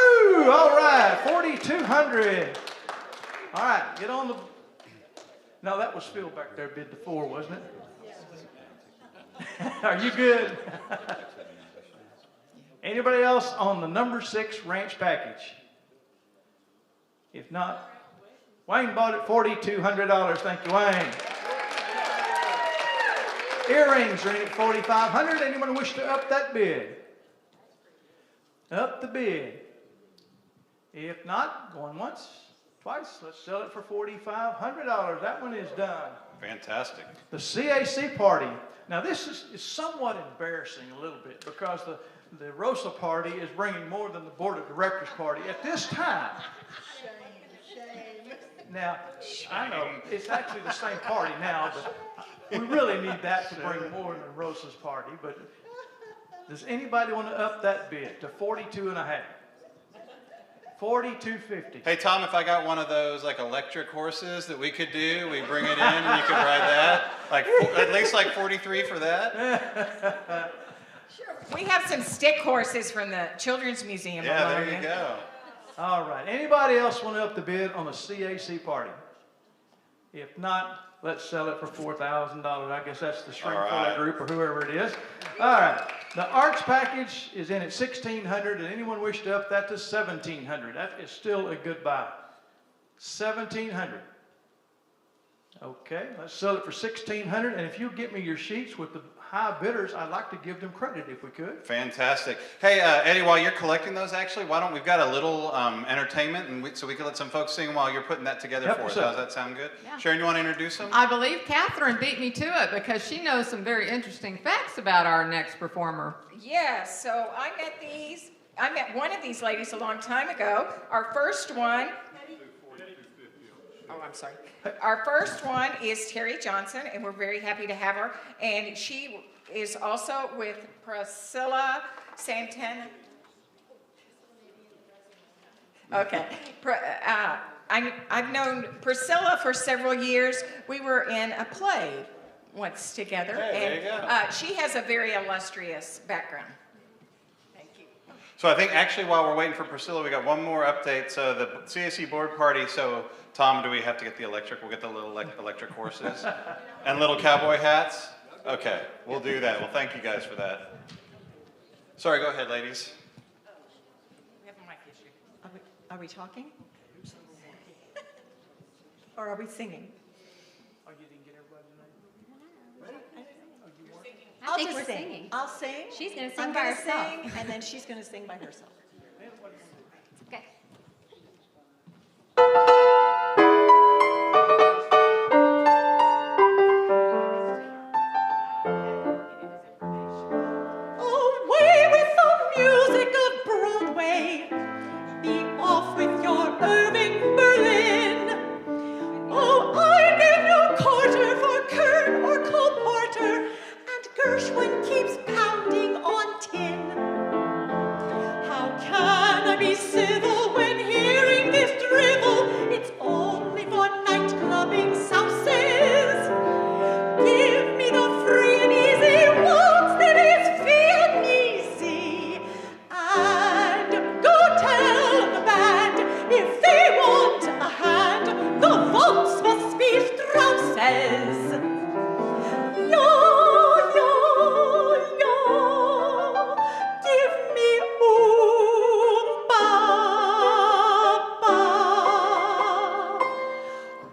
All right, 4,200. All right, get on the. No, that was Phil back there bid the 4, wasn't it? Are you good? Anybody else on the number 6 ranch package? If not, Wayne bought it $4,200. Thank you, Wayne. Earrings are in at $4,500. Anyone wish to up that bid? Up the bid. If not, going once, twice. Let's sell it for $4,500. That one is done. Fantastic. The CAC party. Now this is somewhat embarrassing a little bit because the ROSA party is bringing more than the board of directors party at this time. Now, I know it's actually the same party now, but we really need that to bring more than Rosa's party. But does anybody want to up that bid to 42.5? 42.50. Hey, Tom, if I got one of those like electric horses that we could do, we bring it in and you could ride that. Like at least like 43 for that. Sure. We have some stick horses from the Children's Museum. Yeah, there you go. All right. Anybody else want to up the bid on the CAC party? If not, let's sell it for $4,000. I guess that's the shrink for that group or whoever it is. All right. The arts package is in at $1,600. Did anyone wish to up that to $1,700? That is still a good buy. $1,700. Okay. Let's sell it for $1,600. And if you get me your sheets with the high bidders, I'd like to give them credit if we could. Fantastic. Hey, Eddie, while you're collecting those, actually, why don't we've got a little entertainment, and so we can let some folks sing while you're putting that together for us. Does that sound good? Yeah. Sharon, you want to introduce them? I believe Catherine beat me to it because she knows some very interesting facts about our next performer. Yes, so I met one of these ladies a long time ago. Our first one. Oh, I'm sorry. Our first one is Terry Johnson, and we're very happy to have her. And she is also with Priscilla Santana. Okay. I've known Priscilla for several years. We were in a play once together. Hey, and there you go. She has a very illustrious background. So I think actually while we're waiting for Priscilla, we got one more update. So the CAC board party, so Tom, do we have to get the electric? We'll get the little electric horses and little cowboy hats? Okay, we'll do that. Well, thank you guys for that. Sorry, go ahead, ladies. We have a mic issue. Are we talking? Or are we singing? Oh, you didn't get everybody tonight? I'll think just we're sing. singing. I'll sing. She's gonna sing I'm by gonna herself. sing, and then she's going to sing by herself. Okay. Away with the music of Broadway. Be off with your Irving Berlin. Oh, I give you Carter for Kern or Cole Porter, and Gershwin keeps pounding on tin. How can I be civil when hearing this drivel? It's only for night-clubbing souses. Give me the free and easy waltz that is Viennese. And go tell the band if they want a hand, the waltz must be Strauss's. Yo, yo, yo, give me ba.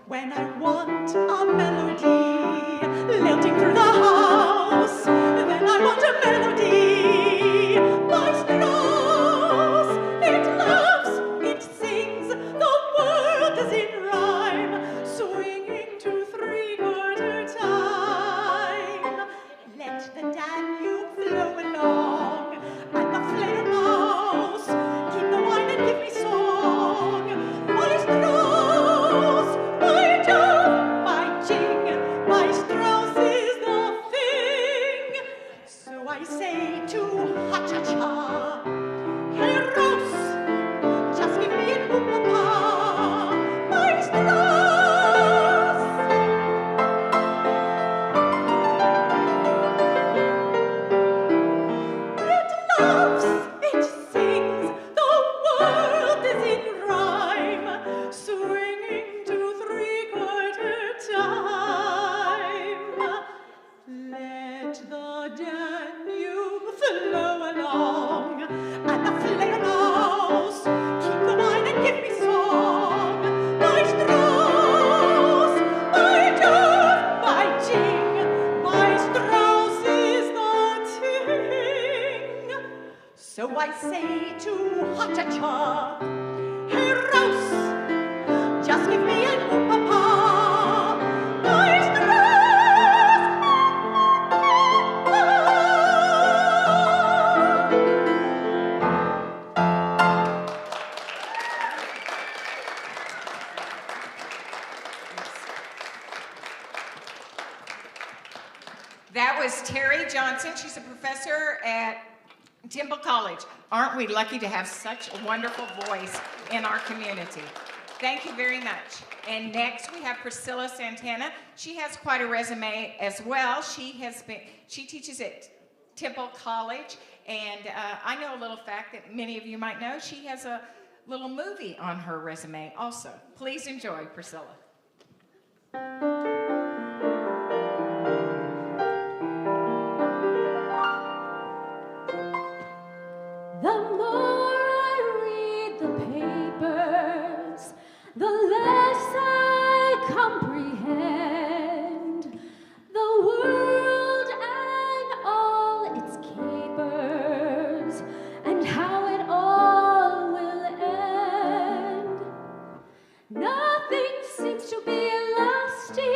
When I want a melody lilting through the house, then I want a melody by Strauss. It loves, it sings, the world is in rhyme, swinging to three-quarter time. Let the Danube flow along, and the Fledermaus keep the wine and give me song. By Strauss, by Jove, by Jing, by Strauss is the thing. So I say to Ha-cha-cha, hey Ross, just give me an oop-a-pa, by Strauss. It loves, it sings, the world is in rhyme, swinging to three-quarter time. Let the Danube flow along, and the Fledermaus keep the wine and give me song. By Strauss, by Jove, by Jing, by Strauss is the ting. So I say to Ha-cha-cha, hey Ross, just give me an oop-a-pa, by That was Terry Johnson. She's a professor at Temple College. Aren't we lucky to have such a wonderful voice in our community? Thank you very much. And next we have Priscilla Santana. She has quite a resume as well. She teaches at Temple College, and I know a little fact that many of you might know. She has a little movie on her resume also. Please enjoy Priscilla. The more I read the papers, the less I comprehend the world and all its capers, and how it all will end. Nothing seems to be lasting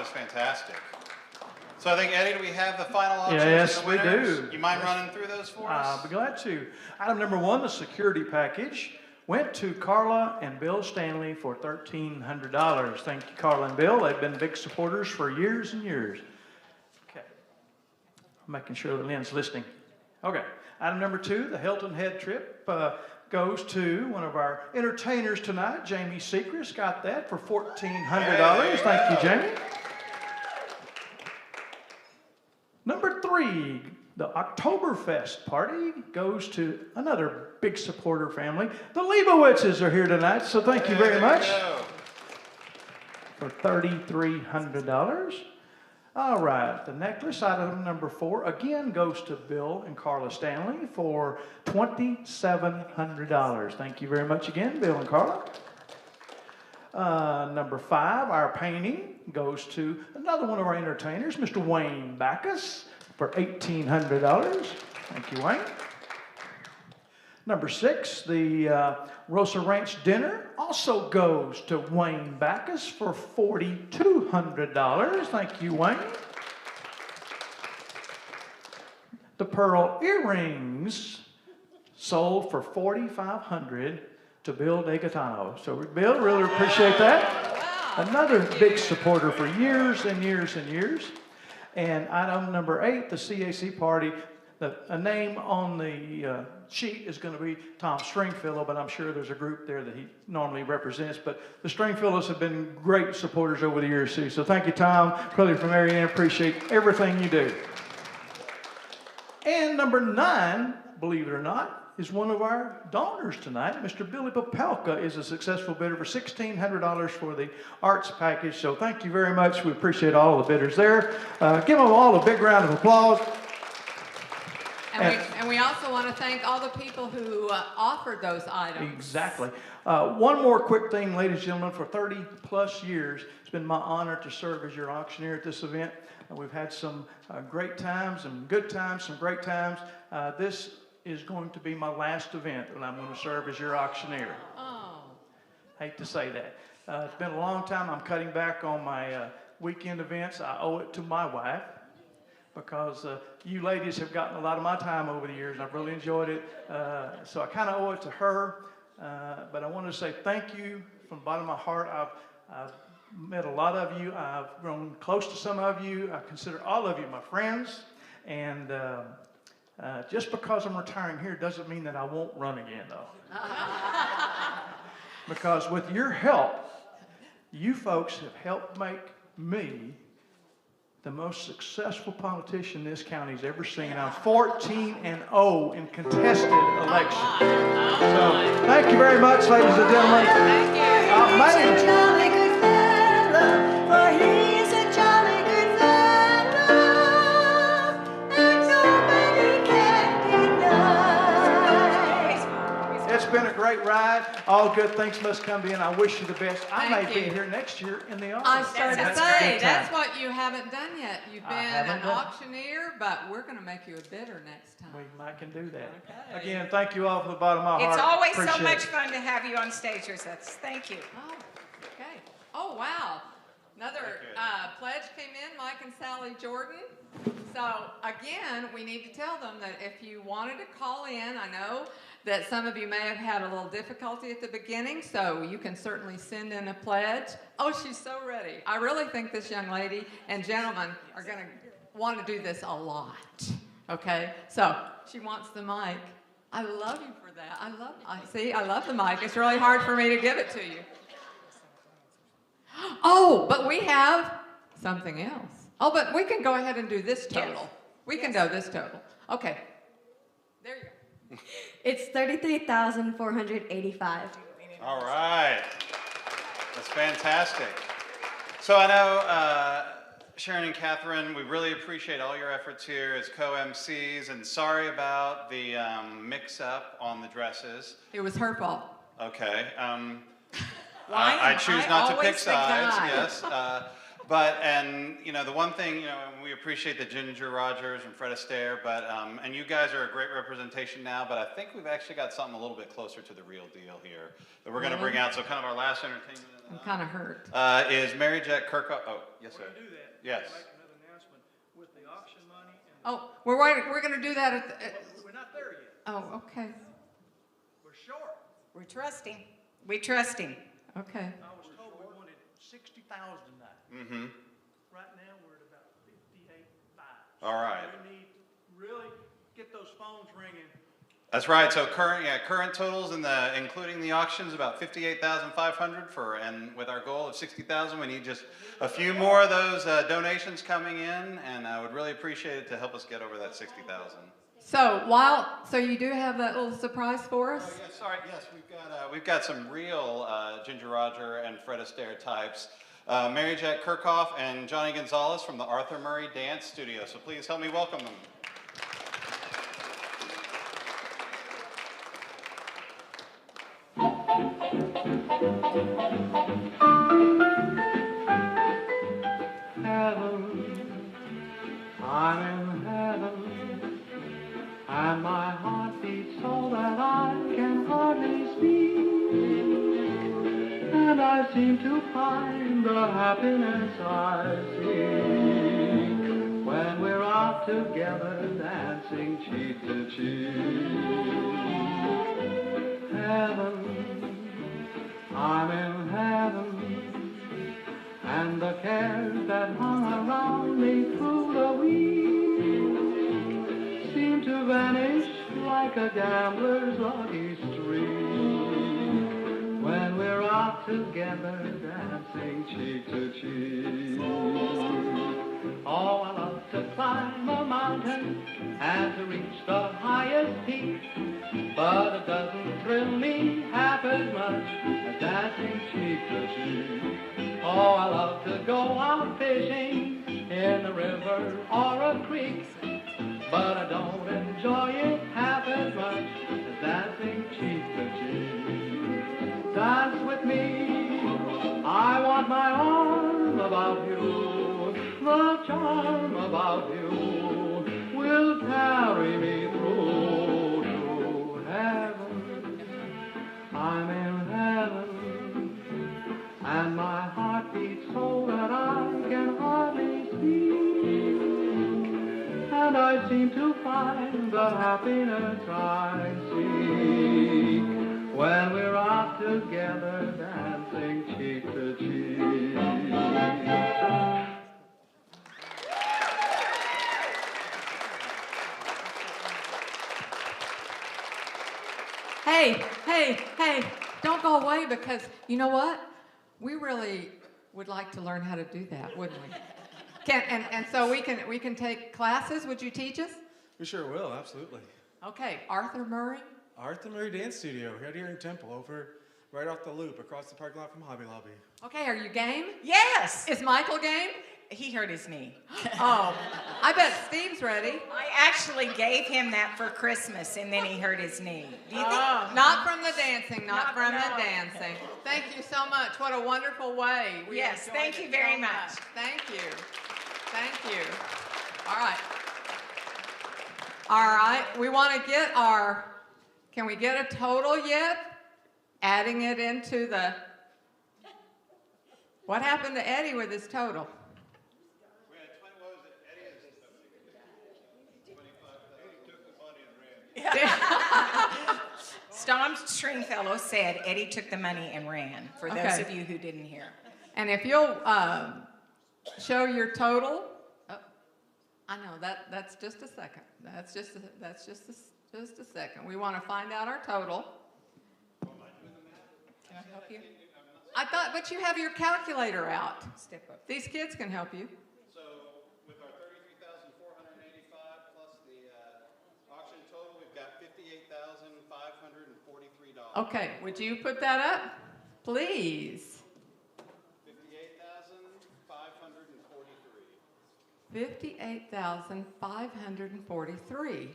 was fantastic. So I think, Eddie, do we have the final options? Yes, and the we winners? do. You mind running through those for us? I'll be glad to. Item number 1, the security package, went to Carla and Bill Stanley for $1,300. Thank you, Carla and Bill. They've been big supporters for years and years. Okay. I'm making sure that Lynn's listening. Okay. Item number 2, the Hilton Head trip goes to one of our entertainers tonight, Jamie Secrest. Got that for $1,400. Thank you, Jamie. Number 3, the Oktoberfest party goes to another big supporter family. The Leibowitzes are here tonight, so thank you very much for $3,300. All right, the necklace, item number 4, again goes to Bill and Carla Stanley for $2,700. Thank you very much again, Bill and Carla. Number 5, our painting goes to another one of our entertainers, Mr. Wayne Backus, for $1,800. Thank you, Wayne. Number 6, the Rosa Ranch dinner also goes to Wayne Backus for $4,200. Thank you, Wayne. The pearl earrings sold for $4,500 to Bill DeGatano. So, Bill, really appreciate that. Another big supporter for years and years and years. And item number 8, the CAC party. A name on the sheet is going to be Tom Stringfellow, but I'm sure there's a group there that he normally represents. But the Stringfellows have been great supporters over the years, too. So thank you, Tom. Brother from Marianne, appreciate everything you do. And number 9, believe it or not, is one of our donors tonight. Mr. Billy Popelka is a successful bidder for $1,600 for the arts package. So thank you very much. We appreciate all the bidders there. Give them all a big round of applause. And we also want to thank all the people who offered those items. Exactly. One more quick thing, ladies and gentlemen. For 30 plus years, it's been my honor to serve as your auctioneer at this event. We've had some great times, some good times, some great times. This is going to be my last event and I'm going to serve as your auctioneer. Oh. Hate to say that. It's been a long time. I'm cutting back on my weekend events. I owe it to my wife because you ladies have gotten a lot of my time over the years and I've really enjoyed it. So I kind of owe it to her. But I want to say thank you from the bottom of my heart. I've met a lot of you. I've grown close to some of you. I consider all of you my friends. And just because I'm retiring here doesn't mean that I won't run again, though. Because with your help, you folks have helped make me the most successful politician this county's ever seen. I'm 14-0 in contested elections. So thank you very much, ladies and gentlemen. Thank you. He's a jolly good fellow, for he's a jolly good fellow, and nobody can deny. It's been a great ride. All good things must come to an end. I wish you the best. I may Thank be you. here next year in the I office. started to That's a say, good that's time. what you haven't done yet. You've I been haven't an done it. auctioneer, but we're going to make you a bidder next time. We might can do that. Okay. Again, thank you all from the bottom of my heart. It's always so Appreciate much it. fun to have you on stage with us. Thank you. Oh, okay. Oh, wow. Another pledge came in, Mike and Sally Jordan. So, again, we need to tell them that if you wanted to call in, I know that some of you may have had a little difficulty at the beginning, so you can certainly send in a pledge. Oh, she's so ready. I really think this young lady and gentleman are going to want to do this a lot. Okay? So, she wants the mic. I love you for that. I love the mic. It's really hard for me to give it to you. Oh, but we have something else. Oh, but we can go ahead and do this total. Yes. We can do this total. Okay. There you go. It's $33,485. All right. That's fantastic. So I know Sharon and Catherine, we really appreciate all your efforts here as co-MCs, and sorry about the mix-up on the dresses. It was her fault. Okay. Why I am choose I not to always pick the sides, guy? yes. And you know, the one thing, you know, and we appreciate the Ginger Rogers and Fred Astaire, and you guys are a great representation now, but I think we've actually got something a little bit closer to the real deal here that we're going to bring out. So kind of our last entertainment I'm kind of hurt. is Mary Jack Kirkhoff. Oh, yes, sir. We're going to do that. Yes. Make another announcement with the auction money. And Oh, we're going to do that at the, we're not there yet. oh, okay. We're short. We're trusting. We trust him. Okay. I was told we wanted 60,000 tonight. Mm-hmm. Right now, we're at about 58.5. All right. We need to really get those phones ringing. That's right. So current totals including the auctions about 58,500 and with our goal of 60,000, we need just a few more of those donations coming in, and I would really appreciate it to help us get over that 60,000. So you do have that little surprise for us? Oh, yes, sorry. Yes, we've got some real Ginger Roger and Fred Astaire types. Mary Jack Kirkhoff and Johnny Gonzalez from the Arthur Murray Dance Studio. So please help me welcome them. Heaven, I'm in heaven, and my heart beats so that I can hardly speak, and I seem to find the happiness I seek when we're out together dancing cheek to cheek. Heaven, I'm in heaven, and the cares that hung around me through the week seem to vanish like a gambler's lucky streak when we're out together dancing cheek to cheek. Oh, I love to climb a mountain and to reach the highest peak, but it doesn't thrill me half as much as dancing cheek to cheek. Oh, I love to go out fishing in a river or a creek, but I don't enjoy it half as much as dancing cheek to cheek. Dance with me, I want my arm about you, the charm about you will carry me through to heaven. I'm in heaven, and my heart beats so that I can hardly speak, and I seem to find the happiness I seek when we're out together dancing cheek to cheek. Hey, don't go away, because you know what? We really would like to learn how to do that, wouldn't we? So we can take classes. Would you teach us? We sure will, absolutely. Okay, Arthur Murray? Arthur Murray Dance Studio, right here in Temple, right off the loop, across the parking lot from Hobby Lobby. Okay, are you game? Yes. Is Michael game? He hurt his knee. Oh, I bet Steve's ready. I actually gave him that for Christmas, and then he hurt his knee. Do you think? Not from the dancing, not from the dancing. Thank you so much. What a wonderful way. We Yes, enjoyed thank it you very so much. Thank you. Thank you. All right. All right, we want to get can we get a total yet? Adding it into what happened to Eddie with his total? Storm Stringfellow said Eddie took the money and ran, for those of you who didn't hear. And if you'll show your total, I know that's just a second. That's just a second. We want to find out our total. Can I help you? But you have your calculator out. Step up. These kids can help you. So with our 33,485 plus the auction total, we've got $58,543. Okay, would you put that up, please? 58,543.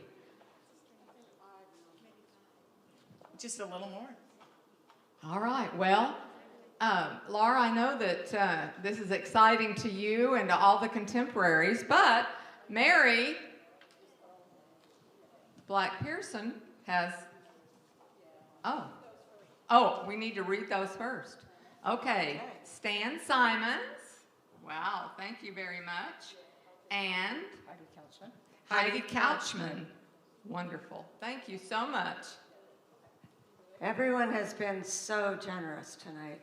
Just a little more. All right. Well, Laura, I know that this is exciting to you and to all the contemporaries, but Mary Black Pearson has, we need to read those first. Okay, Stan Simons, wow, thank you very much, and Heidi Couchman, wonderful, thank you so much. Everyone has been so generous tonight.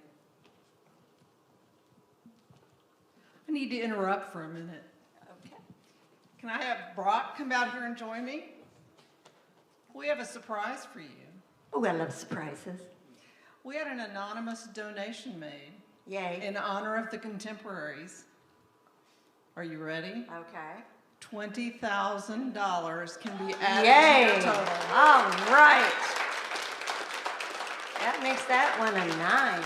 I need to interrupt for a minute. Okay. Can I have Brock come out here and join me? We have a surprise for you. Oh, I love surprises. We had an anonymous donation made. Yay. In honor of the Contemporaries. Are you ready? Okay. $20,000 can be added Yay. to your total. All right. That makes that one a 9.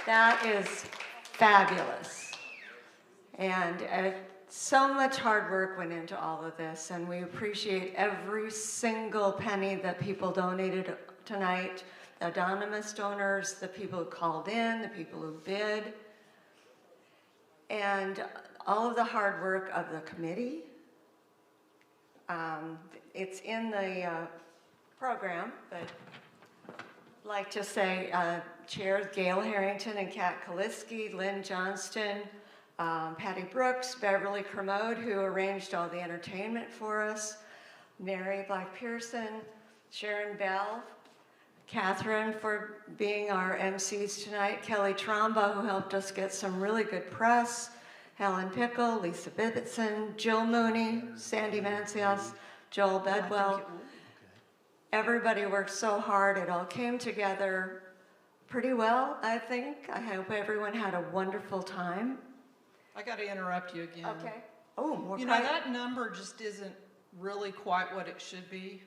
That is fabulous. And so much hard work went into all of this, and we appreciate every single penny that people donated tonight, the anonymous donors, the people who called in, the people who bid, and all of the hard work of the committee. It's in the program, but I'd like to say Chairs Gail Harrington and Kat Kaliski, Lynn Johnston, Patty Brooks, Beverly Kermode, who arranged all the entertainment for us, Mary Black Pearson, Sharon Bell, Catherine for being our MCs tonight, Kelly Tromba, who helped us get some really good press, Helen Pickle, Lisa Bibbitson, Jill Mooney, Sandy Mancias, Joel Bedwell. Everybody worked so hard. It all came together pretty well, I think. I hope everyone had a wonderful time. I got to interrupt you again. Okay. Oh, more You know, that number just isn't really quite what it should be.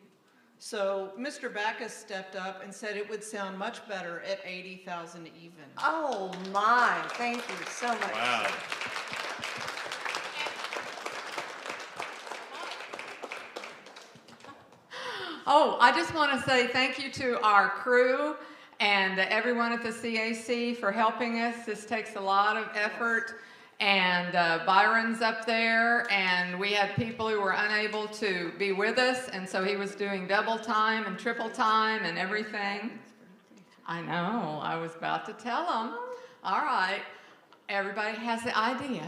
So Mr. Backus stepped up and said it would sound much better at 80,000 even. Oh my, thank you so much. Wow. Oh, I just want to say thank you to our crew and everyone at the CAC for helping us. This takes a lot of effort. And Byron's up there, and we had people who were unable to be with us, and so he was doing double time and triple time and everything. I know, I was about to tell him. All right, everybody has the idea.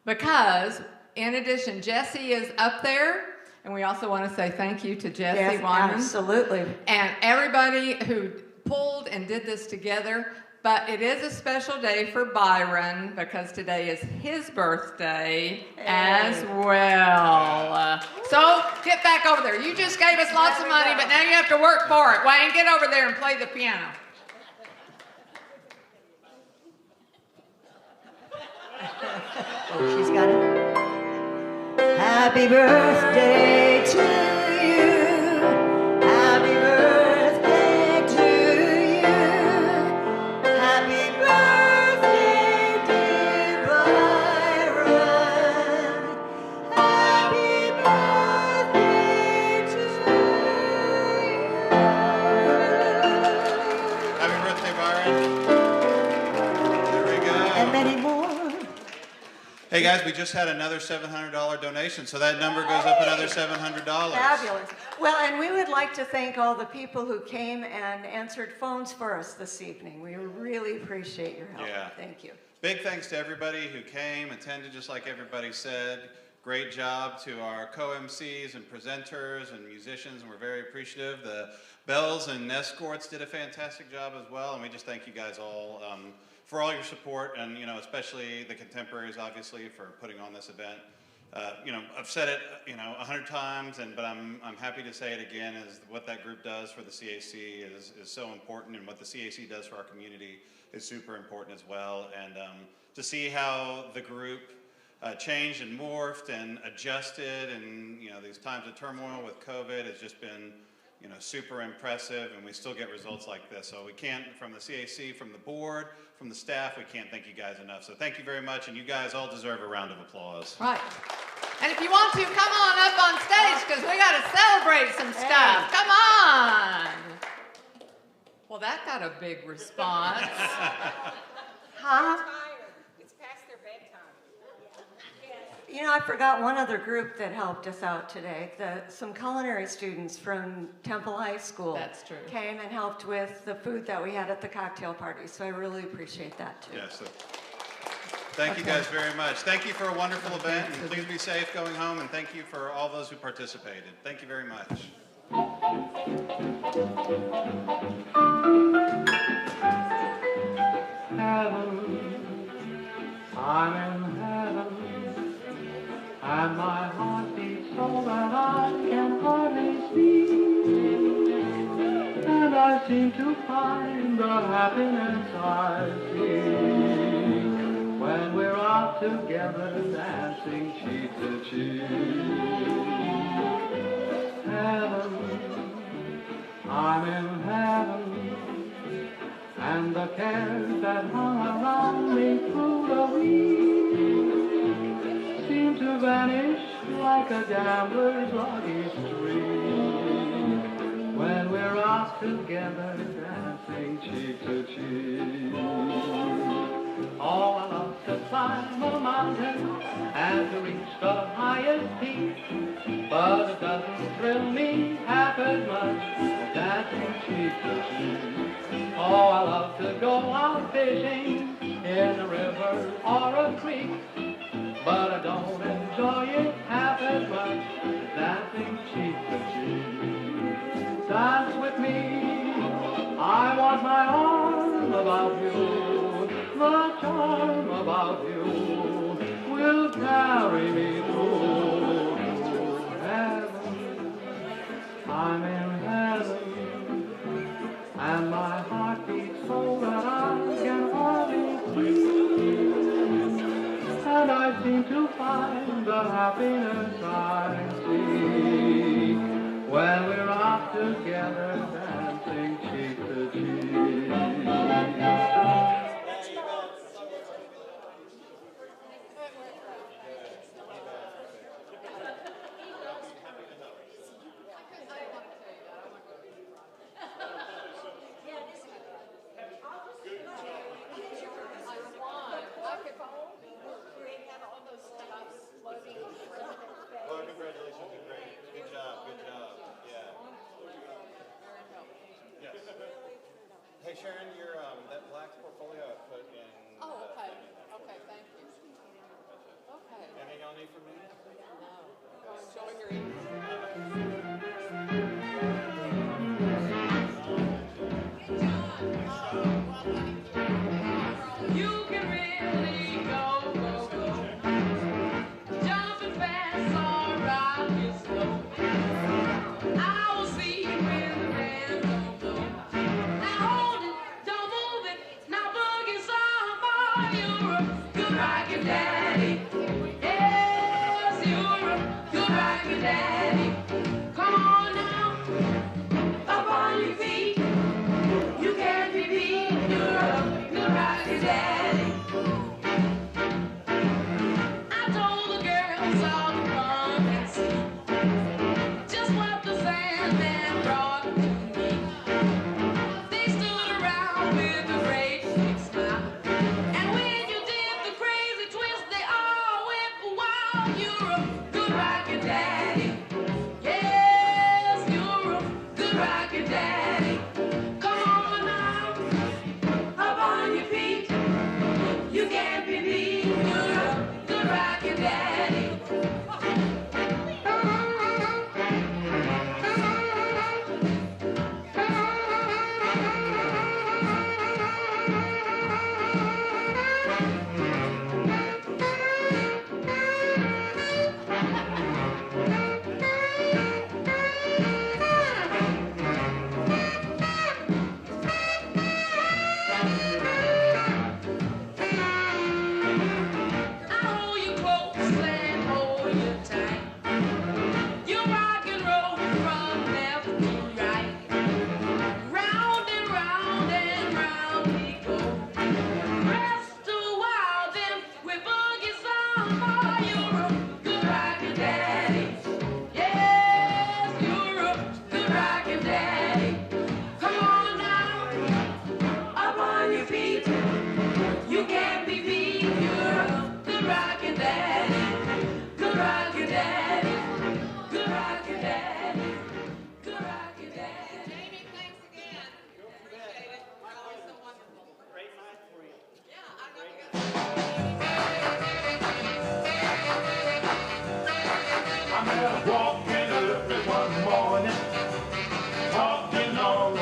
Because, in addition, Jesse is up there, and we also want to say thank you to Jesse Yes, Wyman. absolutely. And everybody who pulled and did this together. But it is a special day for Byron because today is his birthday as well. So get back over there. You just gave us lots of money, but now you have to work for it. Wayne, get over there and play the piano. Oh, she's got it. Happy birthday to you. Happy birthday to you. Happy birthday, dear Byron. Happy birthday to you. Happy birthday, Byron. There we go. And many more. Hey guys, we just had another $700 donation, so that number goes up another $700. Fabulous. Well, and we would like to thank all the people who came and answered phones for us this evening. We really appreciate your help. Yeah. Thank you. Big thanks to everybody who came, attended, just like everybody said. Great job to our co-MCs and presenters and musicians, and we're very appreciative. The bells and escorts did a fantastic job as well, and we just thank you guys all for all your support, and especially the Contemporaries, obviously, for putting on this event. I've said it 100 times, but I'm happy to say it again. Is what that group does for the CAC is so important, and what the CAC does for our community is super important as well. And to see how the group changed and morphed and adjusted, and these times of turmoil with COVID has just been super impressive, and we still get results like this. So we can't, from the CAC, from the board, from the staff, we can't thank you guys enough. So thank you very much, and you guys all deserve a round of applause. Right. And if you want to, come on up on stage because we got to celebrate some stuff. Come on. Well, that got a big response. Huh? It's past their bedtime. You know, I forgot one other group that helped us out today. Some culinary students from Temple High School. That's true. Came and helped with the food that we had at the cocktail party. So I really appreciate that too. Yes. Thank you guys very much. Thank you for a wonderful event, and please be safe going home, and thank you for all those who participated. Thank you very much. Heaven, I'm in heaven, and my heart beats so that I can hardly speak, and I seem to find the happiness I seek when we're out together dancing cheek to cheek. Heaven, I'm in heaven, and the cares that hung around me through the week seem to vanish like a gambler's lucky streak when we're out together dancing cheek to cheek. Oh, I love to climb a mountain and to reach the highest peak, but it doesn't thrill me half as much as dancing cheek to cheek. Oh, I love to go out fishing in a river or a creek, but I don't enjoy it half as much as dancing cheek to cheek. Dance with me, I want my arm about you, the charm about you will carry me through to heaven. I'm in heaven, and my heart beats so that I can hardly breathe, and I seem to find the happiness I seek when we're out together dancing cheek to cheek. Well, congratulations, you're great. Good job, yeah. Yes. Hey Sharon, your that black portfolio I put in. Oh, okay. Okay, thank you. Okay. Anything y'all need from me? No. Enjoy your evening. You can really go, go, go. Jumping fast or rocking slow. I will see you when the band don't go. Now hold it, don't move it. Now boogie some more. You're a good rockin' daddy. Yes, you're a good rockin' daddy. Come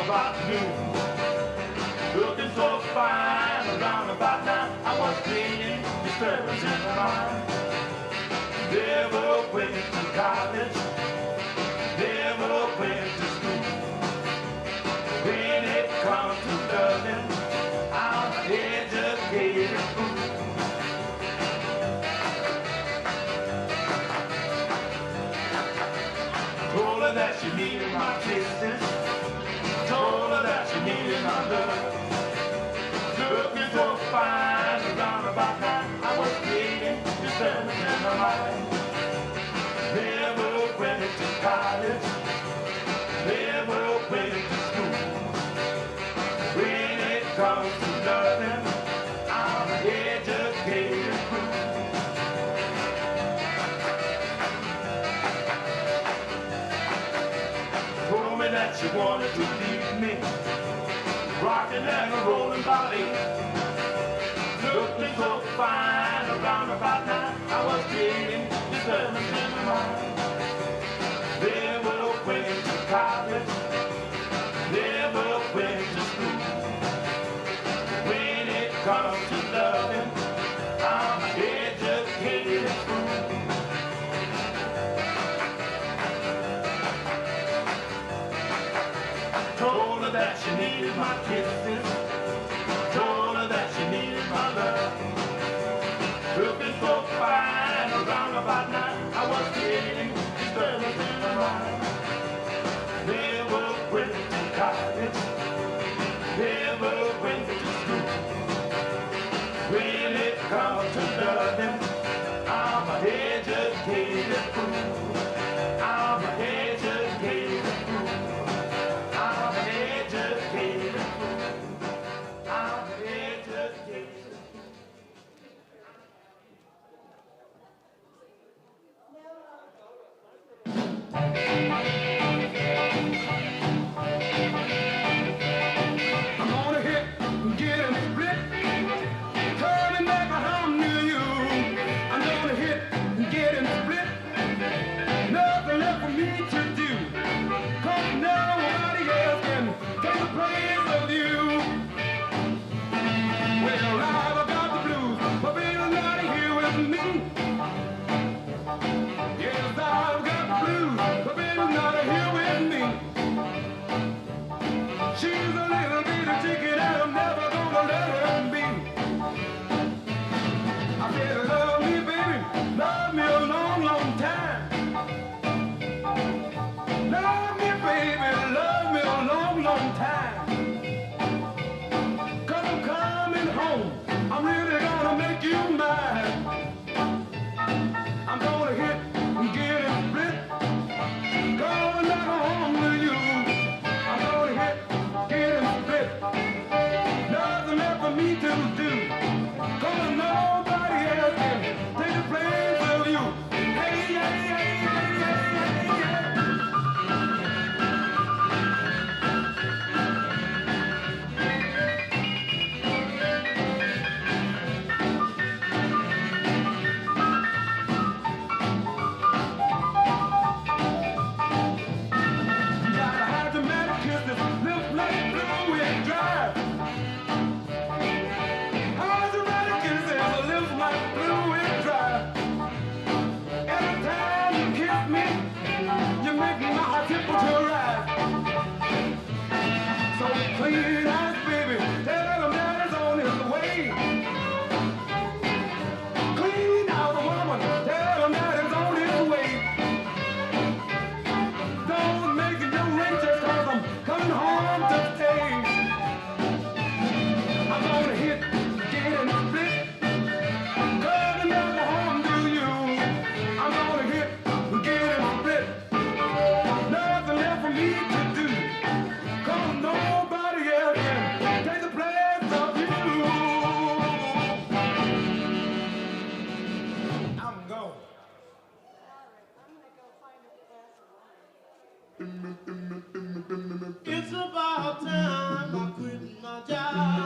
about noon. Looking so fine around about now. I was feeling disturbance in my mind. Never went to college, never went to school. When it comes to loving, I'm an educated fool. Told her that she needed my kisses, told her that she needed my love. Looking so fine around about now, I was feeling disturbance in my mind. Never went to college, never went to school. When it comes to loving, I'm an educated fool. Told me that she wanted to leave me, rocking and a rolling body. Looking so fine around about now, I was feeling disturbance in my mind. Never went to college, never went to school. When it comes to loving, I'm an educated fool. Told her that she needed my kisses, told her that she needed my love. Looking so fine around about now, I was feeling disturbance in my mind.